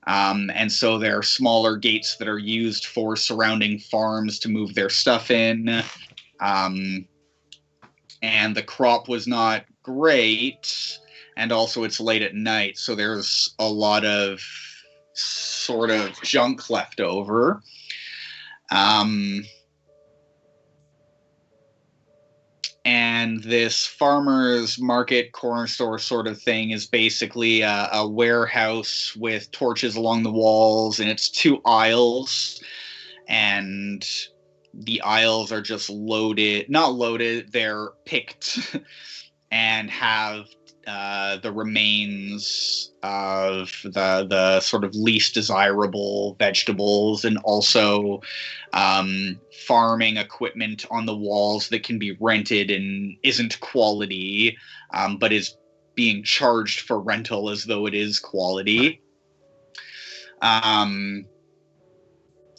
And so there are smaller gates that are used for surrounding farms to move their stuff in. And the crop was not great, and also it's late at night, so there's a lot of sort of junk left over. And this farmer's market corner store sort of thing is basically a warehouse with torches along the walls, and it's 2 aisles, and the aisles are just not loaded, they're picked and have the remains of the sort of least desirable vegetables, and also farming equipment on the walls that can be rented and isn't quality, but is being charged for rental as though it is quality.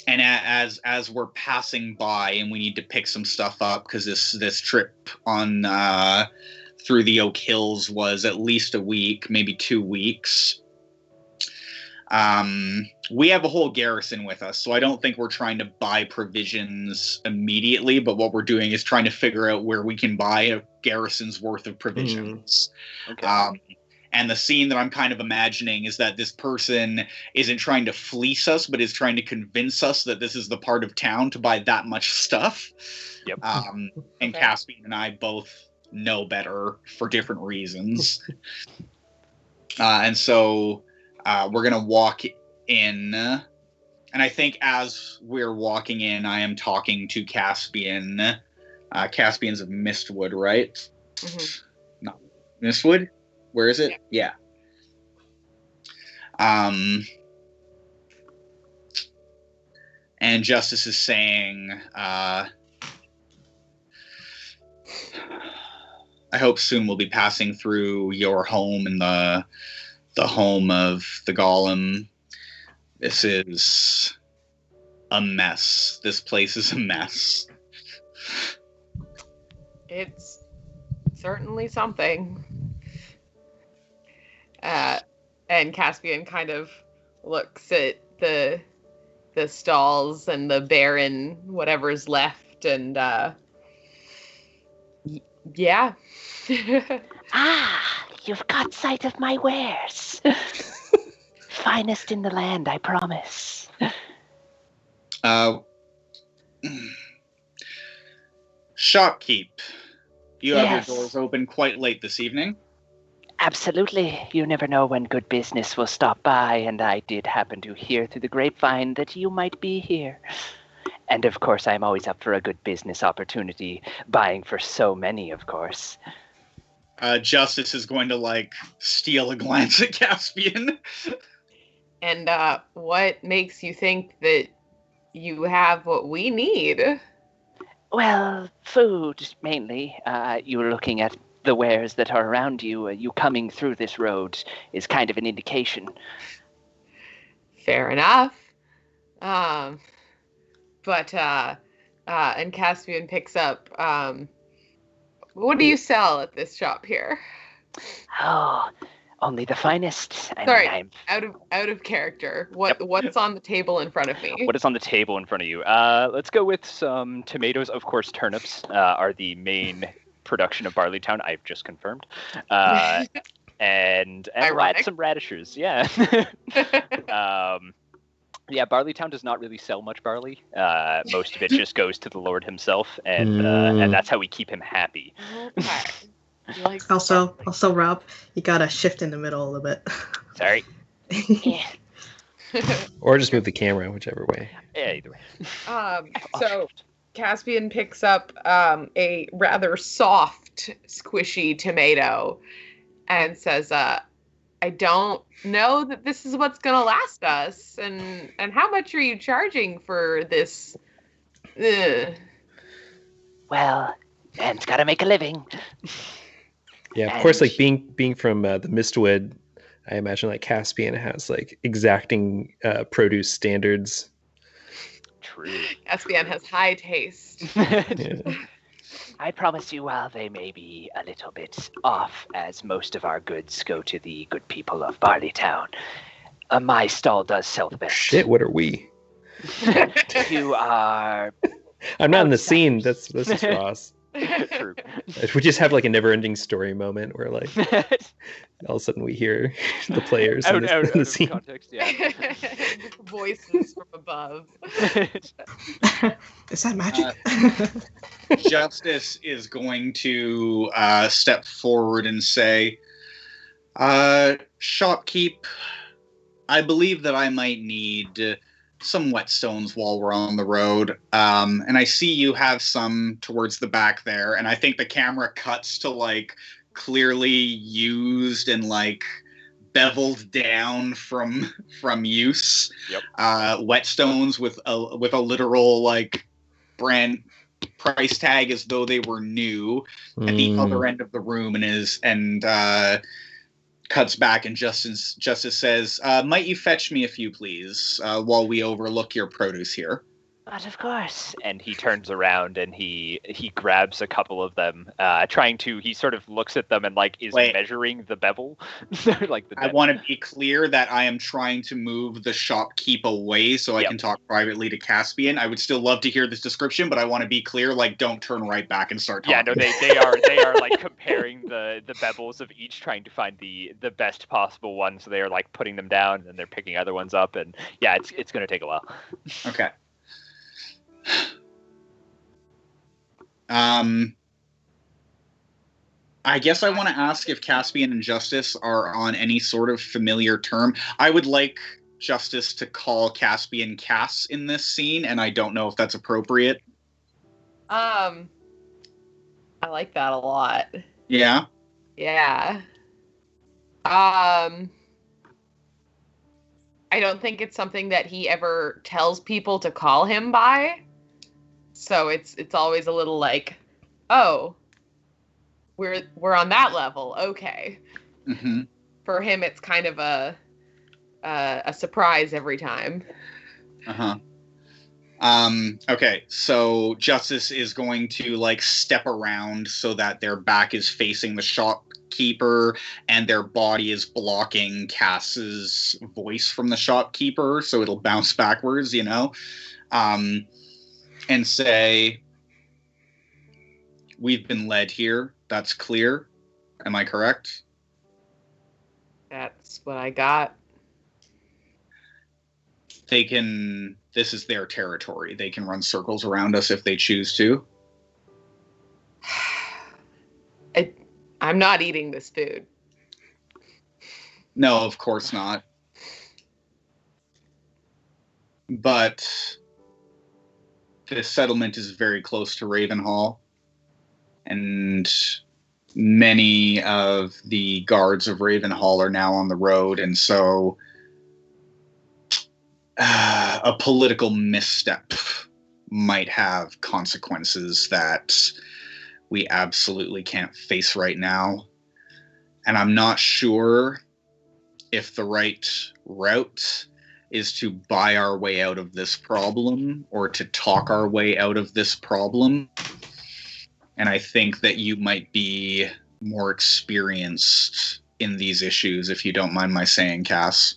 And as we're passing by, and we need to pick some stuff up because this trip on through the Oak Hills was at least a week, maybe 2 weeks. We have a whole garrison with us, so I don't think we're trying to buy provisions immediately, but what we're doing is trying to figure out where we can buy a garrison's worth of provisions. Okay. And the scene that I'm kind of imagining is that this person isn't trying to fleece us, but is trying to convince us that this is the part of town to buy that much stuff. Yep. And Caspian and I both know better for different reasons. And so we're going to walk in. And I think as we're walking in, I am talking to Caspian. Caspian's of Mistwood, right? Mm-hmm. No, Mistwood? Where is it? Yeah. And Justice is saying, I hope soon we'll be passing through your home and the home of the Golem. This is a mess. This place is a mess. It's certainly something. And Caspian kind of looks at the stalls and the barren whatever's left, and yeah. You've got sight of my wares. Finest in the land, I promise. Shopkeep, you have your doors open quite late this evening. Absolutely. You never know when good business will stop by, and I did happen to hear through the grapevine that you might be here. And of course, I'm always up for a good business opportunity, buying for so many, of course. Justice is going to, steal a glance at Caspian. And what makes you think that you have what we need? Well, food, mainly. You were looking at the wares that are around you. You coming through this road is kind of an indication. Fair enough. And Caspian picks up, what do you sell at this shop here? Oh, only the finest. Sorry, out of character. What's on the table in front of me? What is on the table in front of you? Let's go with some tomatoes. Of course, turnips are the main production of Barleytown. I've just confirmed. And some radishes. Yeah. Yeah, Barleytown does not really sell much barley. Most of it just goes to the Lord himself, and that's how we keep him happy. Okay. Also, Rob, you gotta shift in the middle a little bit. Sorry. Yeah. Or just move the camera, whichever way. Yeah, either way. So Caspian picks up a rather soft, squishy tomato and says, I don't know that this is what's going to last us. And how much are you charging for this? Well, man's got to make a living. Yeah, of course, like being from the Mistwood, I imagine like Caspian has like exacting produce standards. True. Caspian has high taste. Yeah. I promise you, while they may be a little bit off, as most of our goods go to the good people of Barleytown, my stall does sell the best. Shit, what are we? You are... I'm not in the scene. This is Ross. True. We just have like a never-ending story moment where like all of a sudden we hear the players in the scene. Context, yeah. Voices from above. Is that magic? Justice is going to step forward and say, "Shopkeep, I believe that I might need some whetstones while we're on the road. And I see you have some towards the back there. And I think the camera cuts to like clearly used and like beveled down from use. Yep. Whetstones with a literal like brand price tag as though they were new at the other end of the room, and cuts back, and Justice says, might you fetch me a few, please, while we overlook your produce here? But of course. And he turns around and he grabs a couple of them, he sort of looks at them and like is measuring the bevel. Like I want to be clear that I am trying to move the shopkeep away so I can talk privately to Caspian. I would still love to hear this description, but I want to be clear, like don't turn right back and start talking. Yeah, no, they are like comparing the bevels of each, trying to find the best possible one. So they are like putting them down and they're picking other ones up, and yeah, it's going to take a while. Okay. I guess I want to ask if Caspian and Justice are on any sort of familiar term. I would like Justice to call Caspian Cass in this scene, and I don't know if that's appropriate. I like that a lot. Yeah? Yeah. I don't think it's something that he ever tells people to call him by. So it's always a little like, oh, we're on that level. Okay. Mm-hmm. For him, it's kind of a surprise every time. Uh-huh. Okay, so Justice is going to like step around so that their back is facing the shopkeeper and their body is blocking Cass's voice from the shopkeeper, so it'll bounce backwards, you know? And say, we've been led here. That's clear. Am I correct? That's what I got. This is their territory. They can run circles around us if they choose to. I'm not eating this food. No, of course not. But this settlement is very close to Ravenhall, and many of the guards of Ravenhall are now on the road, and so a political misstep might have consequences that we absolutely can't face right now. And I'm not sure if the right route is to buy our way out of this problem or to talk our way out of this problem. And I think that you might be more experienced in these issues, if you don't mind my saying, Cass.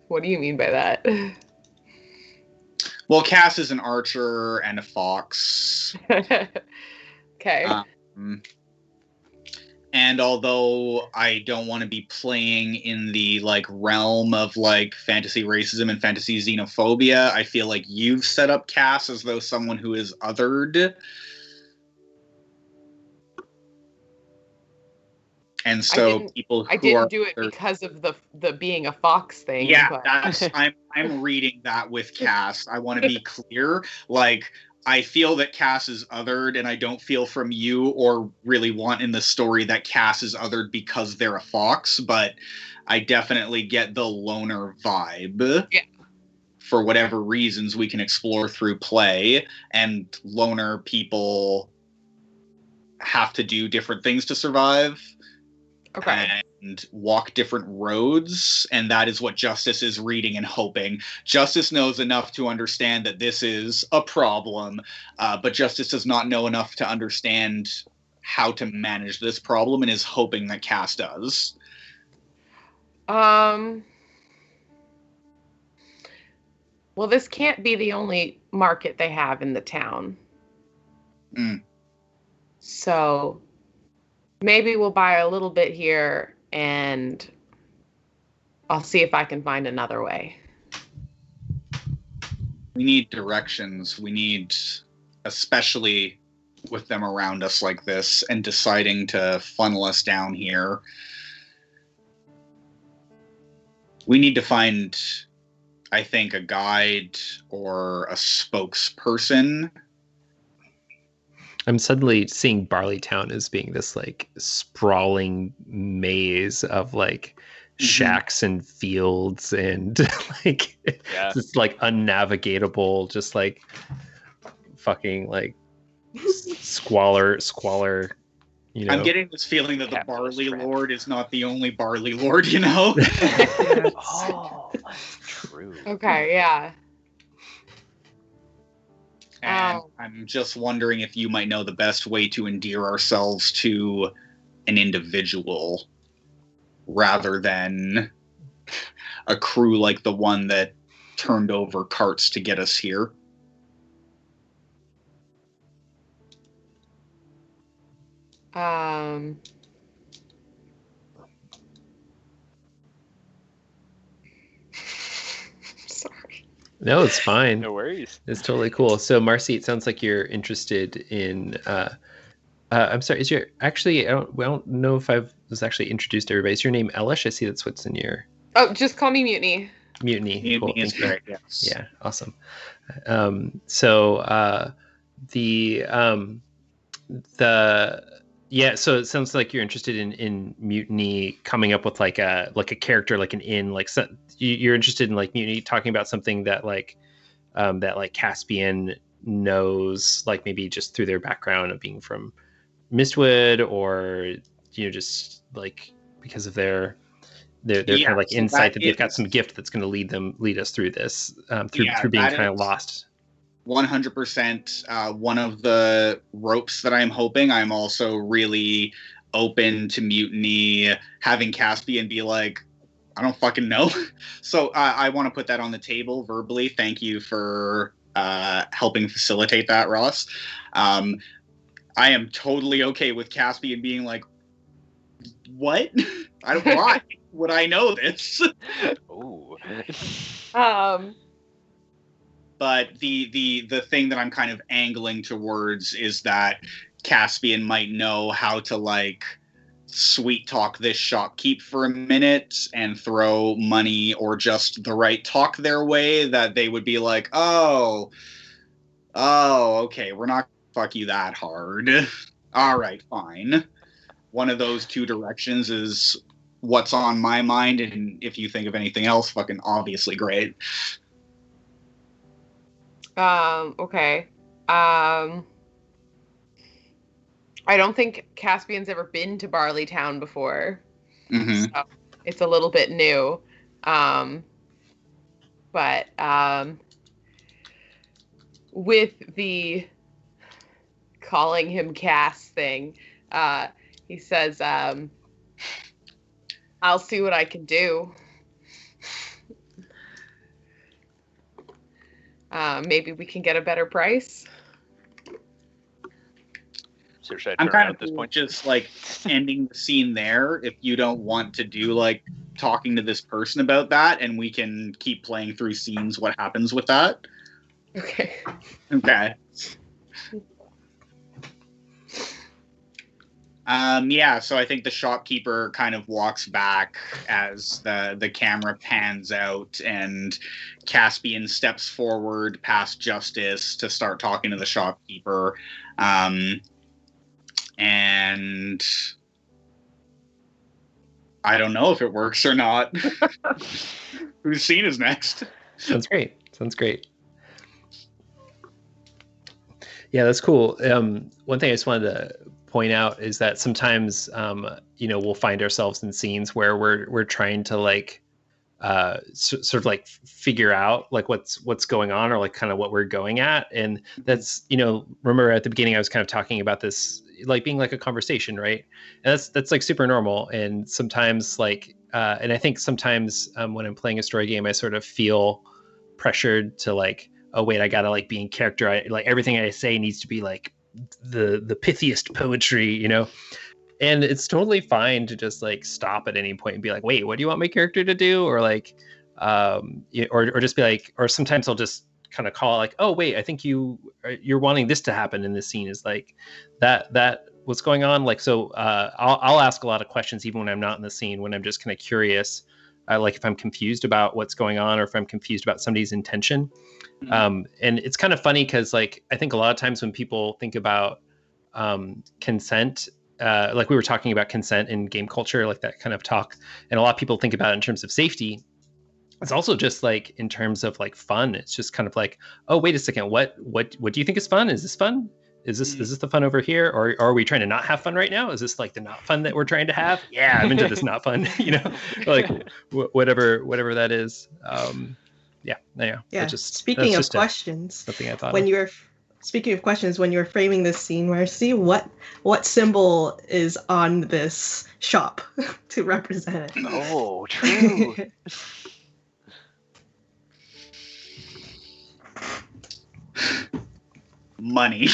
What do you mean by that? Well, Cass is an archer and a fox. Okay. And although I don't want to be playing in the like realm of like fantasy racism and fantasy xenophobia, I feel like you've set up Cass as though someone who is othered. And so people who I didn't do it because of the being a fox thing. Yeah, but... that's I'm reading that with Cass. I want to be clear. Like, I feel that Cass is othered, and I don't feel from you or really want in the story that Cass is othered because they're a fox, but I definitely get the loner vibe. Yeah. For whatever reasons we can explore through play, and loner people have to do different things to survive. Okay. And walk different roads, and that is what Justice is reading and hoping. Justice knows enough to understand that this is a problem, but Justice does not know enough to understand how to manage this problem, and is hoping that Cass does. Well, this can't be the only market they have in the town. So maybe we'll buy a little bit here, and I'll see if I can find another way. We need directions. We need, especially with them around us like this and deciding to funnel us down here, we need to find, I think, a guide or a spokesperson. I'm suddenly seeing Barleytown as being this like sprawling maze of like shacks and fields and like just like unnavigatable, just like fucking like squalor. You know, I'm getting this feeling that the Barley Lord is not the only Barley Lord, you know? Oh, true. Okay, yeah. And I'm just wondering if you might know the best way to endear ourselves to an individual rather than a crew like the one that turned over carts to get us here. Sorry. No, it's fine. No worries. It's totally cool. So, Marcy, it sounds like you're interested in. I'm sorry. Is your actually? I don't know if I was actually introduced to everybody. Is your name Elish? I see that's what's in your. Oh, just call me Mutiny. Mutiny. Cool. Is great, yes. Yeah. Awesome. So so it sounds like you're interested in Mutiny coming up with like a character, like an inn, like you're interested in like Mutiny talking about something that like Caspian knows, like maybe just through their background of being from Mistwood, or just like because of their kind of like insight that they've got some gift that's going to lead us through this through being kind of lost. 100%. One of the ropes that I'm hoping. I'm also really open to Mutiny having Caspian be like, I don't fucking know. So I want to put that on the table verbally. Thank you for helping facilitate that, Ross. I am totally okay with Caspian being like, what? Why would I know this? Ooh. But the thing that I'm kind of angling towards is that Caspian might know how to like sweet talk this shopkeep for a minute and throw money or just the right talk their way, that they would be like, oh, okay, we're not gonna fuck you that hard. All right, fine. One of those two directions is what's on my mind, and if you think of anything else, fucking obviously great. Okay. I don't think Caspian's ever been to Barleytown before. So it's a little bit new. But with the calling him Cass thing, he says, I'll see what I can do. Maybe we can get a better price. So should I I'm turn kind around of at this point? just like ending the scene there if you don't want to do like talking to this person about that, and we can keep playing through scenes what happens with that. Okay. Okay. Yeah, so I think the shopkeeper kind of walks back as the camera pans out, and Caspian steps forward past Justice to start talking to the shopkeeper. And I don't know if it works or not. Whose scene is next? Sounds great. Yeah, that's cool. One thing I just wanted to point out is that sometimes, we'll find ourselves in scenes where we're trying to like sort of like figure out like what's going on, or like kind of what we're going at. And that's, remember at the beginning I was kind of talking about this like being like a conversation, right? And that's like super normal. And sometimes like and I think sometimes when I'm playing a story game, I sort of feel pressured to like, oh wait, I gotta like be in character. Like everything I say needs to be like the pithiest poetry, And it's totally fine to just like stop at any point and be like, wait, what do you want my character to do? Or like, or just be like, or sometimes I'll just kind of call like, oh wait, I think you're wanting this to happen in this scene, is like that what's going on. Like, so I'll ask a lot of questions even when I'm not in the scene, when I'm just kind of curious, like if I'm confused about what's going on, or if I'm confused about somebody's intention. And it's kind of funny because like I think a lot of times when people think about consent, like we were talking about consent in game culture, like that kind of talk, and a lot of people think about it in terms of safety. It's also just like in terms of like fun. It's just kind of like, oh wait a second, what do you think is fun? Is this fun? Is this the fun over here, or are we trying to not have fun right now? Is this like the not fun that we're trying to have? Yeah, I'm into this not fun, like whatever that is. Speaking of questions, something I thought speaking of questions, when you're framing this scene, Marcy, what symbol is on this shop to represent it? Oh, true. Money.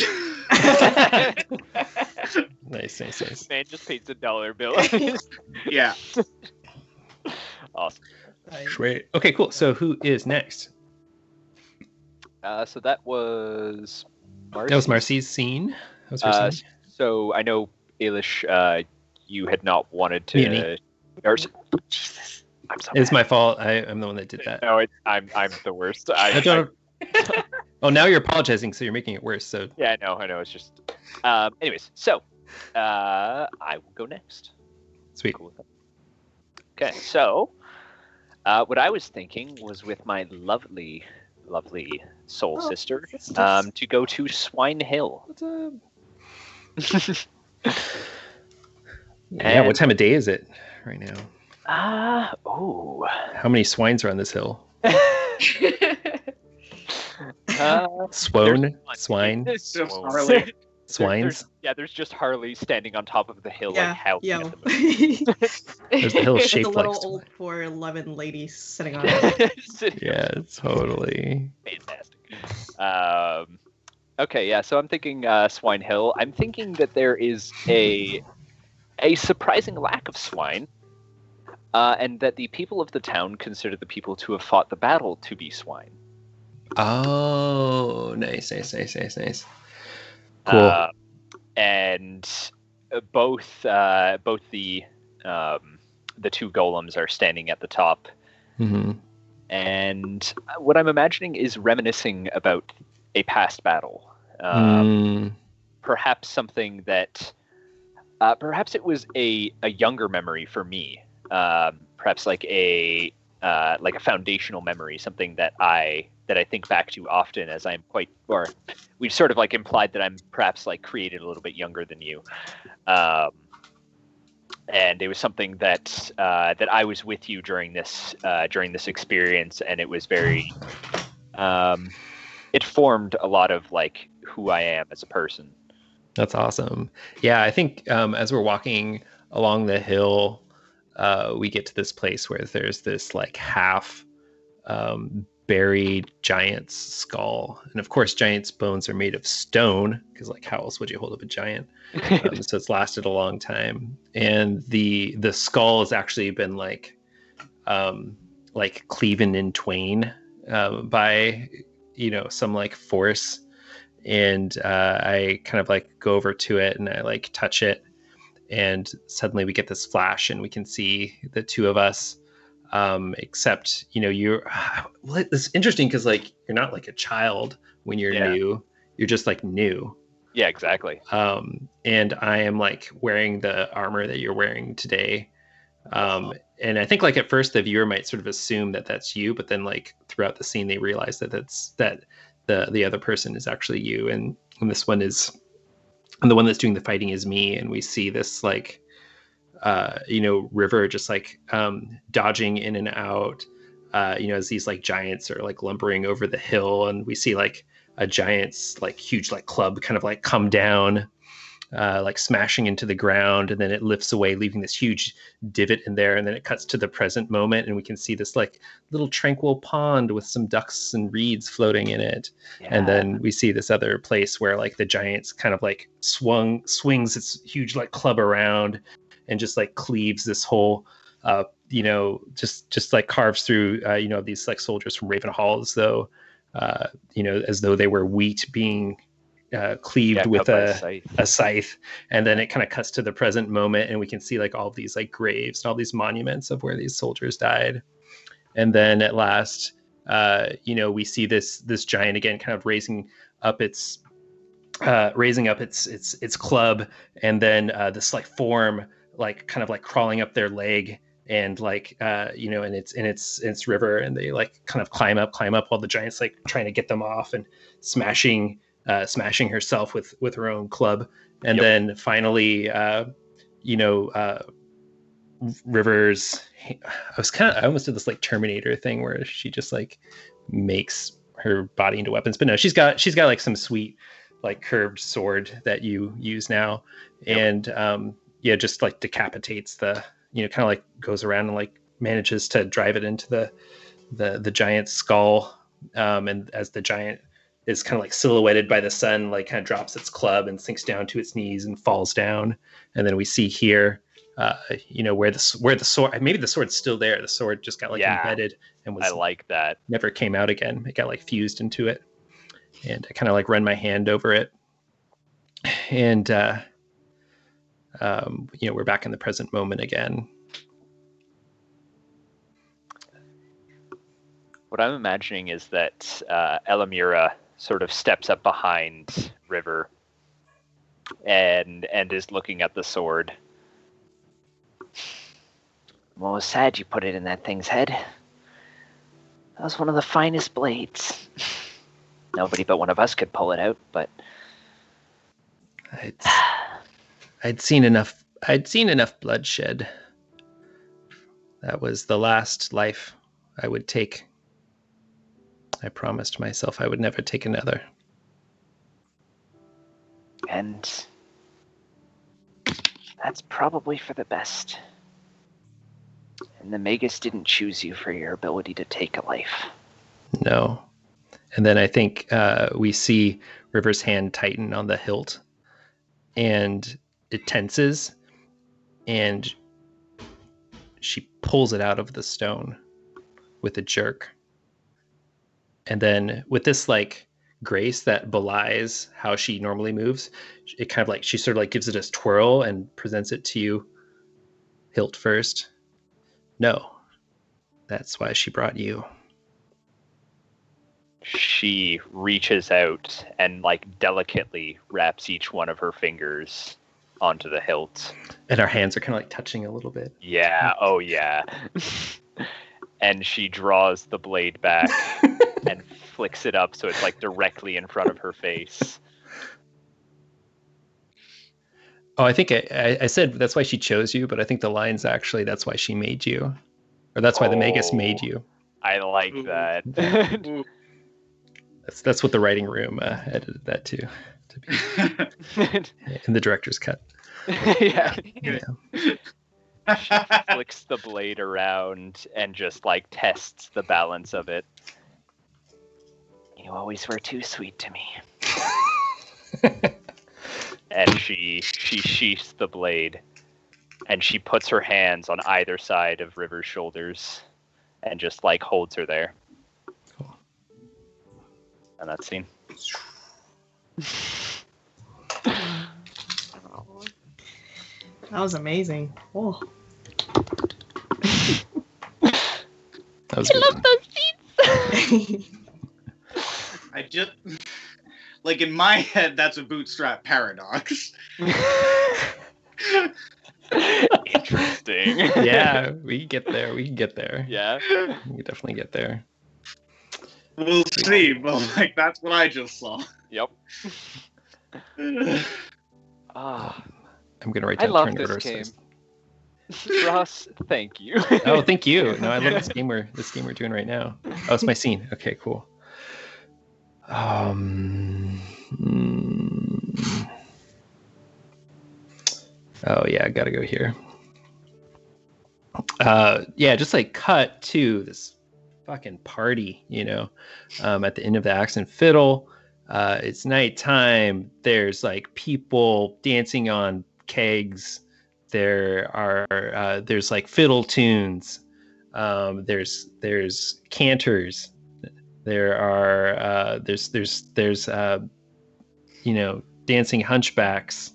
Nice. Man just paints a dollar bill. Yeah. Awesome. Great. Okay, cool. So who is next? So that was Marcy. That was Marcy's scene. That was her scene. So I know, Ailish, you had not wanted to. Jesus, I'm sorry. It's my fault. I'm the one that did that. No, I'm the worst. Oh, now you're apologizing, so you're making it worse. So yeah, I know. It's just. Anyways, so I will go next. Sweet. Cool. Okay, so what I was thinking was with my lovely soul sister to go to Swine Hill. What's up? Yeah, what time of day is it right now? How many swines are on this hill? Swine? Swines? There's just Harley standing on top of the hill, like howling. Yeah. There's the hill shaped like a little old 4'11" lady sitting on it. Yeah, totally. Fantastic. Okay, yeah. So I'm thinking Swine Hill. I'm thinking that there is a surprising lack of swine, and that the people of the town consider the people to have fought the battle to be swine. Oh, nice. Cool. And both the two golems are standing at the top. Mm-hmm. And what I'm imagining is reminiscing about a past battle. Perhaps something that perhaps it was a younger memory for me. Perhaps like a foundational memory, something that I think back to often, as I'm quite, or we've sort of like implied that I'm perhaps like created a little bit younger than you. And it was something that I was with you during this experience, and it was very, it formed a lot of like who I am as a person. That's awesome. Yeah, I think as we're walking along the hill, we get to this place where there's this like half buried giant's skull, and of course giant's bones are made of stone, because like how else would you hold up a giant? So it's lasted a long time, and the skull has actually been like cleaven in twain by some like force, and I kind of like go over to it and I like touch it, and suddenly we get this flash and we can see the two of us, except well, it's interesting because like you're not like a child when you're new, you're just like new. Yeah, exactly. And I am like wearing the armor that you're wearing today. And I think like at first the viewer might sort of assume that that's you, but then like throughout the scene they realize that the other person is actually you, and this one is, and the one that's doing the fighting is me. And we see this like River just like dodging in and out, as these like giants are like lumbering over the hill, and we see like a giant's like huge like club kind of like come down, like smashing into the ground, and then it lifts away, leaving this huge divot in there. And then it cuts to the present moment, and we can see this like little tranquil pond with some ducks and reeds floating in it. Yeah. And then we see this other place where like the giant's kind of like swings its huge like club around and just like cleaves this whole, just like carves through, these like soldiers from Ravenhall as though they were wheat being cleaved with a scythe. And then it kind of cuts to the present moment, and we can see like all these like graves and all these monuments of where these soldiers died. And then at last, we see this giant again kind of raising up its club, and then this like form like kind of like crawling up their leg, and like and it's River, and they like kind of climb up while the giant's like trying to get them off and smashing herself with her own club. And then finally River's, I almost did this like Terminator thing where she just like makes her body into weapons, but no, she's got like some sweet like curved sword that you use now. And just like decapitates the, kind of like goes around and like manages to drive it into the giant's skull. And as the giant is kind of like silhouetted by the sun, like kind of drops its club and sinks down to its knees and falls down. And then we see here, where the sword, maybe the sword's still there. The sword just got like embedded and was, I like that, never came out again. It got like fused into it. And I kind of like run my hand over it. And, we're back in the present moment again. What I'm imagining is that Elamira sort of steps up behind River and is looking at the sword. I'm always sad you put it in that thing's head. That was one of the finest blades. Nobody but one of us could pull it out, but I'd seen enough bloodshed. That was the last life I would take. I promised myself I would never take another. And that's probably for the best. And the Magus didn't choose you for your ability to take a life. No. And then I think we see River's hand tighten on the hilt, and it tenses, and she pulls it out of the stone with a jerk. And then with this like grace that belies how she normally moves, it kind of like, she sort of like gives it a twirl and presents it to you, hilt first. No, that's why she brought you. She reaches out and like delicately wraps each one of her fingers onto the hilt. And our hands are kind of like touching a little bit. Yeah. Oh yeah. And she draws the blade back and flicks it up so it's like directly in front of her face. Oh, I think I said that's why she chose you, but I think the line's actually that's why she made you. Or that's why the Magus made you. I like that. That's what the writing room edited that to be in the director's cut. Yeah. She flicks the blade around and just like tests the balance of it. You always were too sweet to me. And she sheaths the blade, and she puts her hands on either side of River's shoulders and just like holds her there. Cool. And that's scene. That was amazing. Oh. That was I love those seats. I just like in my head, that's a bootstrap paradox. Interesting. Yeah, we can get there. We can get there. Yeah. We can definitely get there. We'll see, but like that's what I just saw. Yep. Ah, I'm gonna write I down love turn this orders game. first. Ross, thank you. Oh, thank you. No, I love this game we're doing right now. Oh, it's my scene. Okay, cool. Oh yeah, I gotta go here. Yeah, just like cut to this fucking party, at the end of the Axe and Fiddle. It's nighttime. There's like people dancing on kegs. There's like fiddle tunes. There's cantors. There's dancing hunchbacks.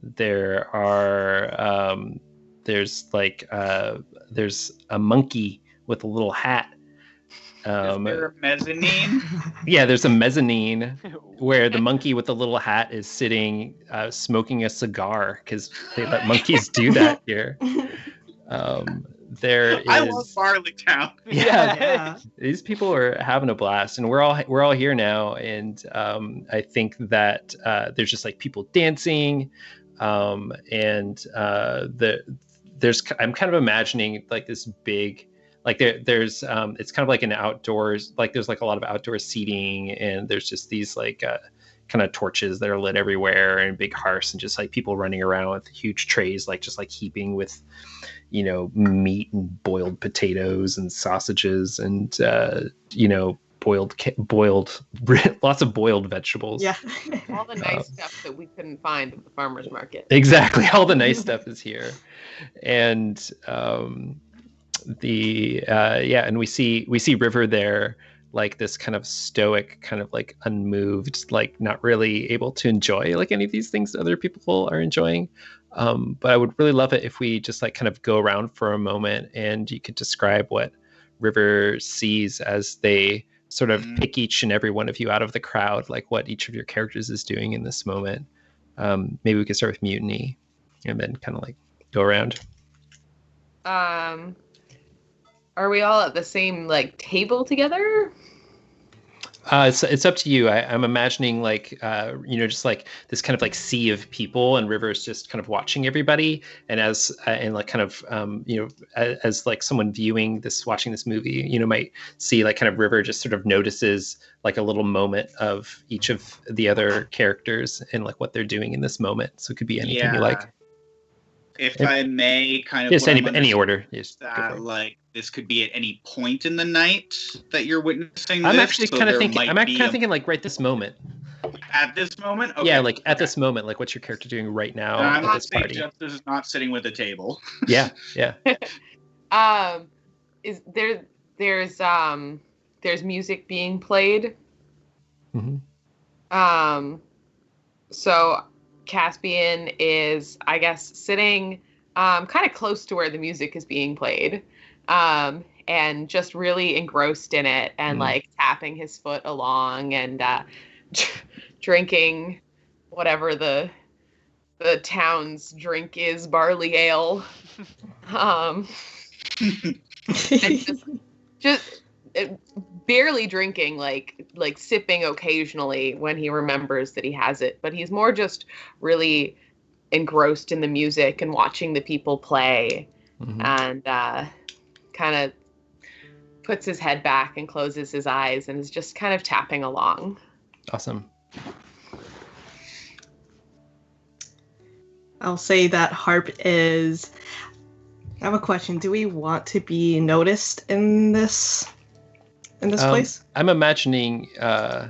There's a monkey with a little hat. Is there a mezzanine? Yeah, there's a mezzanine where the monkey with the little hat is sitting smoking a cigar, because they let monkeys do that here. I love Barleytown. Yeah, these people are having a blast, and we're all here now, and I think that there's just like people dancing, and I'm kind of imagining like this big, like there's it's kind of like an outdoors, like there's like a lot of outdoor seating, and there's just these like kind of torches that are lit everywhere, and big hearths, and just like people running around with huge trays, like just like heaping with meat and boiled potatoes and sausages and boiled lots of boiled vegetables. Yeah. All the nice stuff that we couldn't find at the farmer's market. Exactly. All the nice stuff is here. And and we see River there, like this kind of stoic, kind of like unmoved, like not really able to enjoy like any of these things that other people are enjoying. But I would really love it if we just like kind of go around for a moment, and you could describe what River sees as they sort of pick each and every one of you out of the crowd, like what each of your characters is doing in this moment. Maybe we could start with Mutiny and then kind of like go around. Are we all at the same like table together? It's up to you. I'm imagining like just like this kind of like sea of people, and River's just kind of watching everybody, and as like kind of as like someone watching this movie, might see like kind of River just sort of notices like a little moment of each of the other characters and like what they're doing in this moment. So it could be anything you like. If I may, kind of just any order. That like this could be at any point in the night that you're witnessing. I'm actually kind of thinking. I'm kind of thinking like right this moment. At this moment. Okay. Yeah, like at this moment, like what's your character doing right now at this party? Justice is not sitting with a table. Yeah. Is there's music being played. Mm-hmm. So Caspian is, I guess, sitting kind of close to where the music is being played, and just really engrossed in it, and like tapping his foot along, and drinking whatever the town's drink is, barley ale, and just barely drinking, like sipping occasionally when he remembers that he has it, but he's more just really engrossed in the music and watching the people play, and kind of puts his head back and closes his eyes and is just kind of tapping along. Awesome. I'll say that Harp is... I have a question. Do we want to be noticed in this place? I'm imagining I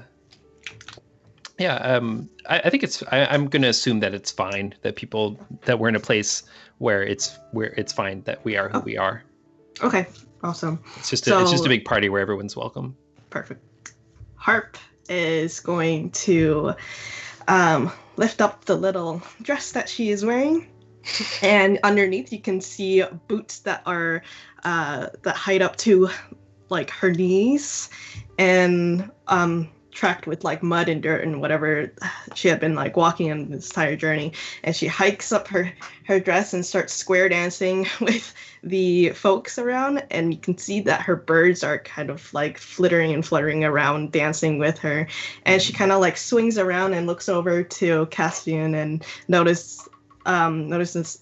think it's I'm going to assume that it's fine that we're in a place where it's fine that we are who we are. Okay, awesome. It's just a big party where everyone's welcome. Perfect. Harp is going to lift up the little dress that she is wearing And underneath you can see boots that are that height up to like her knees, and tracked with like mud and dirt and whatever she had been like walking on this entire journey. And she hikes up her dress and starts square dancing with the folks around, and you can see that her birds are kind of like flittering and fluttering around, dancing with her. And she kind of like swings around and looks over to Caspian and notices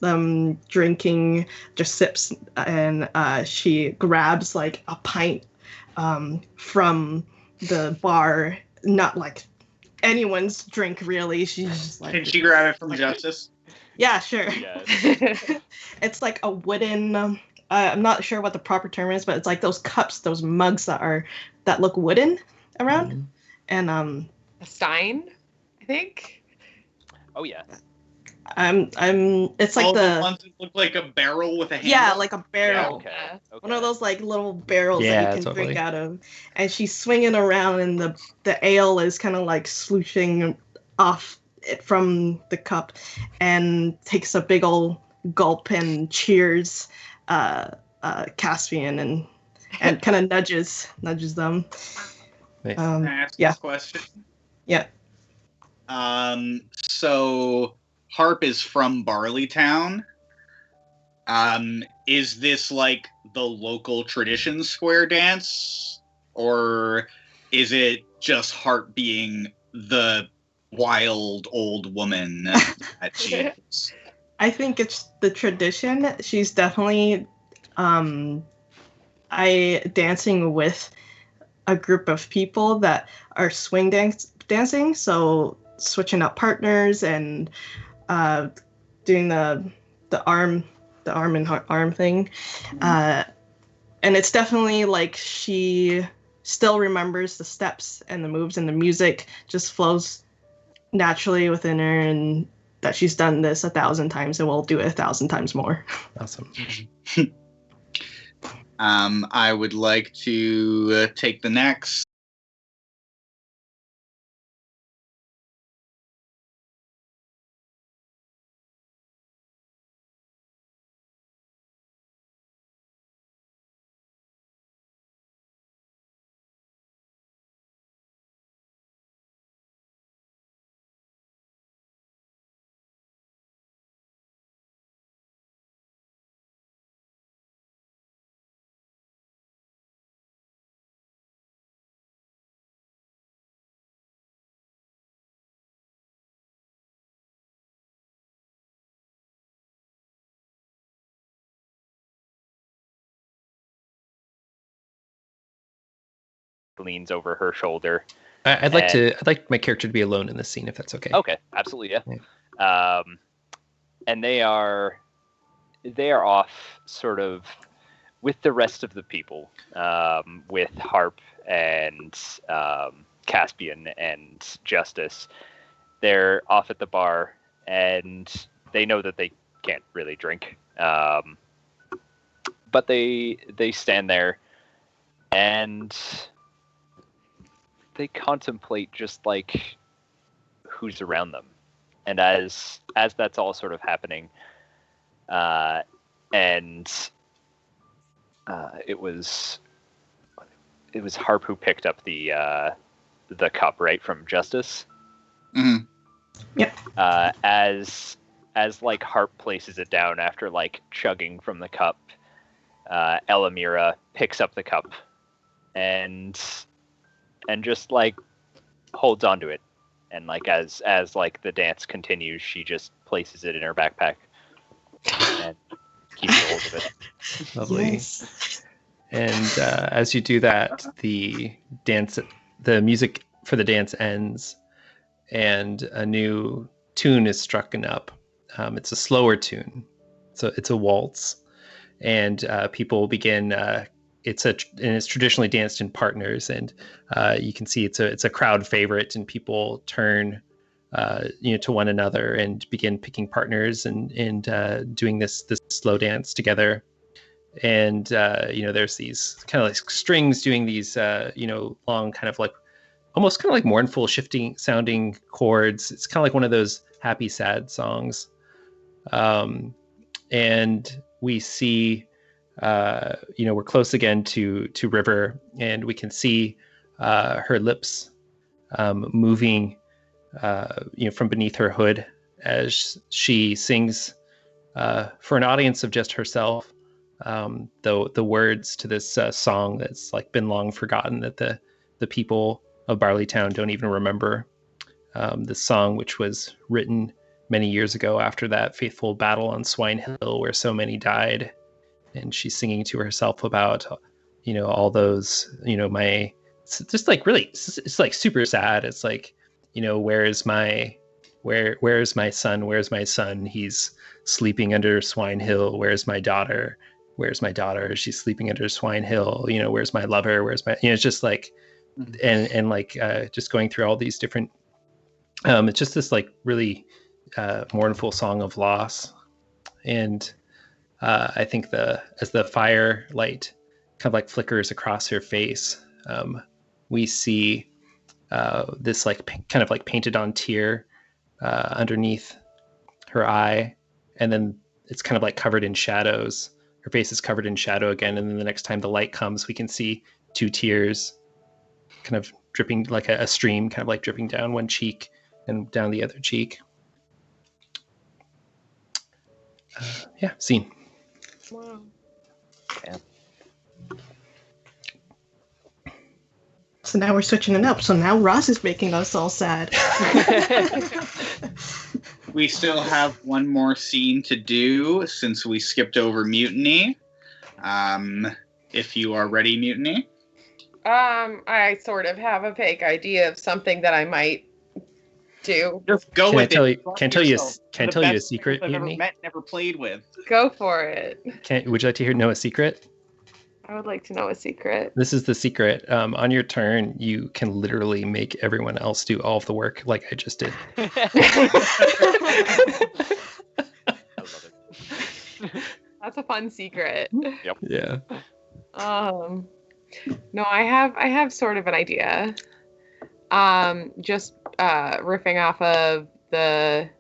them drinking, just sips, and she grabs like a pint from the bar, not like anyone's drink really. She's just like, can she grab it from Justice? Yeah, sure. It's like a wooden, I'm not sure what the proper term is, but it's like those cups, those mugs that look wooden around. And a stein, I think. Oh yeah. It's like the ones that look like a barrel with a handle. Yeah, like a barrel. Okay. One of those like little barrels that you can drink out of. And she's swinging around, and the ale is kind of like slooshing off it from the cup, and takes a big old gulp and cheers Caspian and kind of nudges them. Nice. Can I ask this question? Yeah. So Harp is from Barleytown. Is this like the local tradition square dance, or is it just Harp being the wild old woman that she is? I think it's the tradition. She's definitely dancing with a group of people that are swing dancing, so switching up partners and doing the arm and arm thing. And it's definitely like she still remembers the steps and the moves, and the music just flows naturally within her, and that she's done this 1,000 times and will do it 1,000 times more. Awesome. I would like to take the next. Leans over her shoulder. I'd like my character to be alone in this scene, if that's okay. Okay, absolutely, yeah. And they are off sort of with the rest of the people, with Harp and Caspian and Justice. They're off at the bar, and they know that they can't really drink, but they stand there and they contemplate just like who's around them. And as that's all sort of happening, and it was Harp who picked up the cup, right, from Justice. Mm-hmm. Yep. As like Harp places it down after like chugging from the cup, Elamira picks up the cup and just like holds onto it, and like as like the dance continues, she just places it in her backpack and keeps hold of it. Lovely. Yes. And as you do that, the music for the dance ends, and a new tune is struck up. It's a slower tune, so it's a waltz, and people begin. It's traditionally danced in partners, and you can see it's a crowd favorite, and people turn to one another and begin picking partners and doing this slow dance together. And there's these kind of like strings doing these long kind of like almost kind of like mournful shifting sounding chords. It's kind of like one of those happy sad songs. And we see, we're close again to River, and we can see her lips moving, from beneath her hood as she sings for an audience of just herself. The words to this song that's like been long forgotten, that the people of Barleytown don't even remember. This song, which was written many years ago after that fateful battle on Swine Hill where so many died, and she's singing to herself about, all those, it's just like really, it's like super sad. It's like, where's my son? Where's my son? He's sleeping under Swine Hill. Where's my daughter? Where's my daughter? She's sleeping under Swine Hill. Where's my lover? Where's my, it's just like, and like just going through all these different, it's just this like really mournful song of loss. And I think as the firelight kind of like flickers across her face, we see this like kind of like painted on tear underneath her eye, and then it's kind of like covered in shadows. Her face is covered in shadow again, and then the next time the light comes, we can see 2 tears kind of dripping like a stream, kind of like dripping down one cheek and down the other cheek. Scene. Wow. Yeah. So now we're switching it up. So now Ross is making us all sad. We still have one more scene to do since we skipped over Mutiny. If you are ready, Mutiny. I sort of have a vague idea of something that I might do. Just go with it. Can I tell you a secret, I've Mutiny? ever met, never played with. Go for it. Would you like to know a secret? I would like to know a secret. This is the secret. On your turn, you can literally make everyone else do all of the work, like I just did. That's a fun secret. Yep. Yeah. No, I have sort of an idea. Just riffing off of the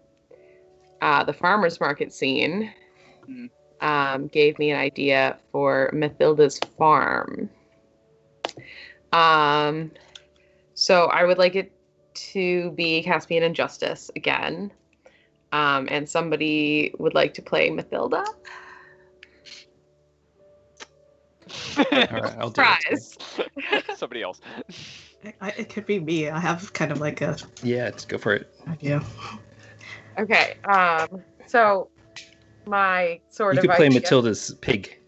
farmers market scene. Gave me an idea for Mathilda's farm. So I would like it to be Caspian and Justice again. And somebody would like to play Mathilda. All right, I'll do Surprise. Somebody else. It could be me. I have kind of like a... Yeah, just go for it. idea. Okay. So my sort You of could play idea... Matilda's pig.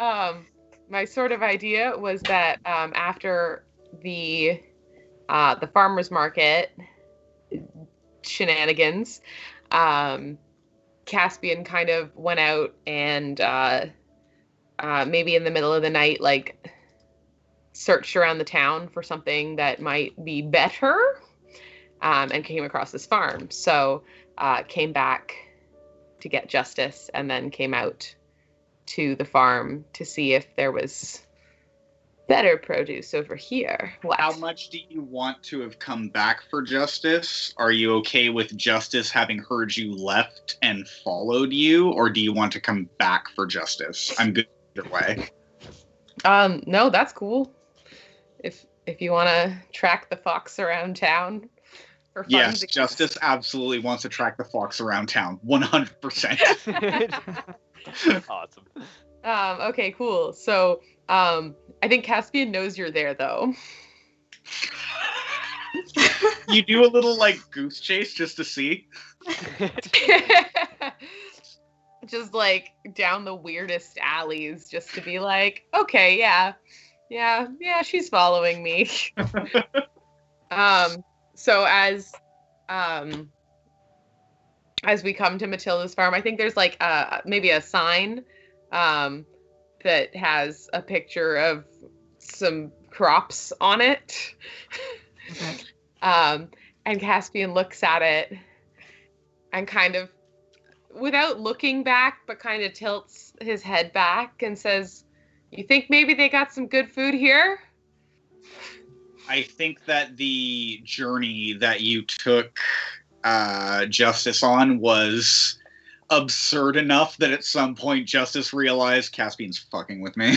Yeah. My sort of idea was that after the farmers market shenanigans, Caspian kind of went out and maybe in the middle of the night, like searched around the town for something that might be better, and came across this farm. So came back to get Justice, and then came out to the farm to see if there was better produce over here. What? How much do you want to have come back for Justice? Are you okay with Justice having heard you left and followed you, or do you want to come back for Justice? I'm good either way. No, that's cool. If you want to track the fox around town for fun. Yes, Justice absolutely wants to track the fox around town. 100%. Awesome. Okay, cool. So, I think Caspian knows you're there, though. You do a little, like, goose chase just to see? Just, like, down the weirdest alleys just to be like, okay, yeah, she's following me. So as we come to Matilda's farm, I think there's, like, maybe a sign, that has a picture of some crops on it. Okay. And Caspian looks at it and kind of, without looking back, but kind of tilts his head back and says, "You think maybe they got some good food here?" I think that the journey that you took Justice on was absurd enough that at some point Justice realized Caspian's fucking with me.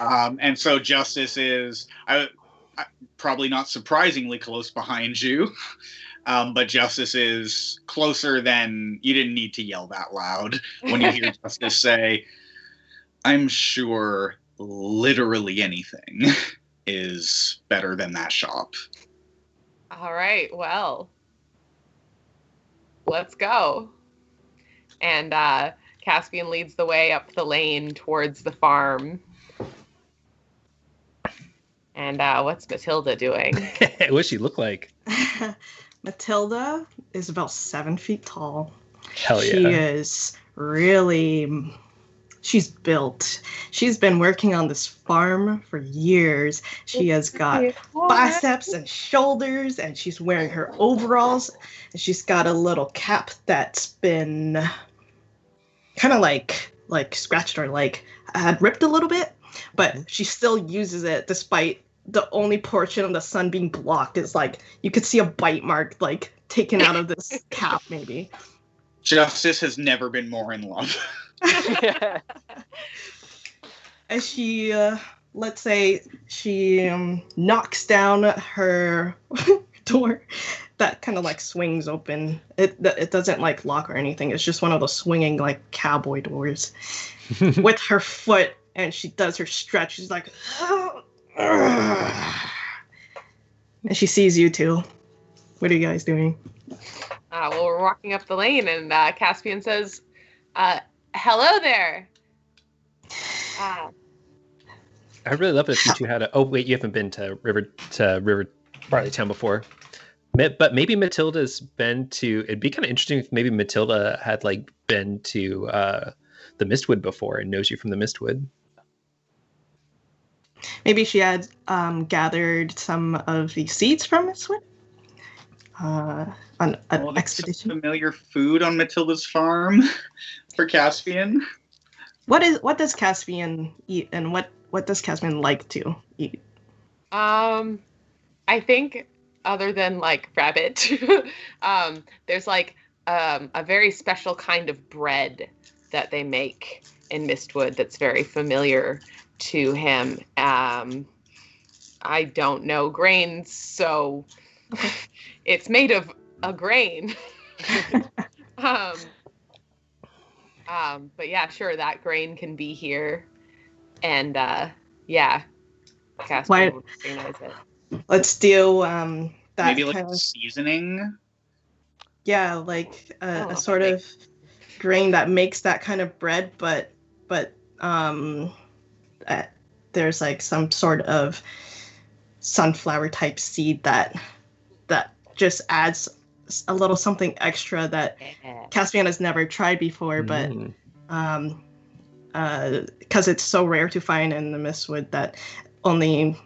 And so Justice is probably not surprisingly close behind you, but Justice is closer than you didn't need to yell that loud when you hear Justice say, "I'm sure literally anything is better than that shop." All right, well, let's go. And Caspian leads the way up the lane towards the farm. And what's Matilda doing? What does she look like? Matilda is about 7 feet tall. Hell yeah. She is really... She's built. She's been working on this farm for years. She has got biceps and shoulders, and she's wearing her overalls. And she's got a little cap that's been kind of like scratched or like had ripped a little bit, but she still uses it despite the only portion of the sun being blocked is like you could see a bite mark like taken out of this cap maybe. Justice has never been more in love. As she, let's say, she knocks down her door, that kind of like swings open. It doesn't like lock or anything. It's just one of those swinging like cowboy doors with her foot, and she does her stretch. She's like, and she sees you two. What are you guys doing? Well, we're walking up the lane, and Caspian says, "Hello there." I really love it if you two had a. Oh wait, you haven't been to River Barley Town before, but maybe Matilda's been to. It'd be kind of interesting if maybe Matilda had like been to the Mistwood before and knows you from the Mistwood. Maybe she had gathered some of the seeds from Mistwood on an expedition. Familiar food on Matilda's farm for Caspian. What does Caspian eat, and what does Caspian like to eat? I think other than like rabbit, there's like a very special kind of bread that they make in Mistwood that's very familiar to him. I don't know grains, so it's made of a grain. But yeah, sure, that grain can be here. And yeah, Caspian would recognize it. Let's do that. Maybe like seasoning. Yeah, like a sort of grain that makes that kind of bread, but there's like some sort of sunflower type seed that just adds a little something extra that Caspian has never tried before, but because it's so rare to find in the Mistwood that only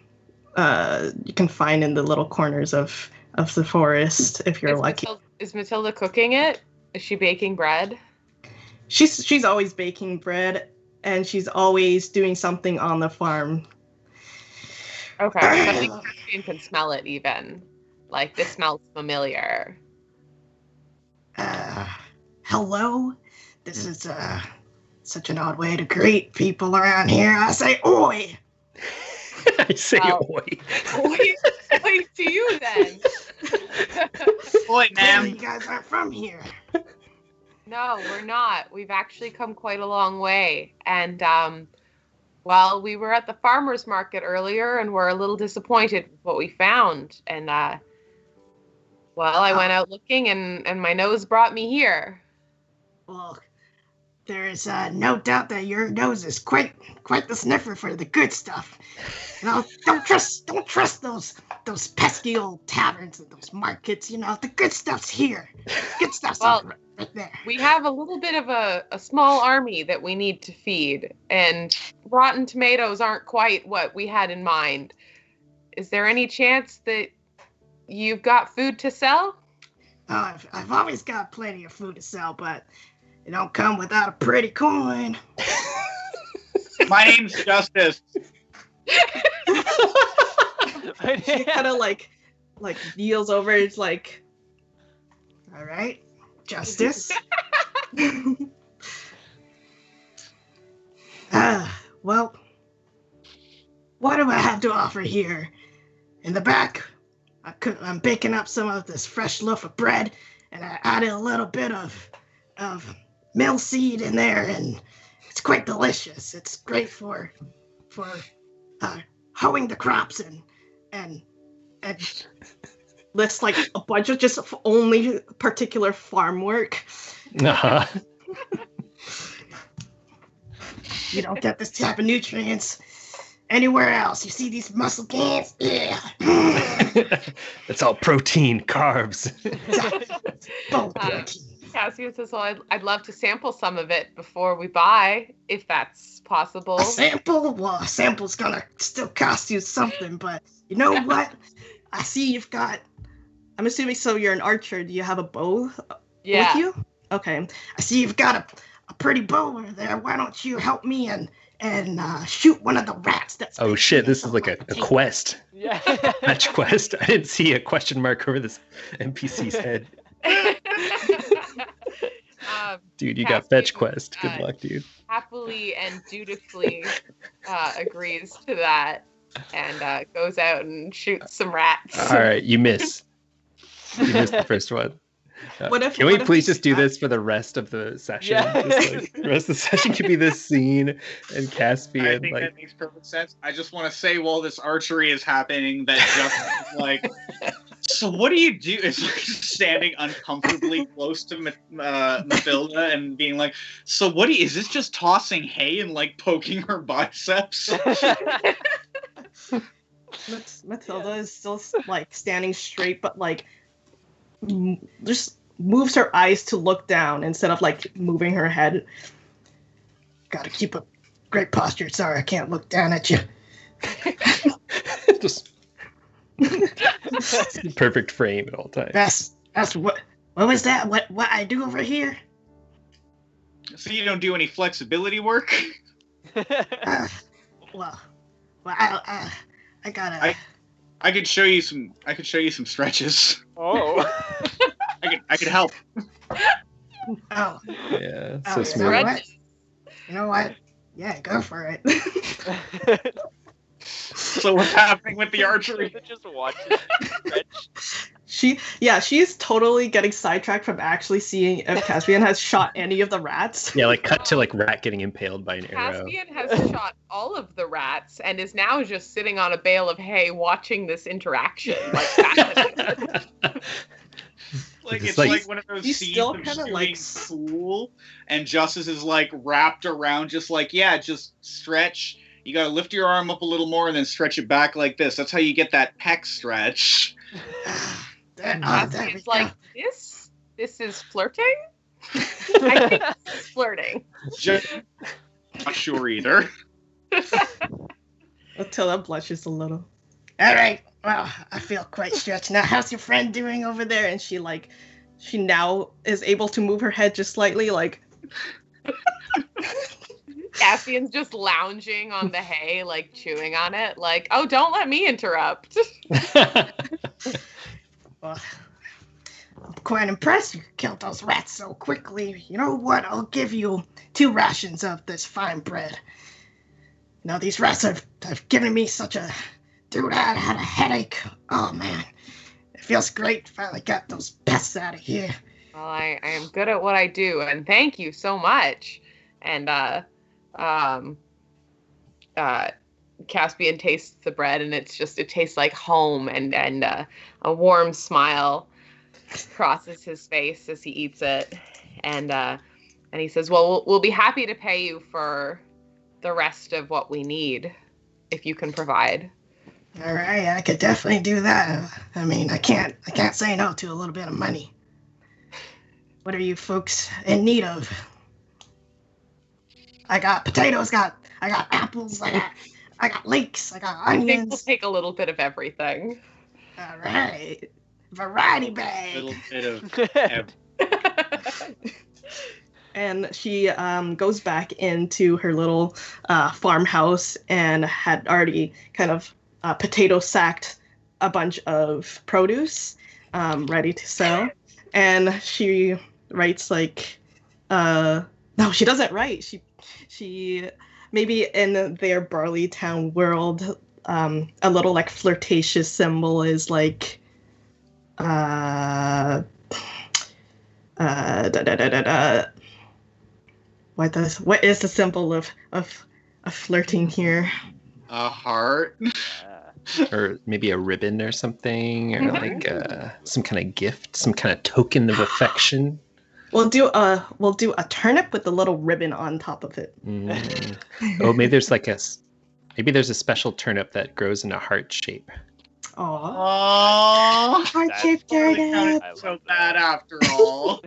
you can find in the little corners of the forest if you're lucky. Is Matilda cooking it? Is she baking bread? She's always baking bread, and she's always doing something on the farm. Okay, I think Caspian can smell it even. Like, this smells familiar. Hello? This is such an odd way to greet people around here. I say oi! I say oi. Oi to you then. Oi, ma'am. You guys aren't from here. No, we're not. We've actually come quite a long way. And, well, we were at the farmer's market earlier, and we're a little disappointed with what we found. And, well, I went out looking, and my nose brought me here. Well, there is no doubt that your nose is quite the sniffer for the good stuff. You know, don't trust those pesky old taverns and those markets. You know, the good stuff's here. Good stuff's right there. We have a little bit of a small army that we need to feed, and rotten tomatoes aren't quite what we had in mind. Is there any chance that you've got food to sell? Oh, I've always got plenty of food to sell, but it don't come without a pretty coin. My name's Justice. She kind of like kneels over. It's like, All right, Justice. Well, what do I have to offer here? In the back, I'm baking up some of this fresh loaf of bread, and I added a little bit of mill seed in there, and it's quite delicious. It's great for hoeing the crops and lists like a bunch of just only particular farm work. Uh-huh. You don't get this type of nutrients anywhere else. You see these muscle gains? Yeah. It's all protein, carbs. Both protein. Cassius says, well, I'd love to sample some of it before we buy, if that's possible. A sample? Well, a sample's gonna still cost you something, but you know what? I see you've got... I'm assuming, so you're an archer. Do you have a bow Yeah. with you? Okay. I see you've got a pretty bow over there. Why don't you help me and shoot one of the rats that's... Oh shit, this is like a quest. Yeah. Fetch quest. I didn't see a question mark over this NPC's head. Dude, you got fetch quest. Good luck, dude. Happily and dutifully agrees to that and goes out and shoots some rats. All right, you miss. You missed the first one. Can we please just do this for the rest of the session? Yeah. The rest of the session could be this scene and Caspian. I think that makes perfect sense. I just want to say while this archery is happening that Justin is like, so what do you do? Is like standing uncomfortably close to Mathilda and being like, so what do you, is this just tossing hay and like poking her biceps? Mathilda is still like standing straight, but like just moves her eyes to look down instead of like moving her head. Gotta keep a great posture. Sorry, I can't look down at you. Just perfect frame at all times. That's what was that? What I do over here? So you don't do any flexibility work? Well, I gotta. I could show you some. I could show you some stretches. Oh. I could help. Oh. Yeah. So smooth. You know what? Yeah, go for it. So what's happening with the archery? Just watching she's totally getting sidetracked from actually seeing if Caspian has shot any of the rats. Yeah, like cut to like rat getting impaled by an arrow. Caspian has shot all of the rats and is now just sitting on a bale of hay watching this interaction. Like fascinated. It's like one of those scenes of shooting pool, and Justice is like wrapped around, just like, yeah, just stretch. You gotta lift your arm up a little more and then stretch it back like this. That's how you get that pec stretch. Caspian's like, this is flirting? I think this is flirting. Not sure either. Attila blushes a little. All right. Well, I feel quite stretched now. How's your friend doing over there? And she now is able to move her head just slightly, like. Caspian's just lounging on the hay, like chewing on it, like, oh, don't let me interrupt. Well, I'm quite impressed you killed those rats so quickly. You know what? I'll give you 2 rations of this fine bread. Now, these rats have given me such a... Dude, I had a headache. Oh, man. It feels great. Finally got those pests out of here. Well, I am good at what I do, and thank you so much. And, Caspian tastes the bread, and it tastes like home, and a warm smile crosses his face as he eats it, and he says, well, we'll be happy to pay you for the rest of what we need, if you can provide. All right, I could definitely do that. I mean, I can't say no to a little bit of money. What are you folks in need of? I got potatoes, I got apples, I got leeks, I got onions. I think we'll take a little bit of everything. All right. Variety bag. A little bit of And she goes back into her little farmhouse and had already kind of potato sacked a bunch of produce ready to sell. and she writes like, no, she doesn't write. She maybe in their Barley Town world, a little like flirtatious symbol is like, da, da, da, da, da. What is the symbol of flirting here? A heart. Or maybe a ribbon or something, or like some kind of gift, some kind of token of affection. We'll do a turnip with a little ribbon on top of it. Oh, maybe there's a special turnip that grows in a heart shape. Aww. Heart-shaped turnip. So bad after all.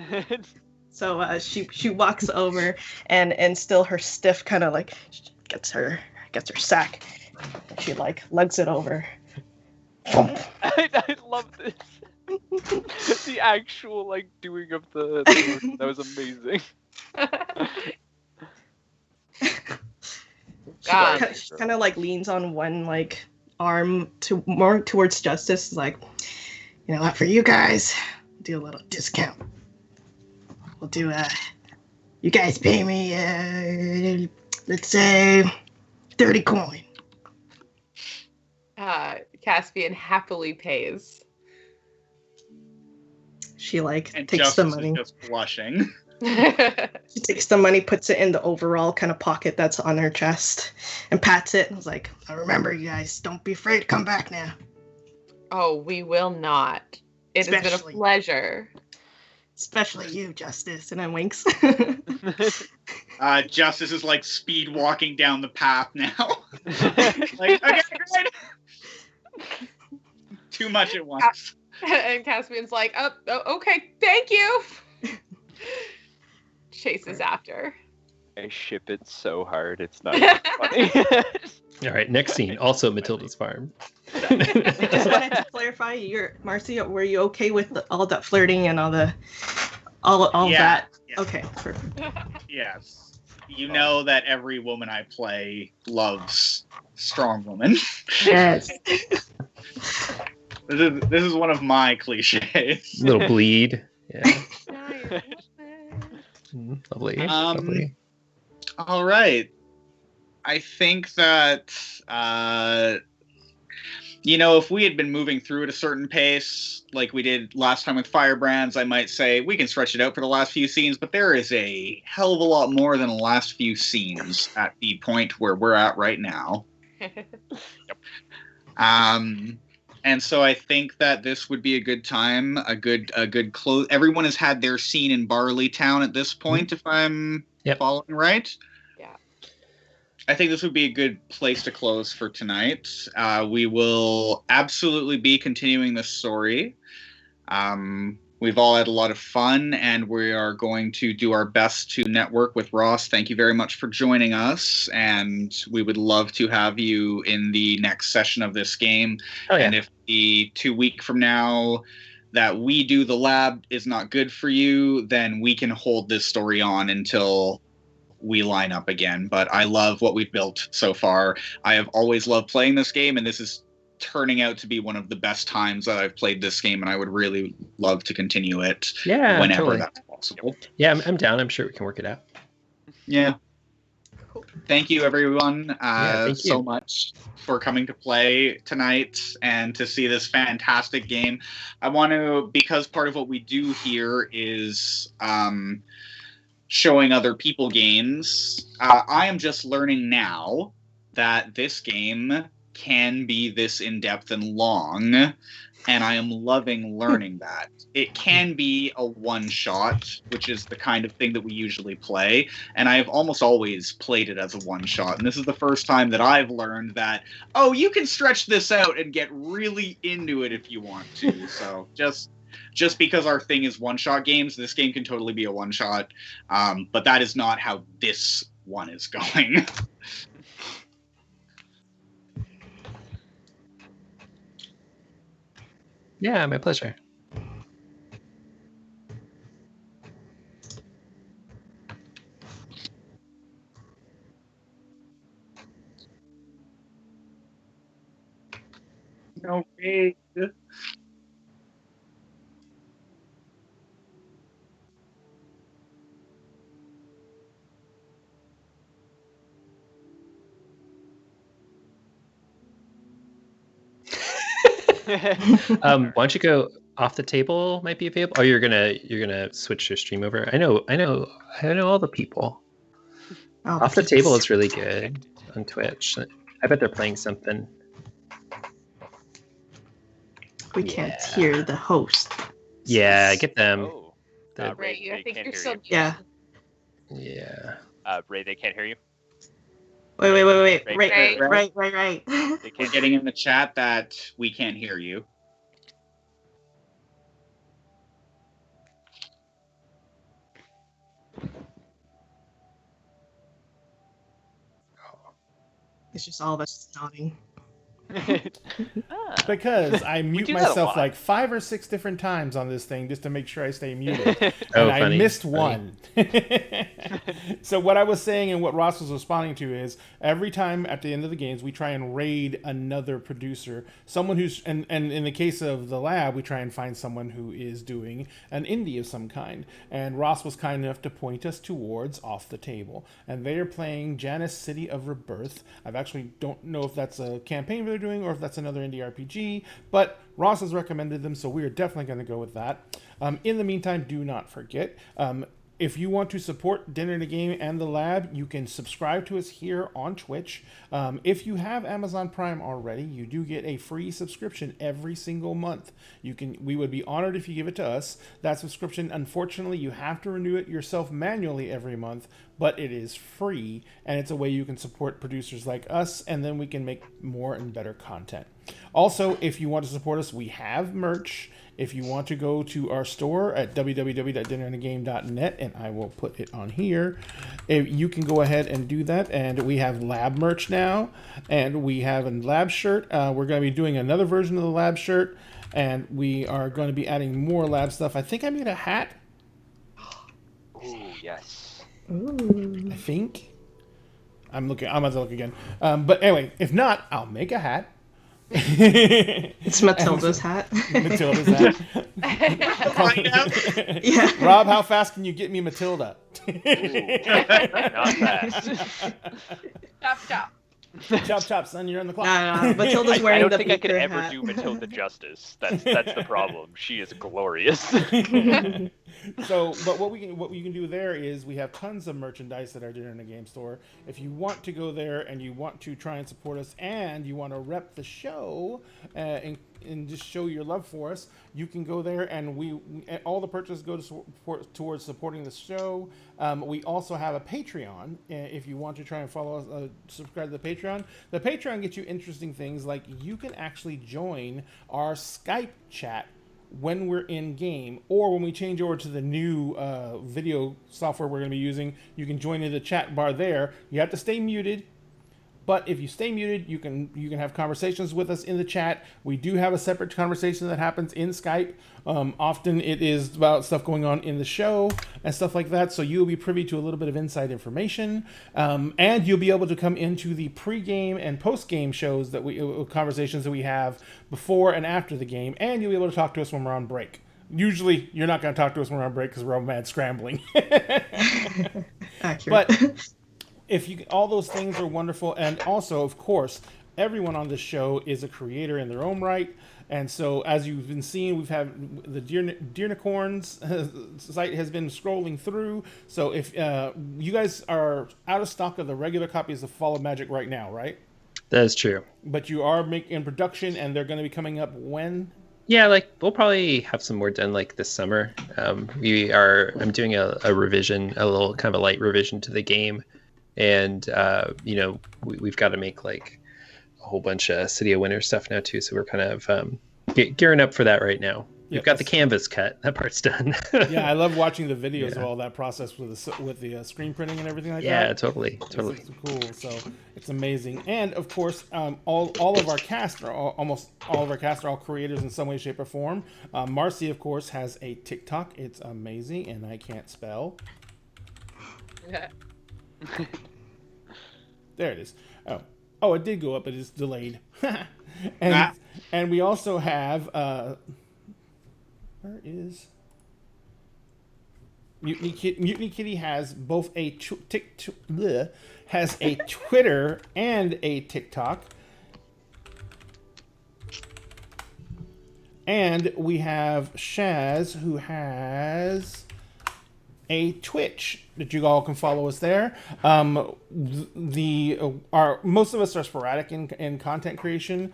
So she walks over and still her stiff kind of like gets her sack. She like lugs it over. I love this. The actual like doing of the that was amazing. She kind of like leans on one like arm to more towards Justice. Like, you know what? For you guys, do a little discount. We'll do you guys pay me let's say 30 coin. Caspian happily pays. She like and takes Justice the money. Is just blushing. She takes the money, puts it in the overall kind of pocket that's on her chest, and pats it. And was like, "I remember, you guys. Don't be afraid to come back now." Oh, we will not. It has been a pleasure. Especially you, Justice. And then winks. Justice is like speed walking down the path now. Like, okay, great. Too much at once. And Caspian's like, oh, okay, thank you. Chases after. I ship it so hard, it's not even funny. All right, next scene, also at Matilda's farm. Just wanted to clarify, Marcy, were you okay with all that flirting and all that? Yeah. Okay, perfect. Yes. You know that every woman I play loves strong women. Yes. This is one of my cliches. Little bleed. Yeah. Lovely. Lovely. All right. I think that, if we had been moving through at a certain pace, like we did last time with Firebrands, I might say we can stretch it out for the last few scenes, but there is a hell of a lot more than the last few scenes at the point where we're at right now. And so I think that this would be a good time, a good close. Everyone has had their scene in Barley Town at this point, if I'm following right. Yeah. I think this would be a good place to close for tonight. We will absolutely be continuing this story. We've all had a lot of fun, and we are going to do our best to network with Ross. Thank you very much for joining us, and we would love to have you in the next session of this game. Oh, yeah. And if the 2 week from now that we do the lab is not good for you, then we can hold this story on until we line up again. But I love what we've built so far. I have always loved playing this game, and this is turning out to be one of the best times that I've played this game, and I would really love to continue it whenever totally. that's possible. Yeah, I'm down. I'm sure we can work it out. Yeah. Thank you, everyone, Thank so you. much for coming to play tonight and to see this fantastic game. I want to, because part of what we do here is showing other people games, I am just learning now that this game can be this in-depth and long, and I am loving learning that. It can be a one-shot, which is the kind of thing that we usually play, and I have almost always played it as a one-shot, and this is the first time that I've learned that, oh, you can stretch this out and get really into it if you want to. So just because our thing is one-shot games, this game can totally be a one-shot, but that is not how this one is going. Yeah, my pleasure. Okay. Why don't you go off the table? Might be available. Oh, you're gonna switch your stream over. I know all the people. Off the table is really good on Twitch. I bet they're playing something. We can't hear the host. Yeah, get them. Oh. Ray, I think you're so muted. Yeah. Yeah. Ray, they can't hear you. Wait. Ray. Right. We're getting in the chat that we can't hear you. It's just all of us nodding. Because I mute do that a myself lot. like 5 or 6 different times on this thing just to make sure I stay muted. Oh, And I funny, missed funny. one. So what I was saying and what Ross was responding to is every time at the end of the games we try and raid another producer, someone who's and in the case of the lab we try and find someone who is doing an indie of some kind. And Ross was kind enough to point us towards Off the Table, and they are playing Janus City of Rebirth. I've actually don't know if that's a campaign they're doing or if that's another indie RPG, but Ross has recommended them, so we are definitely going to go with that. In the meantime, do not forget, if you want to support Dinner and a Game and the Lab, you can subscribe to us here on Twitch. If you have Amazon Prime already, you do get a free subscription every single month. We would be honored if you give it to us. That subscription, unfortunately, you have to renew it yourself manually every month, but it is free, and it's a way you can support producers like us, and then we can make more and better content. Also, if you want to support us, we have merch. If you want to go to our store at www.dinnerandagame.net, and I will put it on here, you can go ahead and do that. And we have lab merch now, and we have a lab shirt. We're going to be doing another version of the lab shirt, and we are going to be adding more lab stuff. I think I made a hat. Ooh, yes. Ooh. I think. I'm about to look again. But anyway, if not, I'll make a hat. It's Matilda's hat. Matilda's hat. Yeah. Rob, how fast can you get me Matilda? Not fast. Chop. Chop, son, you're on the clock. No, Matilda's I wearing don't the think I could beaker ever hat. do Matilda justice. That's the problem. She is glorious. So, but what we can do there is we have tons of merchandise at our Dinner in a Game store. If you want to go there and you want to try and support us and you want to rep the show and just show your love for us, you can go there, and all the purchases go towards supporting the show. We also have a Patreon. If you want to try and follow us, subscribe to the Patreon. The Patreon gets you interesting things like you can actually join our Skype chat when we're in game, or when we change over to the new video software we're going to be using. You can join in the chat bar there. You have to stay muted, but if you stay muted, you can have conversations with us in the chat. We do have a separate conversation that happens in Skype. Often it is about stuff going on in the show and stuff like that, so you'll be privy to a little bit of inside information, and you'll be able to come into the pre-game and post-game shows conversations that we have before and after the game, and you'll be able to talk to us when we're on break. Usually, you're not going to talk to us when we're on break because we're all mad scrambling. Accurate. But all those things are wonderful, and also, of course, everyone on this show is a creator in their own right. And so, as you've been seeing, we've had the Deernicorns site has been scrolling through. So, if you guys are out of stock of the regular copies of Fall of Magic right now, right? That is true. But you are in production, and they're going to be coming up when? Yeah, we'll probably have some more done this summer. I'm doing a revision, a little kind of a light revision to the game, and we've got to make a whole bunch of City of Winter stuff now too. So we're kind of gearing up for that right now. We've got the canvas cut. That part's done. Yeah, I love watching the videos of all that process with the screen printing and everything like that. Yeah, totally. It's cool. So it's amazing. And of course, all of our cast almost all of our cast are all creators in some way, shape, or form. Marcy, of course, has a TikTok. It's amazing, and I can't spell. There it is. Oh, it did go up, but it's delayed. And we also have where is Mutiny Kitty? Mutiny Kitty has both a Twitter and a TikTok. And we have Shaz, who has a Twitch that you all can follow us there. Most of us are sporadic in content creation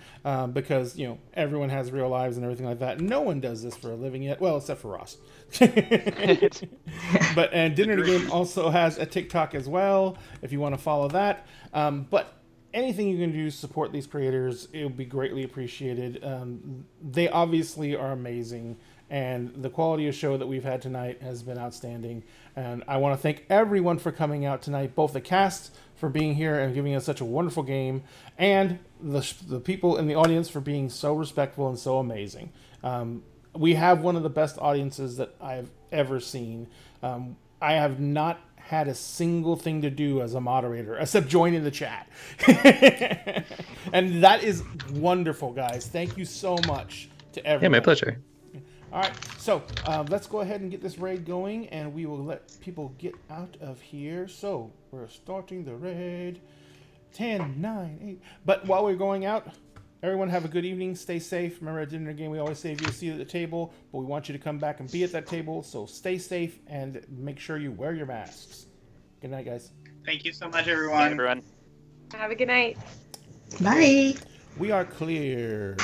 because everyone has real lives and everything like that. No one does this for a living yet, well, except for Ross. And Dinner to Game also has a TikTok as well if you want to follow that. But anything you can do to support these creators, it would be greatly appreciated. They obviously are amazing. And the quality of show that we've had tonight has been outstanding. And I want to thank everyone for coming out tonight, both the cast for being here and giving us such a wonderful game, and the people in the audience for being so respectful and so amazing. We have one of the best audiences that I've ever seen. I have not had a single thing to do as a moderator except join in the chat. And that is wonderful, guys. Thank you so much to everyone. Yeah, my pleasure. All right, so let's go ahead and get this raid going, and we will let people get out of here. So we're starting the raid. 10, 9, 8. But while we're going out, everyone have a good evening. Stay safe. Remember at Dinner Game, we always save you a seat at the table, but we want you to come back and be at that table. So stay safe and make sure you wear your masks. Good night, guys. Thank you so much, everyone. Bye, everyone. Have a good night. Bye. We are clear.